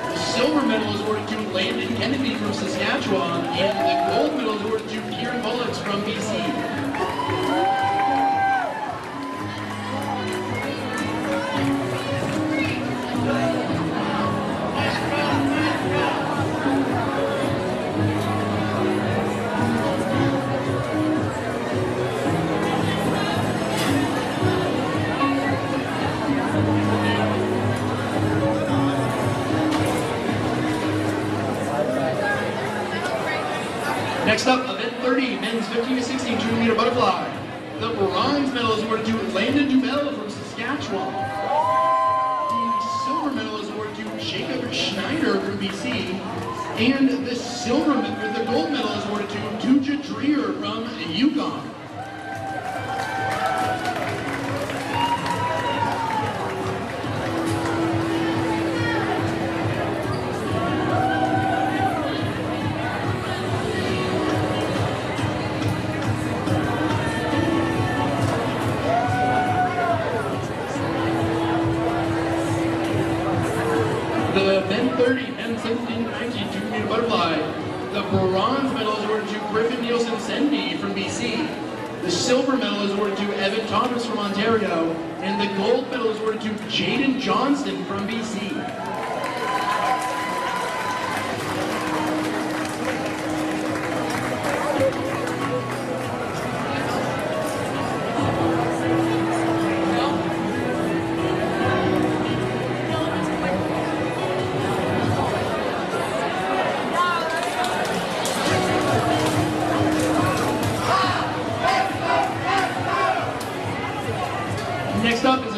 The silver medal is awarded to Landon Kennedy from Saskatchewan, and the gold medal is awarded to Kieran Bullocks from BC. Next up, event 30, men's 15 to 16, 200 meter butterfly. The bronze medal is awarded to Landon Dubell from Saskatchewan. The silver medal is awarded to Jacob Schneider from BC. And the gold medal is awarded to Tuja Dreer from Yukon. The men 30, men 17 to 19, 200 meter butterfly. The bronze medal is awarded to Griffin Nielsen Sendy from BC. The silver medal is awarded to Evan Thomas from Ontario. And the gold medal is awarded to Jaden Johnston from BC.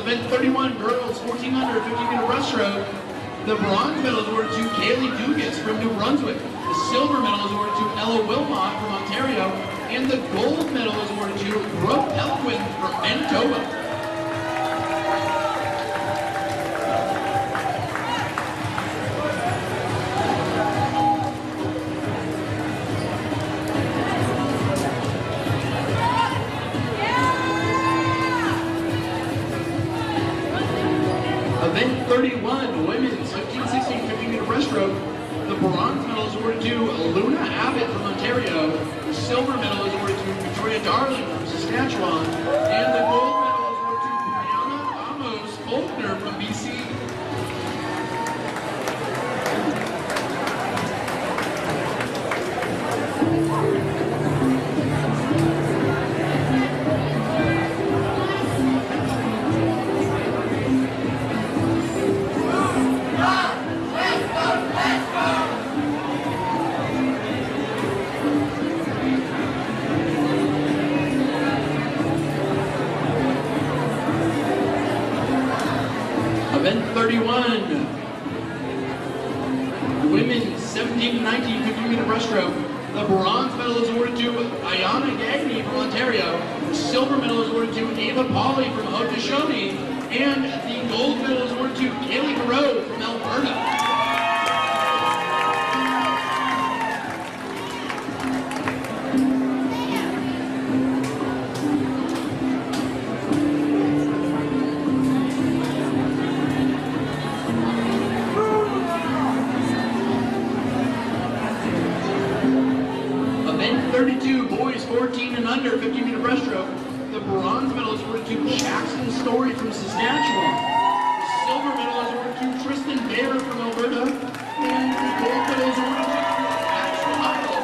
Event 31, girls, 14 under, 50-meter breaststroke. The bronze medal is awarded to Kaylee Dugas from New Brunswick. The silver medal is awarded to Ella Wilmot from Ontario. And the gold medal is awarded to Brooke Elquin from Manitoba. Event 31, women's 15, 16, 50-meter breaststroke. The bronze medal is awarded to Luna Abbott from Ontario. The silver medal is awarded to Victoria Darling from Saskatchewan. And the gold medal is awarded to Brianna Amos Faulkner from BC. Event 31, women's 17 to 19, 50-meter breaststroke. The bronze medal is awarded to Ayana Gagny from Ontario. The silver medal is awarded to Ava Polly from Haudenosaunee. And the gold medal is awarded to Kaylee Garreau from Alberta. Event 32, boys 14 and under, 50-meter breaststroke. The bronze medal is awarded to Jackson Story from Saskatchewan. The silver medal is awarded to Tristan Bear from Alberta. And the gold medal is awarded to Max Lyle.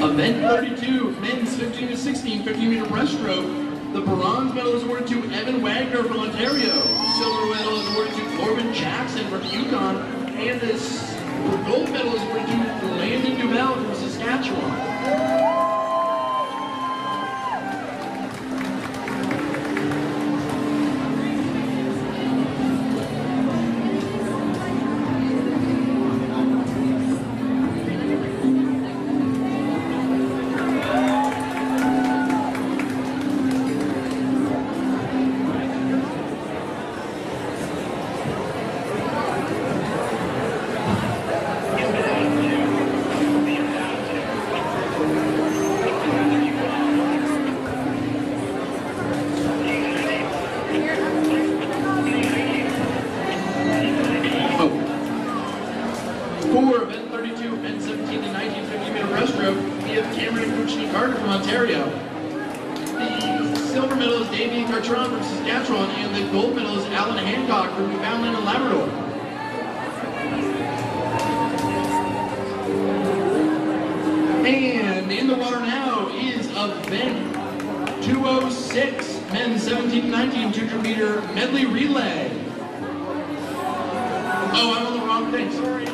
Event 32, men's 15 to 16, 50-meter breaststroke. The bronze medal is awarded to Evan Wagner from Ontario. The silver medal is awarded to Corbin Jackson from Yukon. And the gold medal is awarded to Landon Duval from Saskatchewan. For event 32, men 17 to 19, 50-meter breaststroke, we have Cameron Kuchny Carter from Ontario. The silver medal is Damien Cartron from Saskatchewan, and the gold medal is Alan Hancock from Newfoundland and Labrador. And in the water now is event 206, men 17 to 19, 200-meter medley relay. Oh, I'm on the wrong thing, sorry.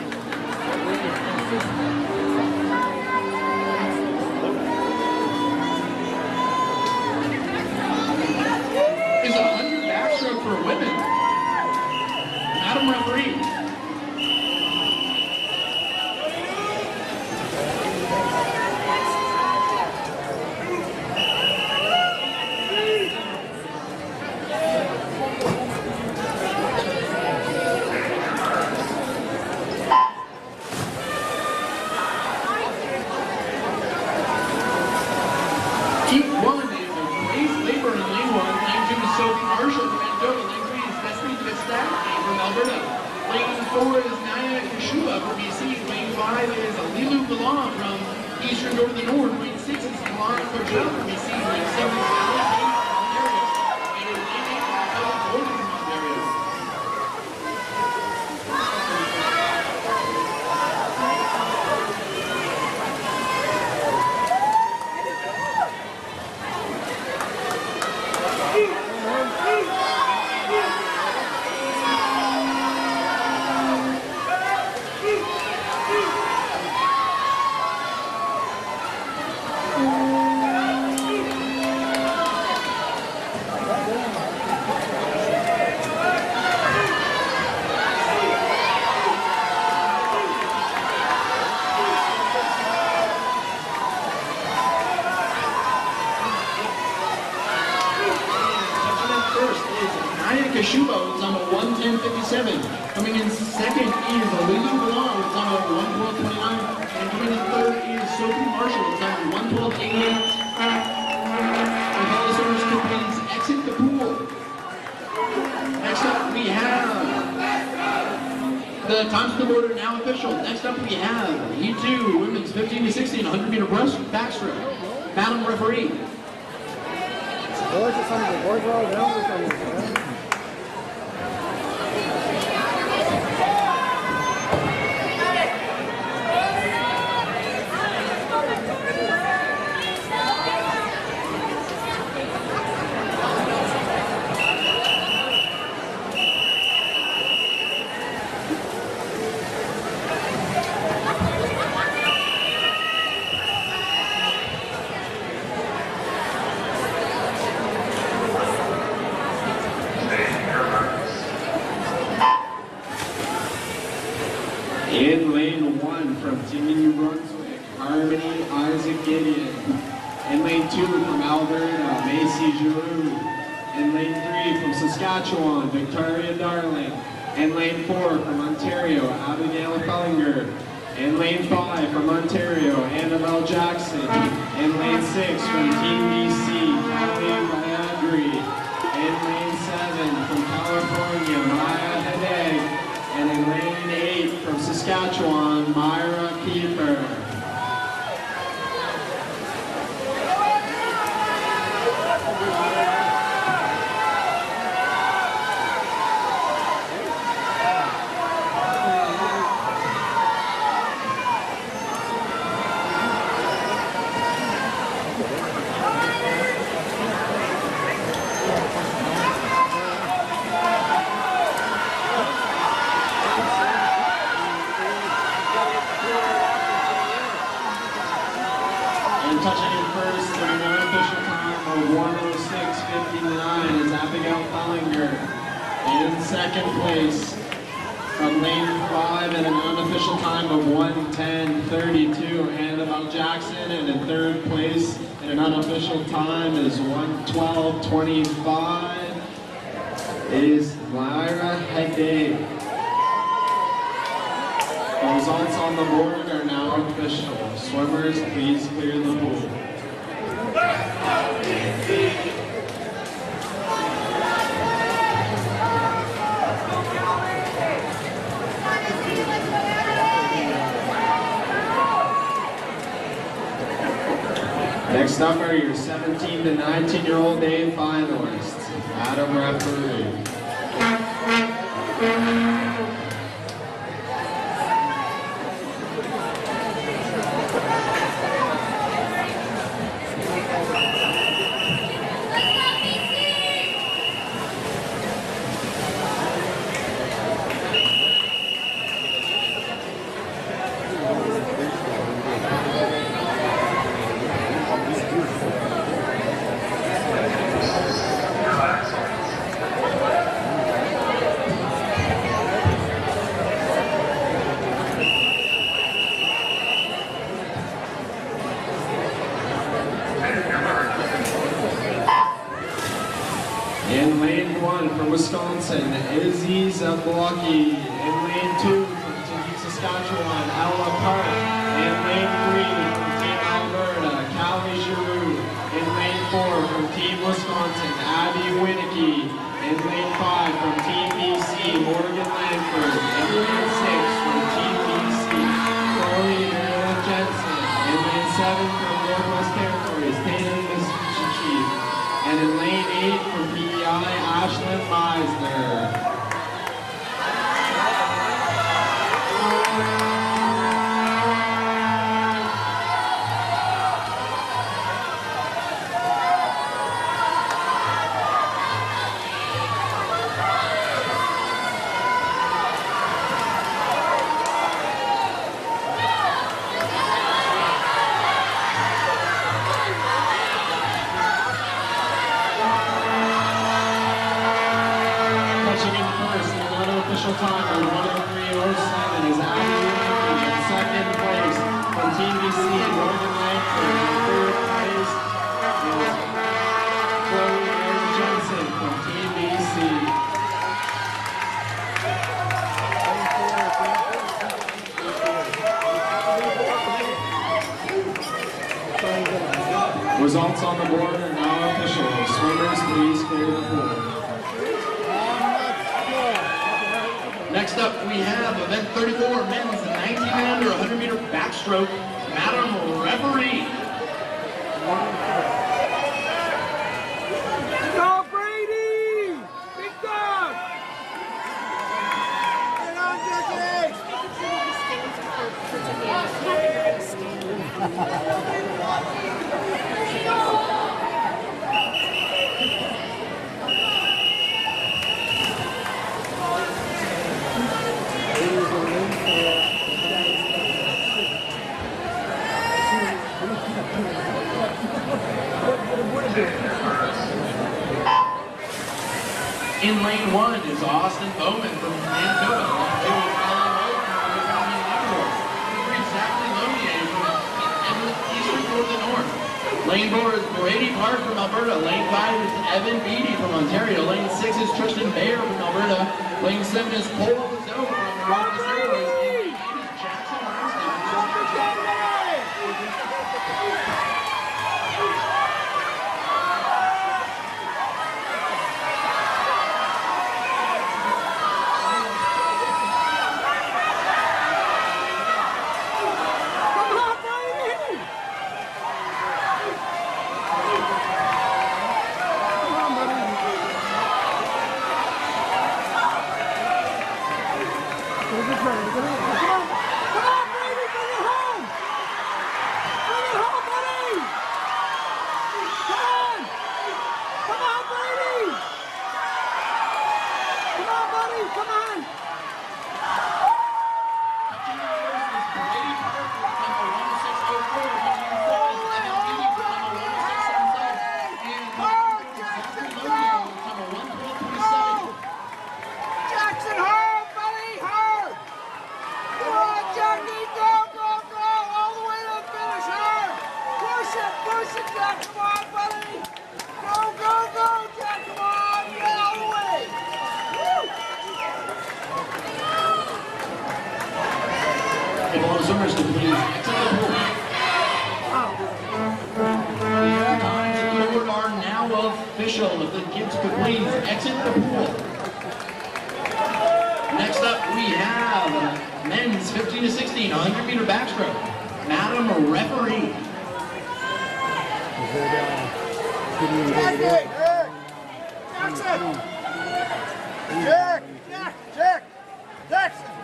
Is 100 backstroke for women. Madam referee. Heat 1 is Grace Labor in lane 1, lane 2 is Sophie Marshall from Manitoba, lane 3 is Destiny Kostaki from Alberta, lane 4 is Naya Kashua from BC, lane 5 is Lilu Galan from Eastern Northern North, lane 6 is Kalan Coachella from BC, lane 7 is Alex Hayes from Ontario, and lane 8 is Kelly Gordon from Ontario. 1:57. Coming in second is Lulu Blanc with time of 1:12.29. And coming in third is Sophie Marshall with time of 1:12.88. And all the swimmers can please exit the pool. Next up we have the times on the board are now official. Next up we have E2 women's 15 to 16 100 meter backstroke. Madam referee. Boys or something. Boys are all down or something. In lane 1 from Team New Brunswick, Harmony Isaac Gideon. In lane 2 from Alberta, Macy Giroux. In lane 3 from Saskatchewan, Victoria Darling. In lane 4 from Ontario, Abigail Fellinger. In lane 5 from Ontario, Annabelle Jackson. In lane 6 from Team BC, Kelly Mayadri. In lane 7 from California, Maya Hedeg. And in lane 8 from Saskatchewan, Myra Kiefer. Touching in first, with an unofficial time of 1:06.59 is Abigail Fellinger. In second place, from lane 5 at an unofficial time of 1:10.32, Annabelle Jackson. And in third place at an unofficial time is 1:12.25 is Myra Hedeg. The results on the board are now official. Swimmers, please clear the pool. Next up are your 17 to 19-year-old A finalists. Madam referee. In lane 1 from Wisconsin, Izzy Zablocki. In lane 2 from Team Saskatchewan, Ella Park. In lane 3 from Team Alberta, Callie Giroux. In lane 4 from Team Wisconsin, Abby Winicky. In lane 5 from Team BC, Morgan Langford. In lane 6 from Team BC, Chloe Jensen. In lane 7 from Northwest Territories, Tatum Misuchi. And in lane 8 from PEI, Ashlyn Meisner. Time of 1:03.07 is Abby Winicky in second place from Team BC, Morgan Langford. In third place is Chloe Jensen from Team BC. Results on the board are now official. Swimmers, please clear the pool. Next up, we have event 34, men's 19 and under 100 meter backstroke. Madam Referee. Go Brady! Big dog! Get on, Jackie! In lane 1 is Austin Bowman from Manitoba. Lane 4 is Brady Park from Alberta. Lane 5 is Evan Beattie from Ontario. Lane 6 is Tristan Bayer from Alberta. Lane 7 is Cole Lazo from Rocky Steroids. And 8 is Jackson Marston from swimmers to please exit the pool. The times of the board are now official. If the kids could please exit the pool. Next up, we have men's 15 to 16, 100 meter backstroke. Madam Referee. Jackson! Jackson!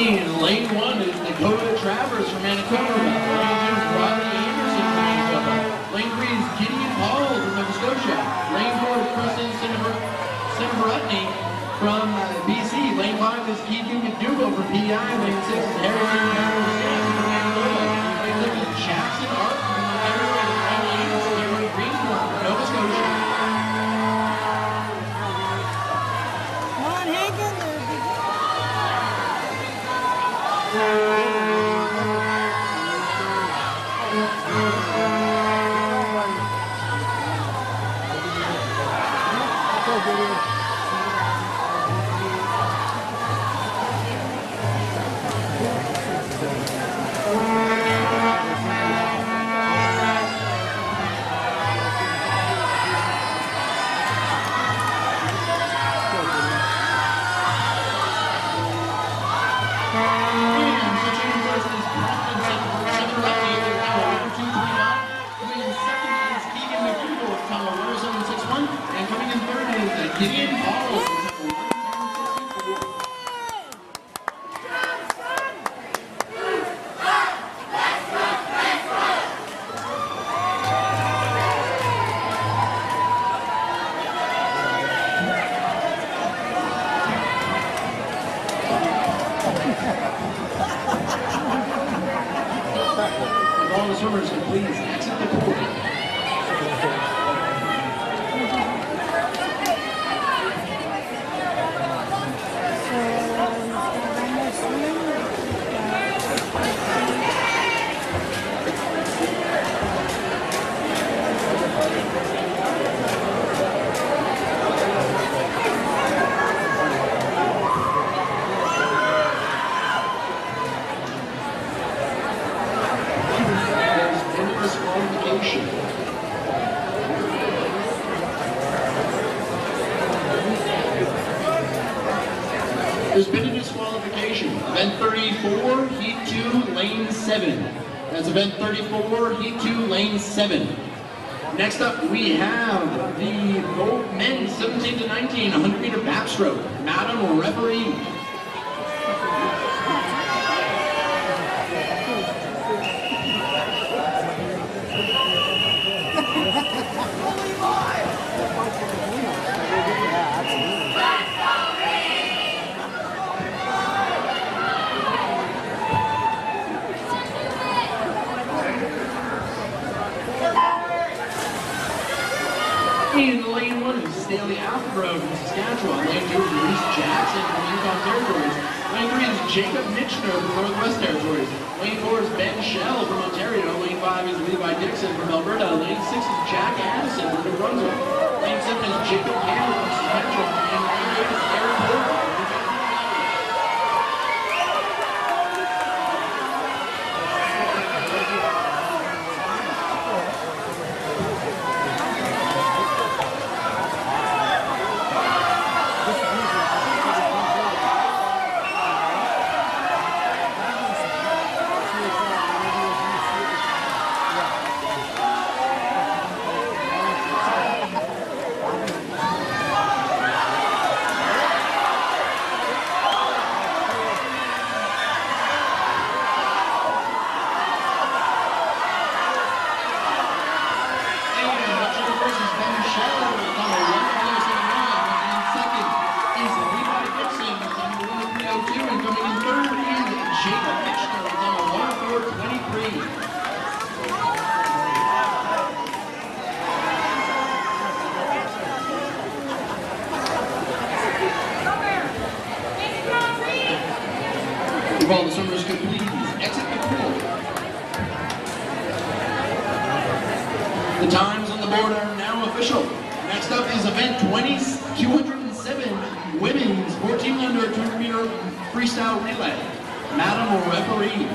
In lane 1 is Dakota Travers from Manitoba. Lane 2 is Rodney Anderson from Manitoba. Lane 3 is Gideon Paul from Nova Scotia. Lane 4 is Preston Cinemarutney from BC. Lane 5 is Keegan McDougall from PI. Lane 6 is Harrison Carroll from Manitoba. Lane 7 is Jackson Art from Ontario. And lane 8 is Cameron Greenmore from Nova Scotia. Come on, hang in there, big And coming in third is Gideon Paul. There's been a disqualification. Event 34, Heat 2, Lane 7. That's event 34, Heat 2, Lane 7. Next up, we have the men's 17 to 19, 100-meter backstroke. Madam referee. In lane 1 is Staley Alfred from Saskatchewan. Lane 2 is Reese Jackson from Yukon Territories. Lane 3 is Jacob Mitchner from Northwest Territories. Lane 4 is Ben Shell from Ontario. Lane 5 is Levi Dixon from Alberta. Lane 6 is Jack Addison from New Brunswick. Lane 7 is Jacob Campbell from Saskatchewan. And Lane 8 is Aaron Porter from While the swimmers complete, exit the pool. The times on the board are now official. Next up is event 207, women's 14 under 200-meter freestyle relay. Madam referee.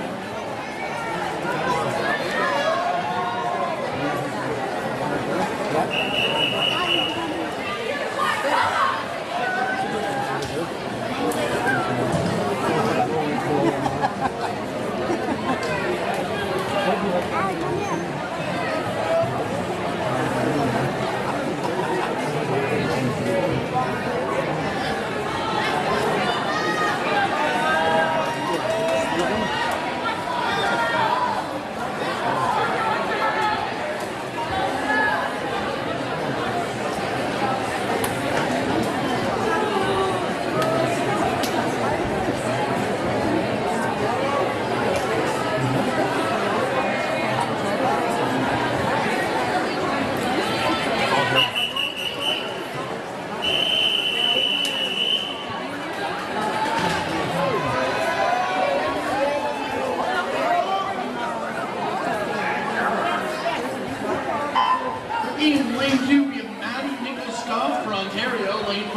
In lane 2, we have Maddie Nichols-Scott for Ontario. Lane 4 for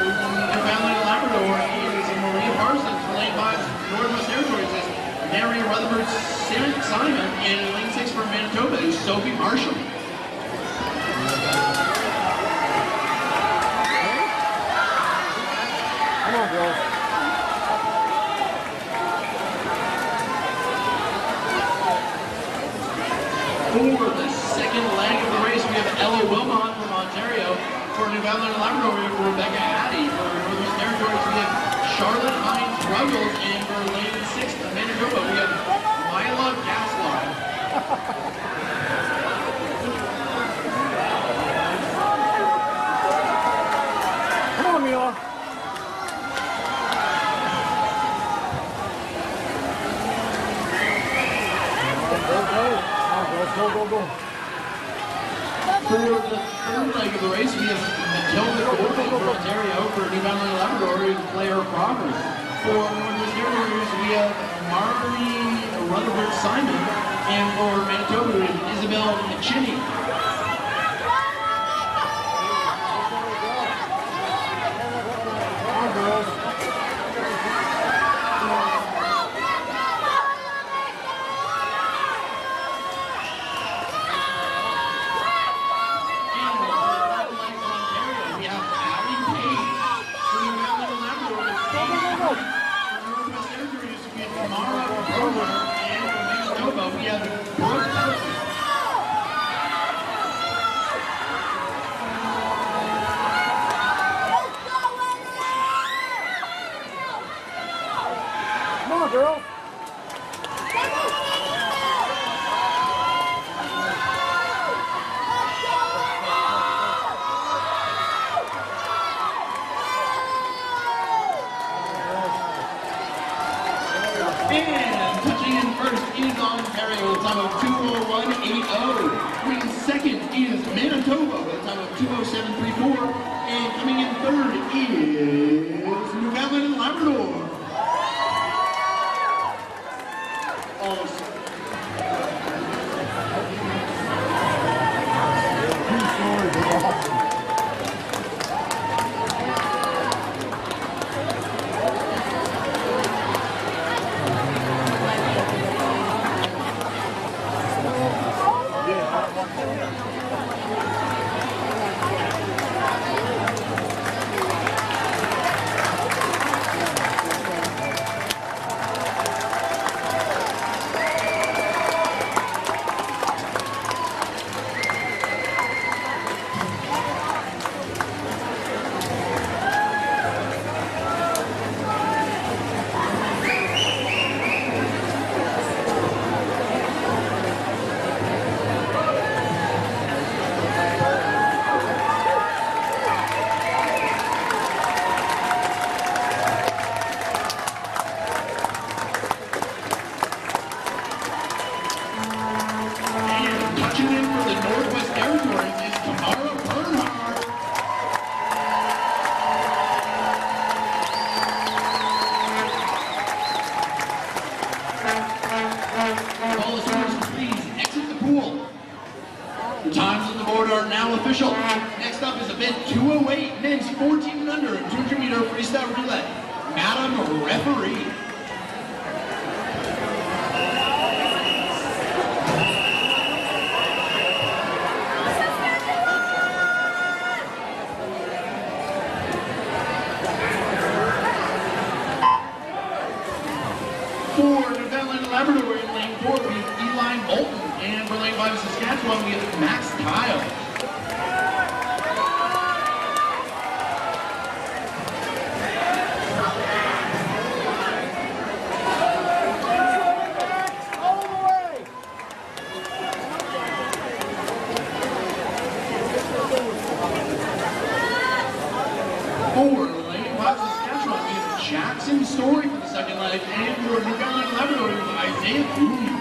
Newfoundland and Labrador is Maria Parsons. For lane 5, Northwest Territories is Mary Rutherford Simon. And in lane 6 for Manitoba is Sophie Marshall. Come on, girls. For the second leg of the race, we have Ella Wilmot from Ontario. For Newfoundland and Labrador, we have Rebecca Addy. For Northwest Territories, we have Charlotte Hines Ruggles. And for lane 6 of Manitoba, we have Lila Gaslard. Come on, Mila. Go, go, go. For the third leg of the race, we have Matilda Golding from Ontario. For Newfoundland and Labrador, we have Claire Crawford. For Northwest Territories, we have Marnie Rutherford Simon. And for Manitoba, we have Isabel McChinney. Come on, girls. girls. And touching in first is Ontario with a time of 2:01.80. Coming in second is Manitoba with a time of 2:07.34. And coming in third is Newfoundland and Labrador. Almost. Official. Next up is event 208, men's 14 and under, 200 meter freestyle relay. Madam Referee. For Newfoundland and Labrador in lane 4, we have Eli Bolton, and for lane 5 Saskatchewan, we have Max Kyle. Story for the second leg, and for Newfoundland and Labrador, Isaiah Coons.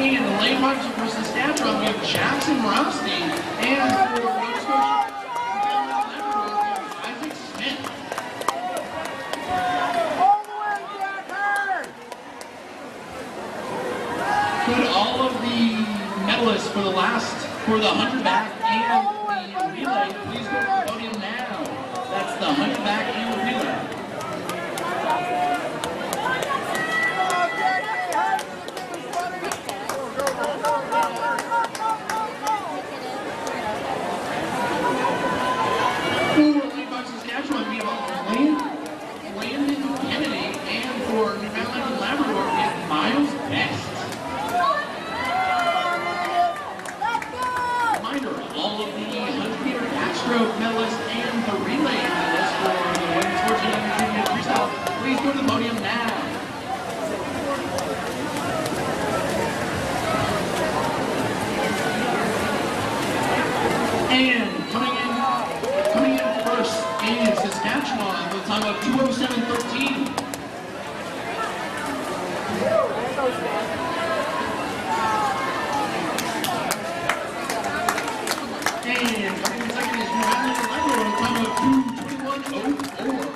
And the lane marks for Saskatchewan, we have Jackson Rusty, and for Nova Scotia, we have Isaac Smith. Could all of the medalists for the 100 back and the relay please go to the podium now? That's the 100 back and the relay. Saskatchewan, we have Landon Kennedy, and for Newfoundland and Labrador, we have Miles Best. Reminder, all of the 100-meter backstroke medalists and the relay medalists for the women's 1400 freestyle, please go to the podium now. And coming in first is Saskatchewan with a time of 2:07.13. And coming in second is Newfoundland and Labrador with a time of 2:21.04.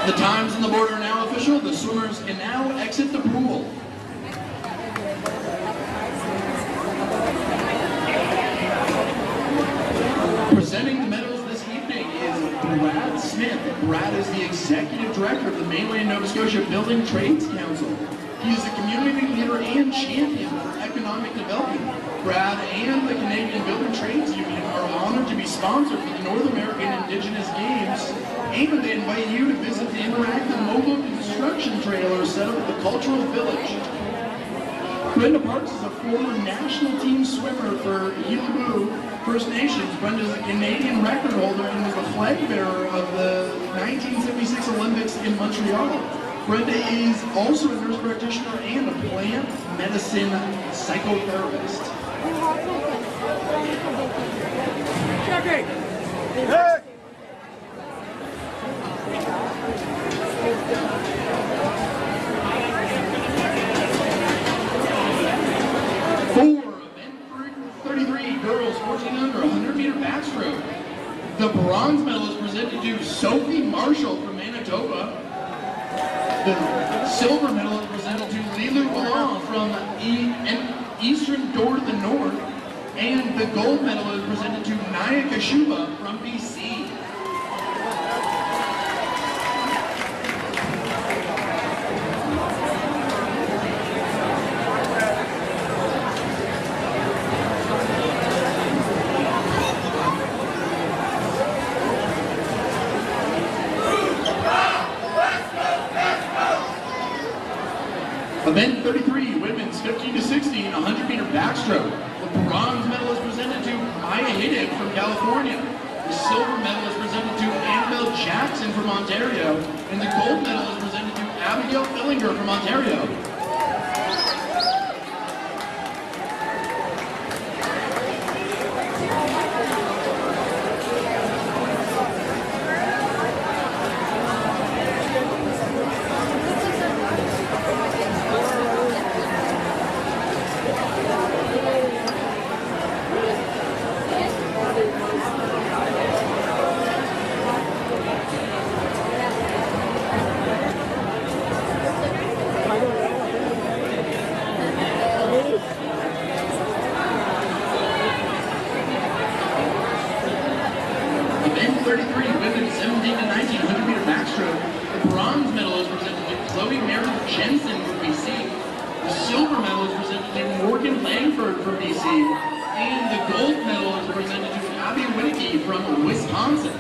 The times on the board are now official. The swimmers can now exit the pool. Presenting the medals this evening is Brad Smith. Brad is the Executive Director director of the Mainland Nova Scotia Building Trades Council. He is a community leader and champion for economic development. Brad and the Canadian Building Trades Union are honored to be sponsored for the North American Indigenous Games, and they invite you to visit the interactive mobile construction trailer set up at the Cultural Village. Brenda Parks is a former national team swimmer for Yilubu First Nations. Brenda is a Canadian record holder and was the flag bearer of the 1976 Olympics in Montreal. Brenda is also a nurse practitioner and a plant medicine psychotherapist. Hey! 33 girls 14 under 100-meter backstroke. The bronze medal is presented to Sophie Marshall from Manitoba. The silver medal is presented to Lilu Ballon from Eastern Door to the North. And the gold medal is presented to Naya Kashuba from BC. Event 33, women's 15 to 16, 100-meter backstroke. The bronze medal is presented to Maya Hiddick from California. The silver medal is presented to Annabelle Jackson from Ontario. And the gold medal is presented to Abigail Fillinger from Ontario. Event 33, women 17 to 19, 100-meter backstroke. The bronze medal is presented to Chloe Meredith Jensen from BC. The silver medal is presented to Morgan Langford from BC. And the gold medal is presented to Abby Winicki from Wisconsin.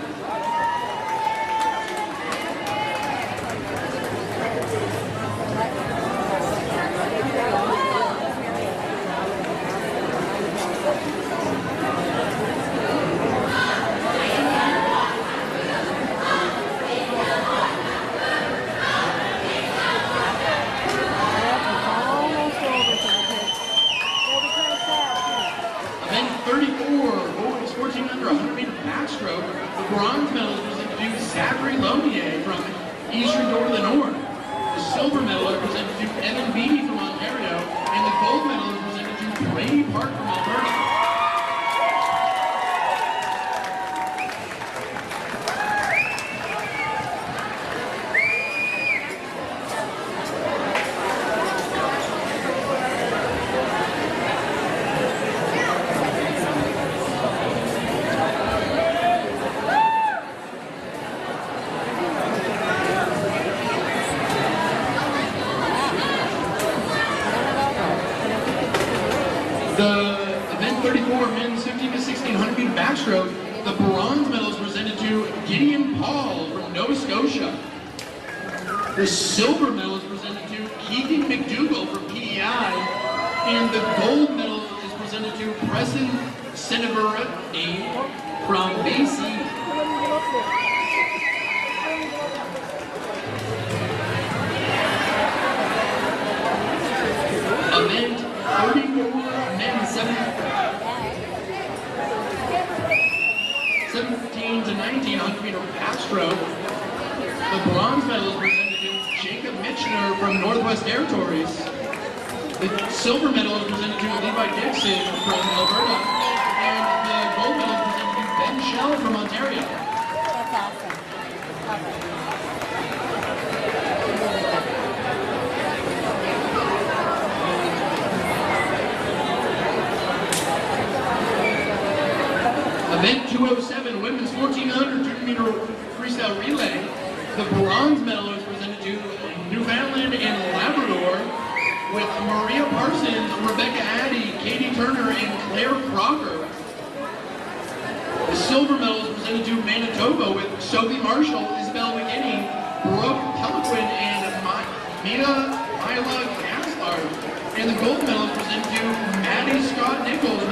Event 34, boys 14 under 100-meter backstroke. The bronze medal is presented to Zachary Lomier from Eastern Door to the North. The silver medal is presented to Evan Beattie from Ontario, and the gold medal is presented to Brady Park from Alberta. The event 34 men's 15 to 16 100-meter backstroke. The bronze medal is presented to Gideon Paul from Nova Scotia. The silver medal is presented to Keegan McDougall from PEI. And the gold medal is presented to Preston Seneverani from BC. Event 34, men's 17 to 19 100-meter backstroke. The bronze medal is presented to Jacob Mitchner from Northwest Territories. The silver medal is presented to Levi Dixon from Alberta. And the gold medal is presented to Ben Shell from Ontario. That's awesome. Event 207, women's 1400 200-meter freestyle relay. The bronze medal is presented to Newfoundland and Labrador with Maria Parsons, Rebecca Addy, Katie Turner, and Claire Crocker. The silver medal is presented to Manitoba with Sophie Marshall, Isabel McGinney, Brooke Peliquin, and Mina Myla Gaspard. And the gold medal is presented to Maddie Scott Nichols,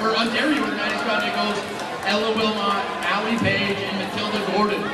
or Ontario with Maddie Scott Nichols, Ella Wilmot, Allie Page, and Matilda Gordon.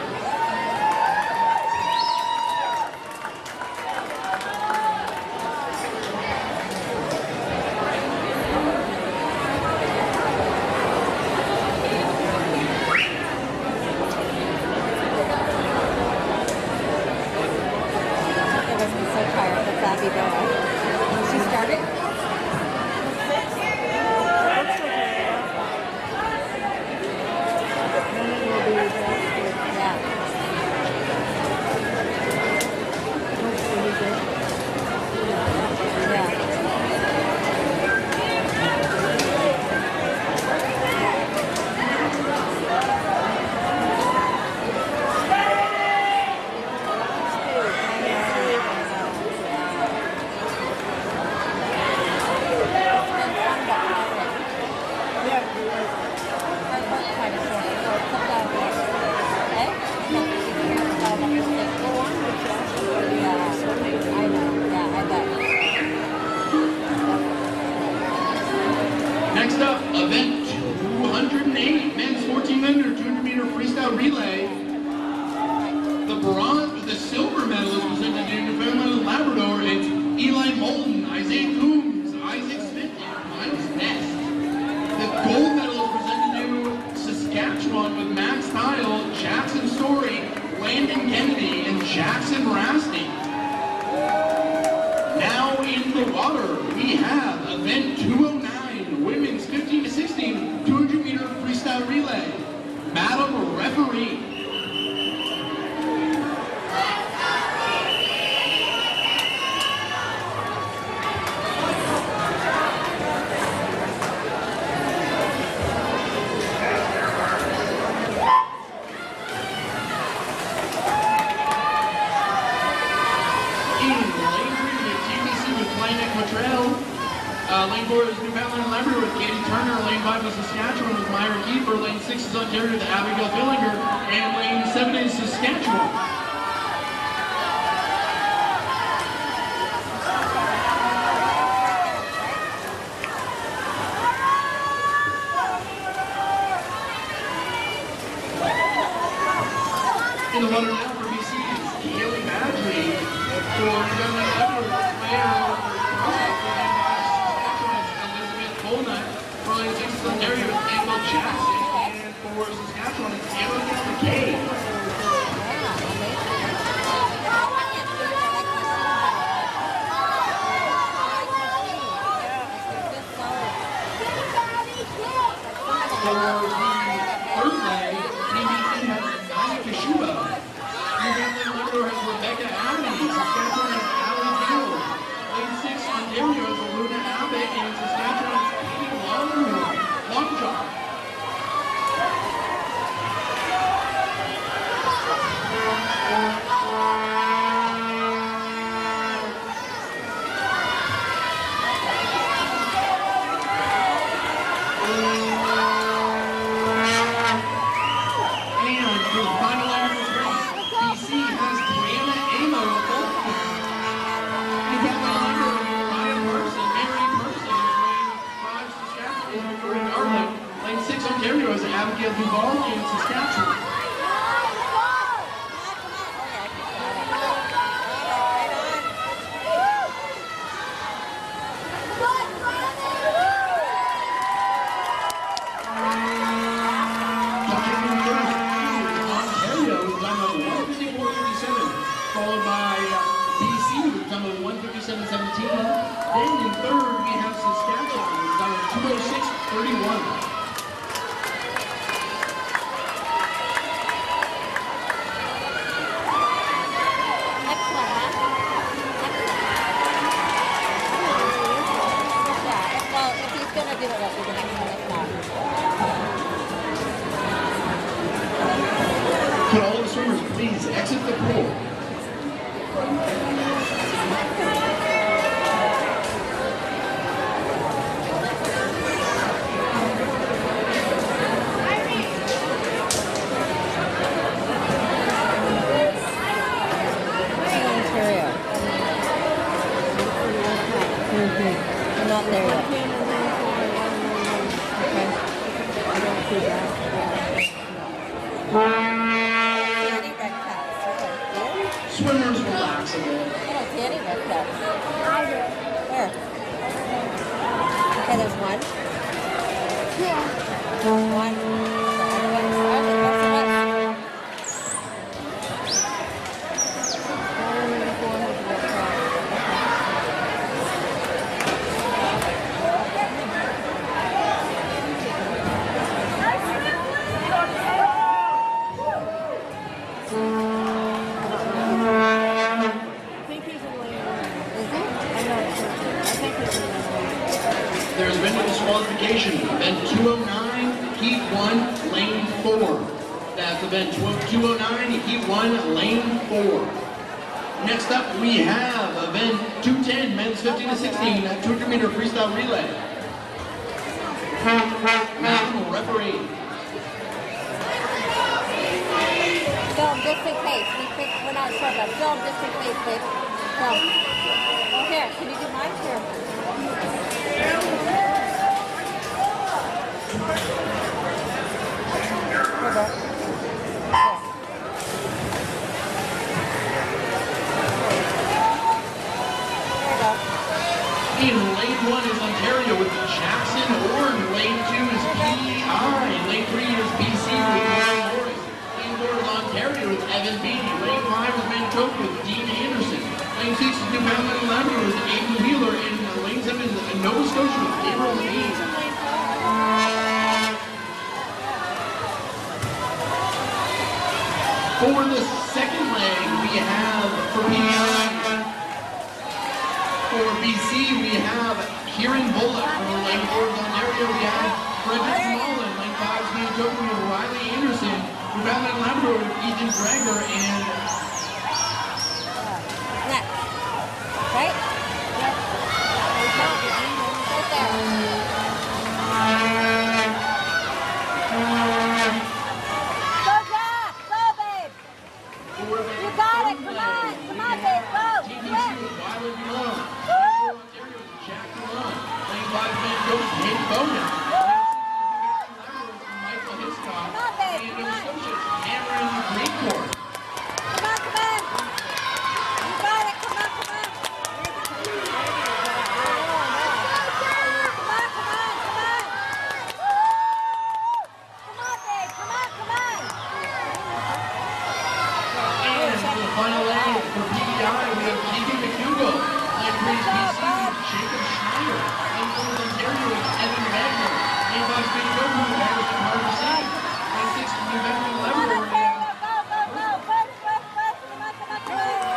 Next up, event 208, men's 1400, 200 meter freestyle relay. The silver medal is presented to Newfoundland and Labrador. It's Eli Moulton, Isaiah Coombs, Isaac Smith, and Miles Ness. The gold medal is presented to Saskatchewan with Max Tile, Jackson Story, Landon Kennedy, and Jackson Rasty. Now in the water, we have event 209, women's 15 to 16, 200 meter freestyle relay. Madam Referee. Lane 4 is Newfoundland and Labrador with Katie Turner. Lane 5 is Saskatchewan with Myra Kiefer. Lane 6 is Ontario with Abigail Fillinger. And Lane 7 is Saskatchewan. In the water now for BC is Kaylee Badgley. For Newfoundland and Labrador, Claire for Lane 6 is Ontario with Annabelle Jackson, and for Saskatchewan it's Taylor McKay. For the third leg, PBC has Naya Kashuba. Newfoundland and Labrador has Rebecca Addy. Saskatchewan has Allie Gill. Lane 6 Ontario has Luna Abbott, and Saskatchewan has Long jump. And for the final leg of this race, BC has Brianna Amo of Baltimore. Newfoundland and Labrador, Ryan Person, Mary Person, Lane 5 Saskatchewan, Victoria Garland. Lane 6 Ontario is Abigail Duval in Saskatchewan. Ontario is done on 154.57, followed by BC, who's done on 157.17. Then in third, we have Saskatchewan, who's done on 206.31. Could all the swimmers please exit the pool? Ontario. I'm not there yet. Okay. I don't see that. Any red caps? Swimmers relax a bit. I don't see any red caps. Where? Okay, there's one. One. There's been a disqualification. Event 209, Heat 1, Lane 4. That's event 209, Heat 1, Lane 4. Next up, we have event 210, men's 15 to 16, 200 meter freestyle relay. Madam will referee. Film just in case. We're not sure, but film just in case, babe. Film. Oh, here. Can you do mine? Here. In lane 1 is Ontario with Jackson Orr. Lane 2 is PEI. Lane 3 is BC with Mary Morris. Lane 4 is Ontario with Evan Beatty. Lane 5 is Manitoba with Dean Anderson. Lane 6 is Newfoundland and Labrador with Aiden Wheeler. And lane 7 is Nova Scotia with Gabriel Lee. For the second leg, we have for PEI. For BC, we have Kieran Bullock. For lane 4 is Ontario, we have Frederick Mullen. Lane 5 is Manitoba with Riley Anderson. Newfoundland and Labrador with Ethan Gregor and Next. Right? Yep. Right there. Go, Jack! Go, babe! You got it! Come on! Come on, babe! Go! TBC Quick! with Riley Malone. Woo! Ontario with Jack Malone. Lane 5 is Manitoba with Hayden Bowden. Michael Hiscock. Come on, babe! And Come Nova on! Scotia, Cameron Greencourt. Come on, come on! You got it! Come on, come on! Come on, come on, come on! Woo! Come on, babe! Come on, come on! And for the final leg for PEI, we have Keegan McDougall. Lane 3 is BC with Jacob Schneider. Lane 4 is Ontario with Evan Wagner. Lane 5 is Manitoba with Harrison Hardison. Lane 6 is Newfoundland and Come on, Labrador. Ontario! Go, go, go! Push, push, push! Come on, come on, come on!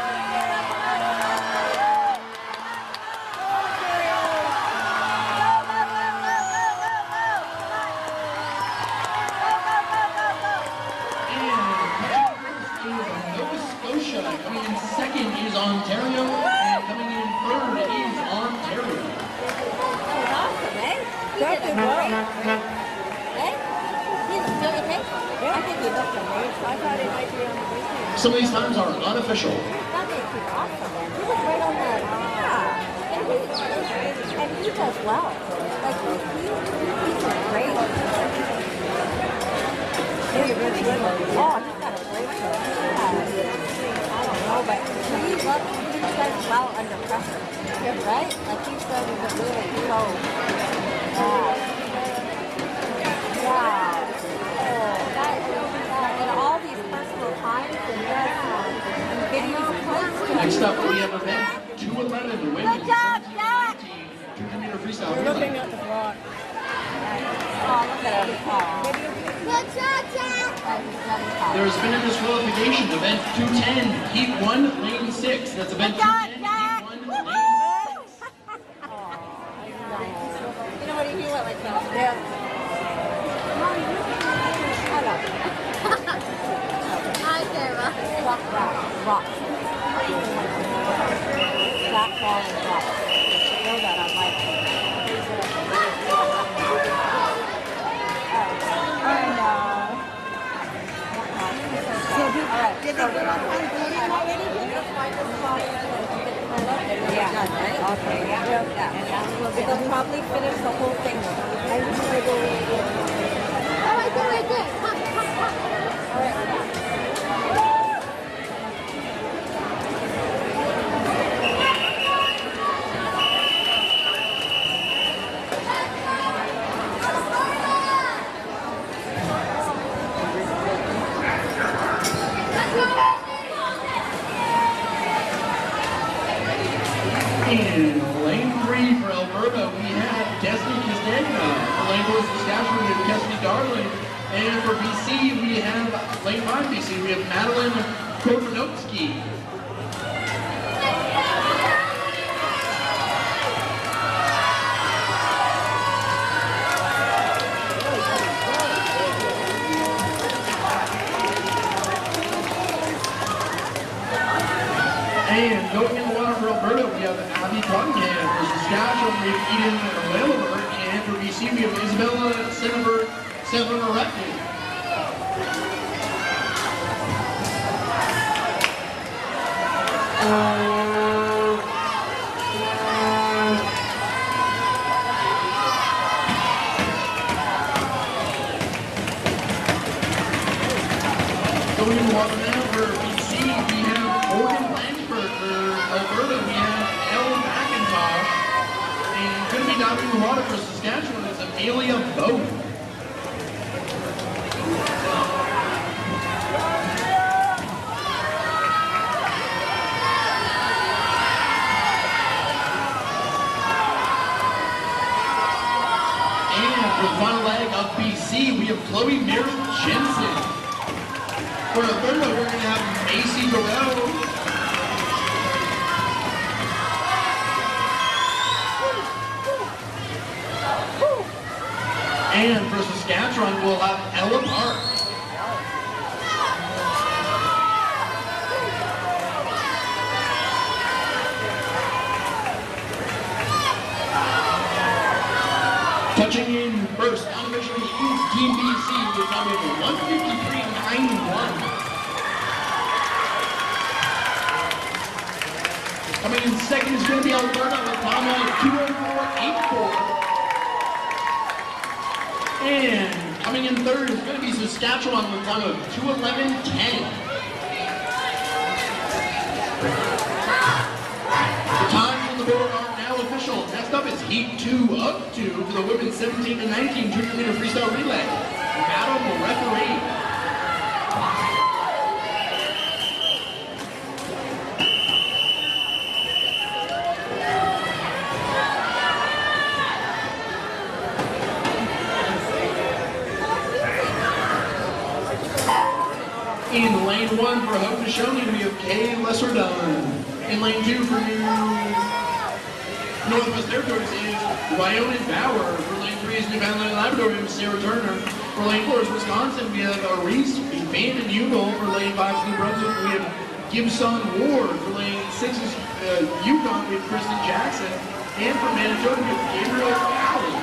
Nova Scotia. Coming in second is Ontario, and coming in third is Ontario. That was awesome, eh? You did a great. Eh? Don't you think? Yeah. I think you looked amazing. I thought it might be on the weekend. Some of these times are unofficial. That makes you awesome, man. He was right on that. Yeah. And he does well. Like, he's great. He's really good. Oh, he's got a great show. I don't know, but he does well under pressure. Right? Like, he's really slow. Wow. Wow. And all these personal times and videos. Next up, we have event 211, the women's Good job, Jack! 200 meter freestyle We're looking relay. at the block. Oh, look at him. Oh. Good job, Jack! There's been a disqualification. Event 210, Heat 1, Lane 6. That's event 210, Heat 1, Lane 6. You know what he went like that? Yeah. Hi, Sarah. Rock. for Saskatchewan, we have Cassidy Darling. And for BC, we have, lane 5 BC, we have Madeline Korbanowski. And going in the water for Alberta, we have Abby Cunningham. For Saskatchewan, we have Eden Whaleberg. And for BC, we have Isabella Severin-Oretny. Going in the water now for BC, we have Morgan Langford. For Alberta, we have Elle McIntosh. And going to be diving in the water for Saskatchewan is Amelia Bowden. And for the final leg of BC, we have Chloe Mary Jensen. For Alberta, we're going to have Macy Burrell. And for Saskatchewan, we'll have Ella Park. Touching in first, unofficially in Team BC with number 153.91. Coming in second is going to be Alberta with time of 204.84. And coming in third is going to be Saskatchewan with time of 211.10. The times on the board are now official. Next up is Heat 2 of 2 for the women's 17 to 19 junior meter freestyle relay. Madam referee. In lane 1 for Haudenosaunee, we have Kay Lesserdon. In lane 2 for Northwest Territories is Wyoming Bauer. For lane 3 is Newfoundland and Labrador, we have Sarah Turner. For lane 4 is Wisconsin, we have Reese Van den Heuvel. For lane 5 is New Brunswick, we have Gibson Ward. For lane 6 is Yukon, we have Kristen Jackson. And for Manitoba, we have Gabriel Alley.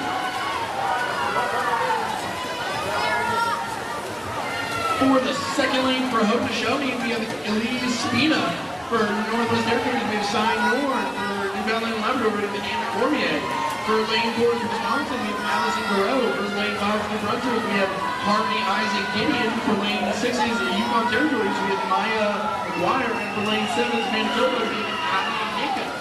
For the second lane for Haudenosaunee, we have Elise Spina. For Northwest Territories, we have Cy Norn. For Newfoundland and Labrador, we have Anna Cormier. For lane 4 for Wisconsin, we have Allison Guerrero. For lane 5 for New Brunswick, we have Harmony Isaac Gideon. For lane 6 is Yukon Territories, we have Maya McGuire. And for lane 7 is Manitoba, we have Abby Nika.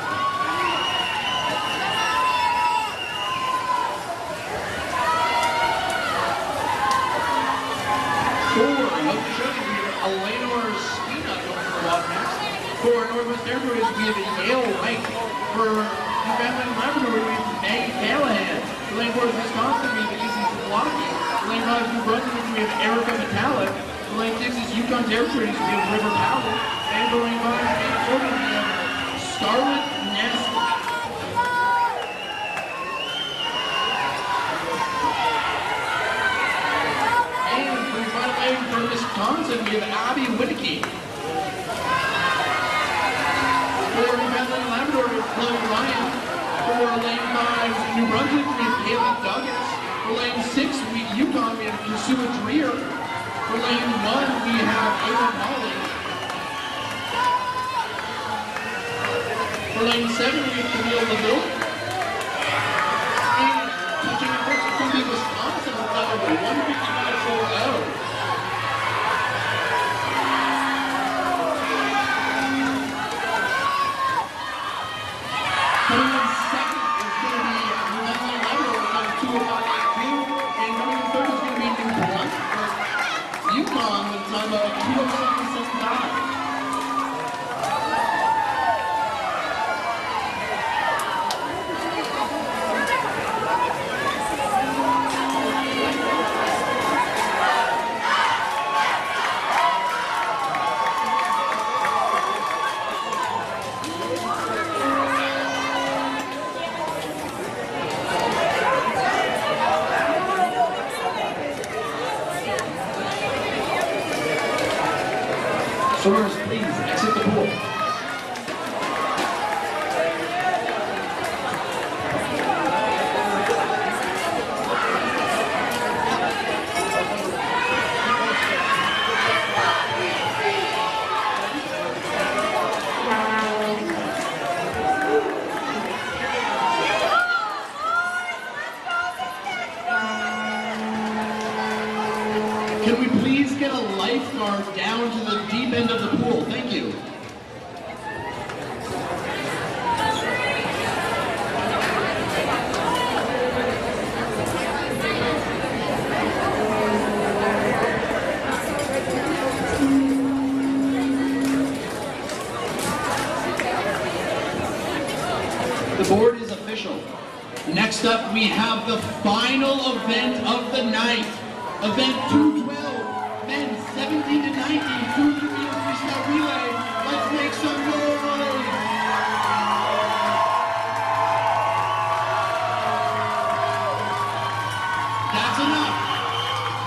For Haudenosaunee, we have Eleanor Spina going for Watermax. For Northwest Territories, we have Yale Wright. For Newfoundland and Labrador, we have Maggie Callahan. For lane 4 is Wisconsin, we have Izzy Zablocki. For lane 5 is New Brunswick, we have Erica Metallic. For lane 6 is Yukon Territories, we have River Powell. And for lane 5 is Manitoba, we have Scarlett Ness. For Wisconsin, we have Abby Whittaky. For Newfoundland and Labrador, we have Chloe Ryan. For lane 5, New Brunswick, we have Haley Douglas. For lane 6, Yukon, we have Yusua Dreer. For lane 1, we have Ava Polly. For lane 7, we have Camille LaVille. And touching in first, it's going to be Wisconsin with number 155.40. Coming in second is going to be Newfoundland and Labrador with number 205.82. And coming in third is going to be New Brunswick. Yukon with time of 207.75. Swimmers, please exit the pool. Can we please get a lifeguard down to the deep end of the pool? Thank you. The board is official. Next up, we have the final event of the night. Event 212, men 17 to 19, 200 meter freestyle relay. Let's make some noise! That's enough.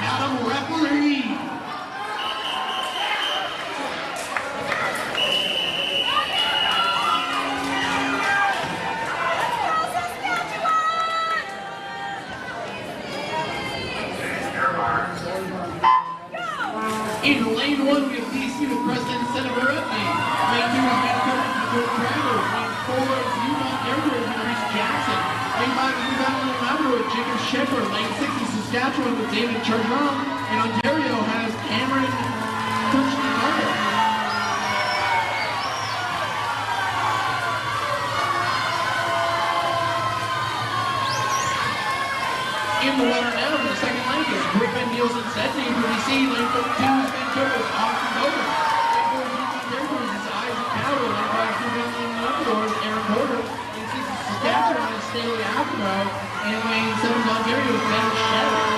Madam Referee. In lane 1, we have BC with President Senator Medley. Lane 2 is Vancouver with Crowder. Lane 4 is Utah Airport with Reese Jackson. Lane 5 is New Battle in Labrador with Jacob Shepard. Lane 6 is Saskatchewan with David Chargeron. And Ontario has Cameron Kirchner. In the water now for the second lane is Griffin Nielsen Sedney for BC. Lane 42 is Vancouver's Austin Bowman. Lane 4 is Utah Territories is Isaac Cowder. Lane 5 is New Battle in Labrador is Aaron Porter. Lane 6 is Saskatchewan is Staley Alcamo. And lane 7 is Ontario is Ben Shepard.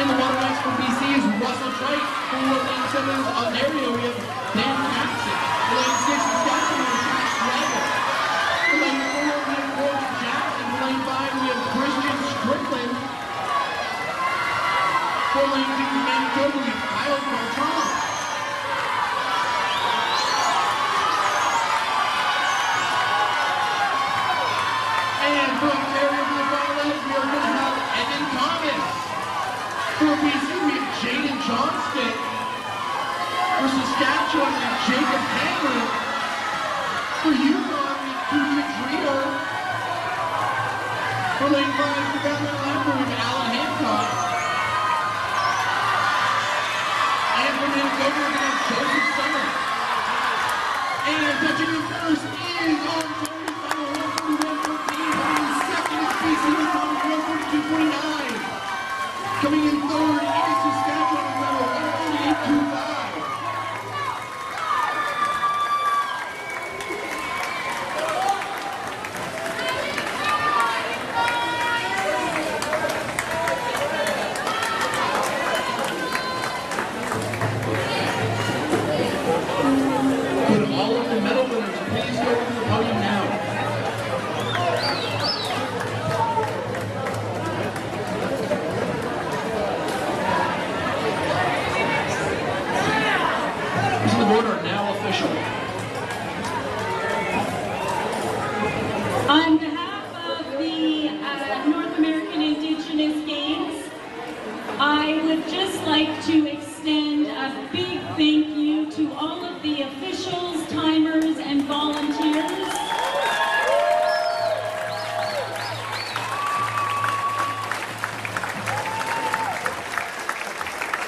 In the water next for BC is Russell Trite. For lane 7 is Ontario, we have Dan Paxton. For lane 6 is Saskatchewan is Josh Dragon. For lane 4 we have Gordon Jackson. For lane 5 we have Christian Strickland. For lane 2 Manitoba we have Kyle Cartron. And for Ontario for the final leg we are going to have Evan Thomas. For BC, we have Jaden Johnston. For Saskatchewan, we have Jacob Hamlin. For Yukon, we have Kuja Drieger. For lane 5, for Batman Lambert, we have Alan Hancock. And for Manitoba, we're going to have Joseph Summer. And touching in first is Ontario's final 141.14. Coming in second is BC with 142.49. Coming in third is Saskatchewan with number 148.25. Could all of the medal winners please go to the podium now? The board are now official. On behalf of the North American Indigenous Games, I would just like to extend a big thank you to all of the officials, timers, and volunteers.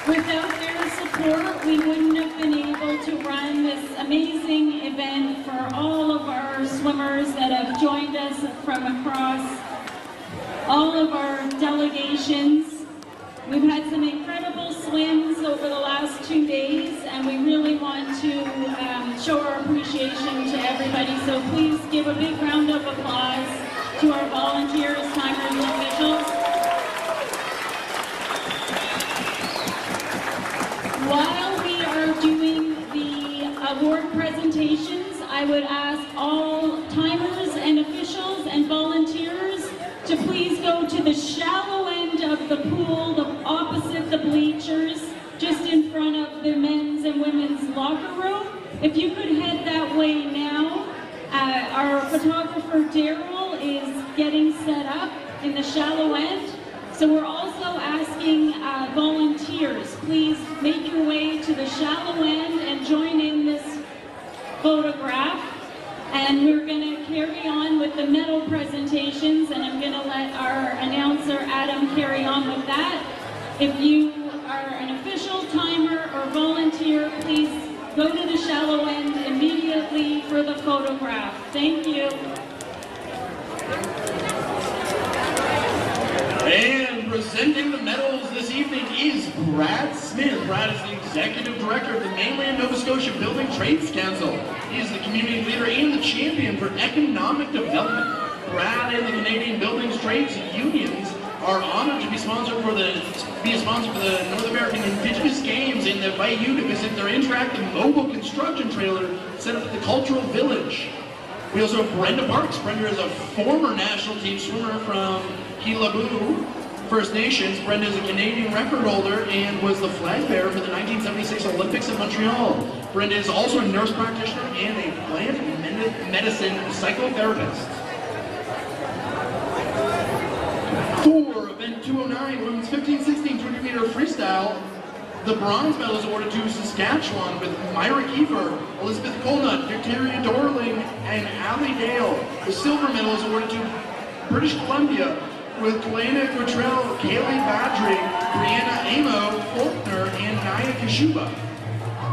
Without their support, we wouldn't have been able to run this amazing event for all of our swimmers that have joined us from across all of our delegations. We've had some incredible swims over the last 2 days, and we really want to show our appreciation to everybody. So please give a big round of applause to our volunteers, timers, and officials. While we are doing the award presentations, I would ask all timers and officials and volunteers to please go to the shallow end of the pool, the bleachers just in front of the men's and women's locker room. If you could head that way now. Our photographer Daryl is getting set up in the shallow end. So we're also asking volunteers, please make your way to the shallow end and join in this photograph. And we're going to carry on with the medal presentations, and I'm going to let our announcer Adam carry on with that. If you are an official, timer, or volunteer, please go to the shallow end immediately for the photograph. Thank you. And presenting the medals this evening is Brad Smith. Brad is the Executive Director of the Mainland Nova Scotia Building Trades Council. He is the community leader and the champion for economic development. Brad and the Canadian Buildings Trades Unions are honored to be a sponsor for the North American Indigenous Games and invite you to visit their interactive mobile construction trailer set up at the Cultural Village. We also have Brenda Parks. Brenda is a former national team swimmer from Kilabu First Nations. Brenda is a Canadian record holder and was the flag bearer for the 1976 Olympics in Montreal. Brenda is also a nurse practitioner and a plant medicine psychotherapist. For event 209, women's 15-16 200-meter freestyle, the bronze medal is awarded to Saskatchewan with Myra Kiefer, Elizabeth Colnut, Victoria Dorling, and Allie Dale. The silver medal is awarded to British Columbia with Kalena Quattrell, Kaylee Badry, Brianna Amo, Faulkner, and Naya Kashuba.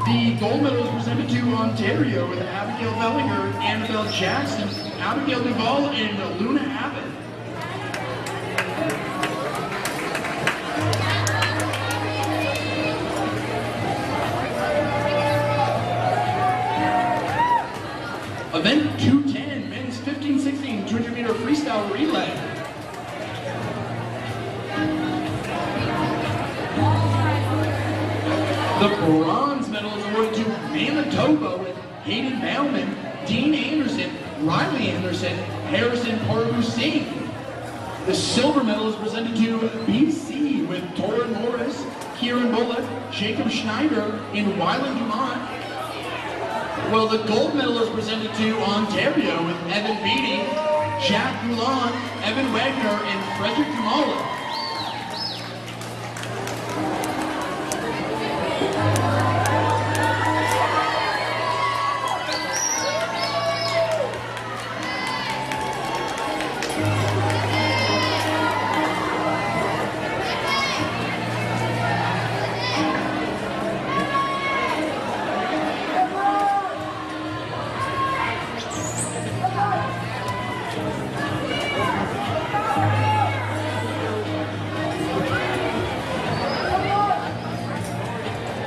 The gold medal is presented to Ontario with Abigail Bellinger, Annabelle Jackson, Abigail Duvall, and Luna Abbott. Event 210, men's 15-16 200-meter freestyle relay. The bronze medal is awarded to Manitoba with Hayden Bauman, Dean Anderson, Riley Anderson, Harrison Parvu Singh. The silver medal is presented to BC with Torin Morris, Kieran Bullock, Jacob Schneider, and Wyland Dumont. Well, the gold medal is presented to Ontario with Evan Beatty, Jack Goulon, Evan Wagner, and Frederick Kamala.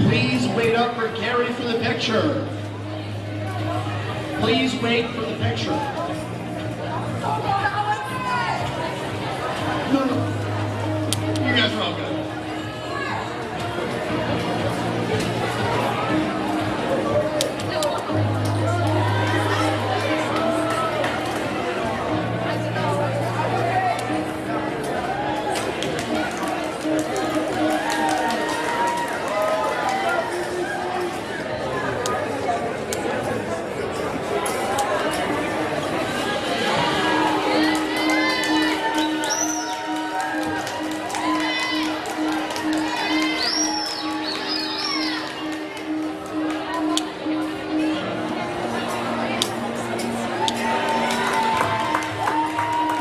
Please wait up for Gary for the picture. Please wait for the picture. No. You guys are all good.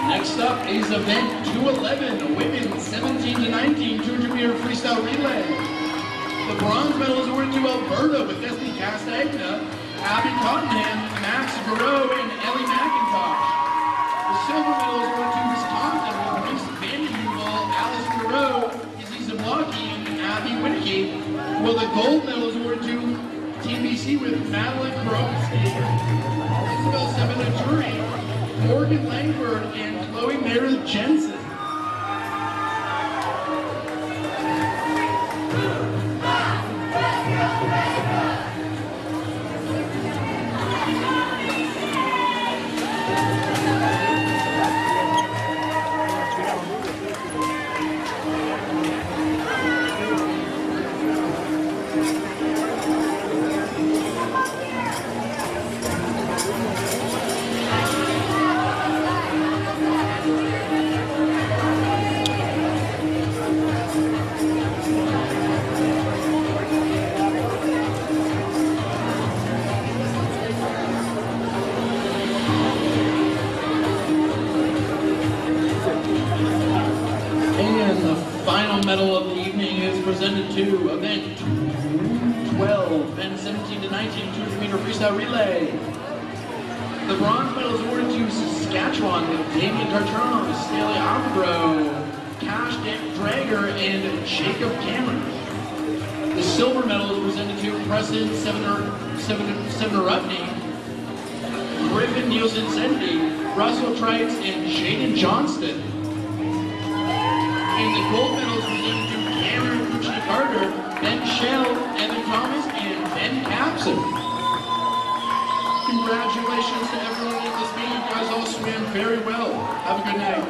Next up is event 211, women's 17-19 200-meter freestyle relay. The bronze medal is awarded to Alberta with Destiny Castagna, Abby Cottenham, Max Garreau, and Ellie McIntosh. The silver medal is awarded to Wisconsin with Reese Van Heuvel, Alice Garreau, Izzy Zablocki, and Abby Winicki. Well, the gold medal is awarded to Team BC with Madeline Krowski, Isabel Seminaturi, Morgan Langford, and Chloe Meredith Jensen. final medal of the evening is presented to event 12, men 17 to 19, 200-meter freestyle relay. The bronze medal is awarded to Saskatchewan with Damien Tartron, Staley Avro, Cash Drager, and Jacob Cameron. The silver medal is presented to Preston Sevenarutney, Griffin Nielsen Sendy, Russell Trites, and Jaden Johnston. And the gold medal is presented to Cameron Kuchny Carter, Ben Shell, Evan Thomas, and Ben Capson. Congratulations to everyone at this meet. You guys all swam very well. Have a good night.